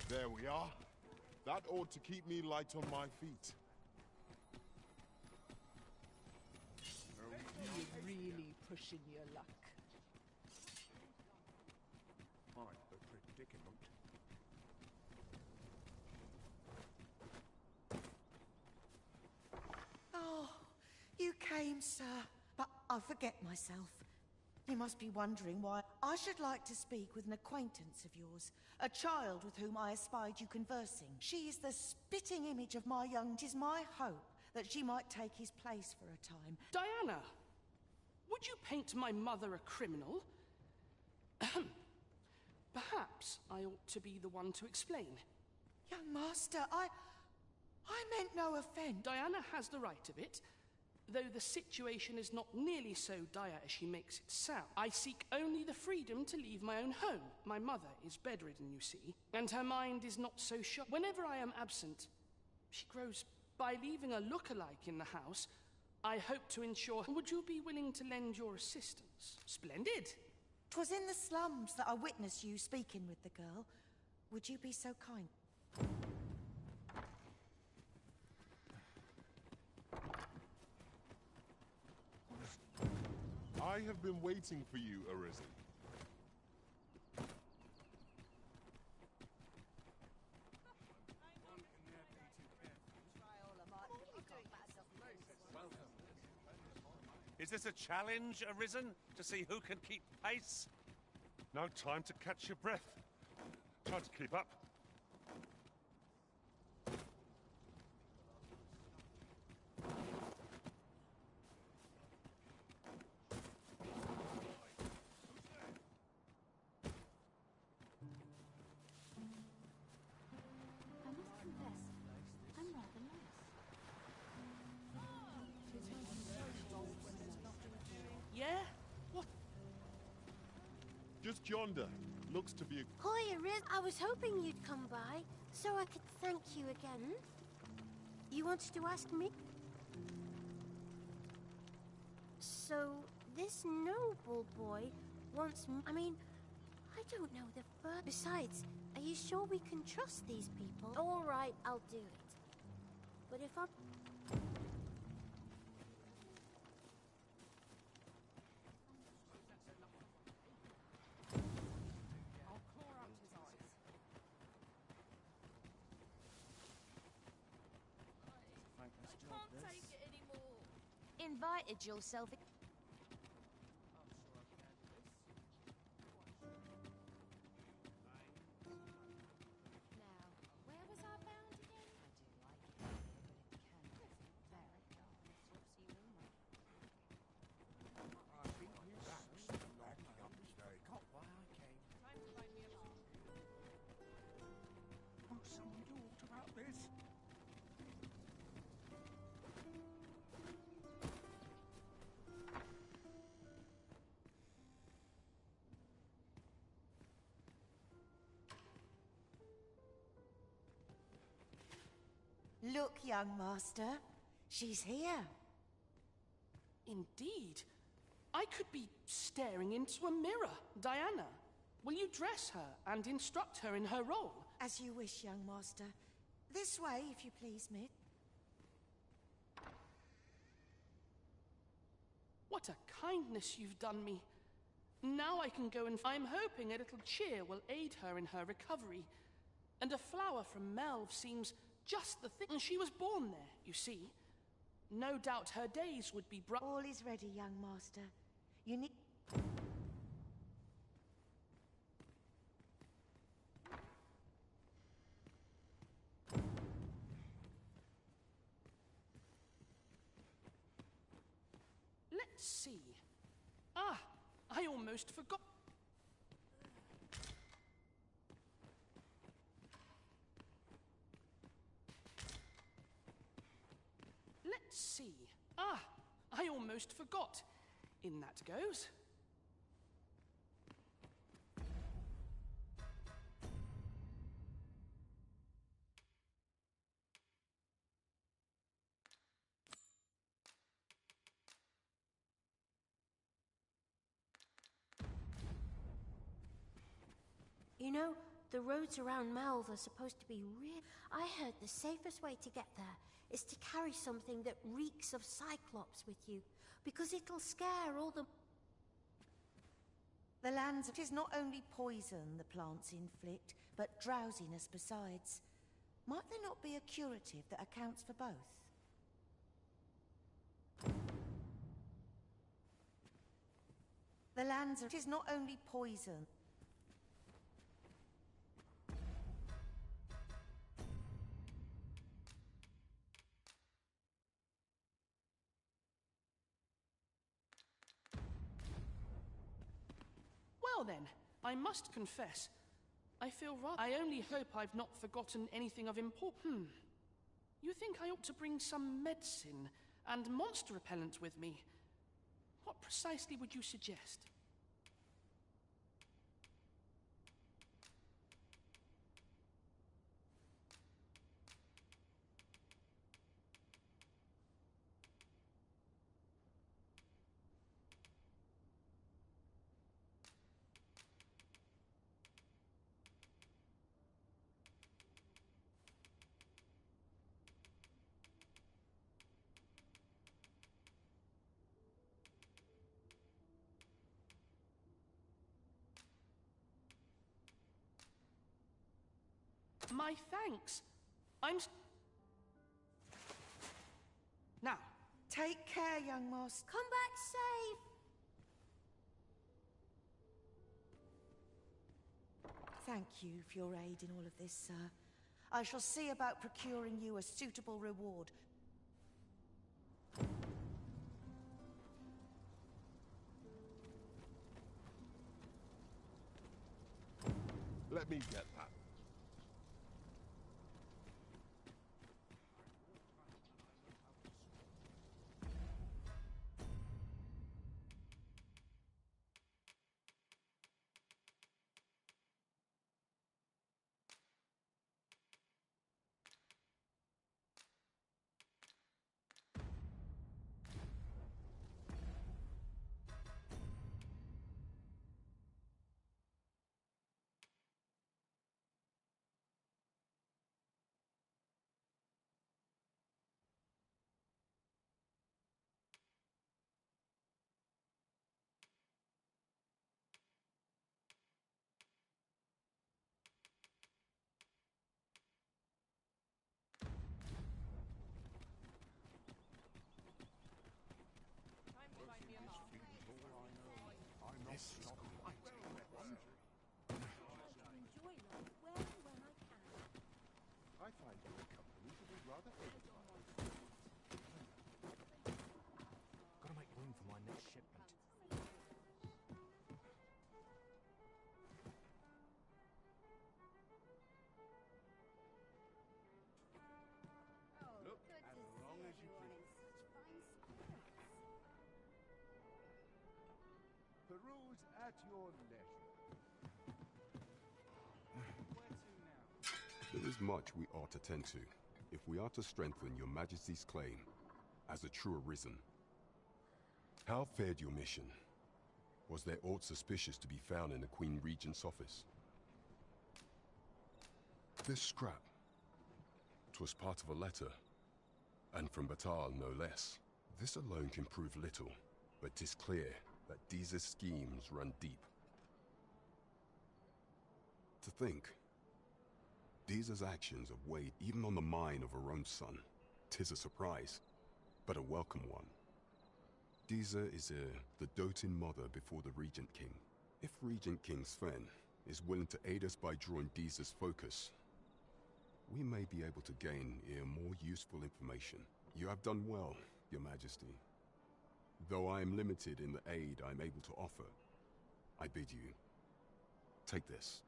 There we are. That ought to keep me light on my feet. You're really pushing your luck. I'm a predicament. Oh, you came, sir. But I forget myself. You must be wondering why I should like to speak with an acquaintance of yours, a child with whom I espied you conversing. She is the spitting image of my young. 'Tis my hope that she might take his place for a time. Diana, would you paint my mother a criminal? Ahem. Perhaps I ought to be the one to explain. Young master, I meant no offence. Diana has the right of it, though the situation is not nearly so dire as she makes it sound. I seek only the freedom to leave my own home. My mother is bedridden, you see, and her mind is not so sharp. Whenever I am absent, she grows. By leaving a look-alike in the house, I hope to ensure... Would you be willing to lend your assistance? Splendid. 'Twas in the slums that I witnessed you speaking with the girl. Would you be so kind? I have been waiting for you, Arisen. Is this a challenge, Arisen? To see who can keep pace? No time to catch your breath. Time to keep up. I must confess, I'm rather lost. Yeah? What? Just yonder. Looks to be a... Hi, Riz. I was hoping you'd come by, so I could thank you again. You wanted to ask me? So, this noble boy wants I mean, I don't know the first... Besides, are you sure we can trust these people? All right, I'll do it. But if I'm... Invited yourself. Now, where was I bound again? Won't someone talk about this? Look, young master. She's here. Indeed. I could be staring into a mirror. Diana, will you dress her and instruct her in her role? As you wish, young master. This way, if you please, mid. What a kindness you've done me. Now I can go and... I'm hoping a little cheer will aid her in her recovery. And a flower from Melve seems just the thing. And she was born there, you see. No doubt her days would be bright. All is ready, young master. You need... Let's see. Ah, I almost forgot. Let's see. Ah, I almost forgot. In that goes. You know, The roads around Malv are supposed to be real. I heard the safest way to get there is to carry something that reeks of Cyclops with you, because it'll scare all the... The lands... It is not only poison the plants inflict, but drowsiness besides. Might there not be a curative that accounts for both? The lands... It is not only poison... Well then, I must confess, I feel rather... I only hope I've not forgotten anything of importance. You think I ought to bring some medicine and monster repellent with me? What precisely would you suggest? My thanks. Now. Take care, young master. Come back safe. Thank you for your aid in all of this, sir. I shall see about procuring you a suitable reward. Let me get that. I find your company to be rather edifying. Gotta make room for my next shipment. Look as long as you please. Peruse at your leisure. There is much we ought to tend to, if we are to strengthen your Majesty's claim as a true Arisen. How fared your mission? Was there aught suspicious to be found in the Queen Regent's office? This scrap. 'Twas part of a letter, and from Batal no less. This alone can prove little, but 'tis clear that Deeza's schemes run deep. To think, Deeza's actions have weighed even on the mind of her own son. 'Tis a surprise, but a welcome one. Deeza is the doting mother before the Regent King. If Regent King Sven is willing to aid us by drawing Deeza's focus, we may be able to gain more useful information. You have done well, Your Majesty. Though I am limited in the aid I am able to offer, I bid you, take this.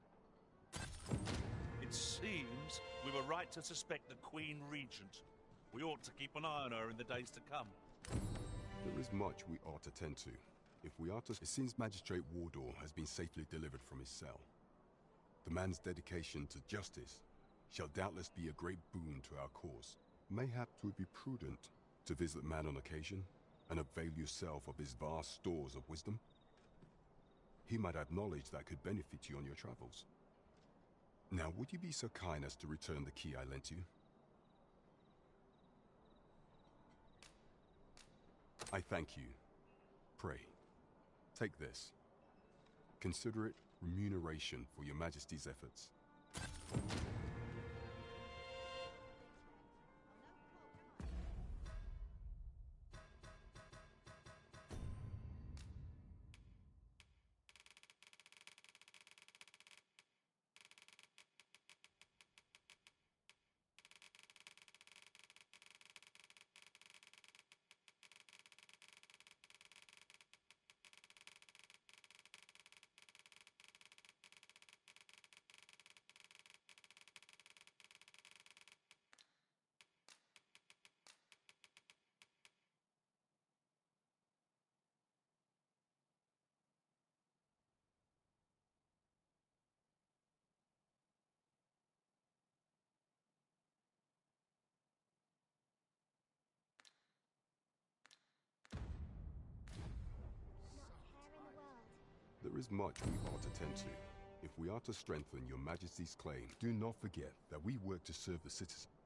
It seems we were right to suspect the Queen Regent. We ought to keep an eye on her in the days to come. There is much we ought to tend to. If we are to... It seems Magistrate Wardor has been safely delivered from his cell. The man's dedication to justice shall doubtless be a great boon to our cause. Mayhap 'twould be prudent to visit the man on occasion and avail yourself of his vast stores of wisdom. He might have knowledge that could benefit you on your travels. Now, would you be so kind as to return the key I lent you? I thank you. Pray, take this. Consider it remuneration for your Majesty's efforts. There is much we ought to tend to. If we are to strengthen your Majesty's claim, do not forget that we work to serve the citizens.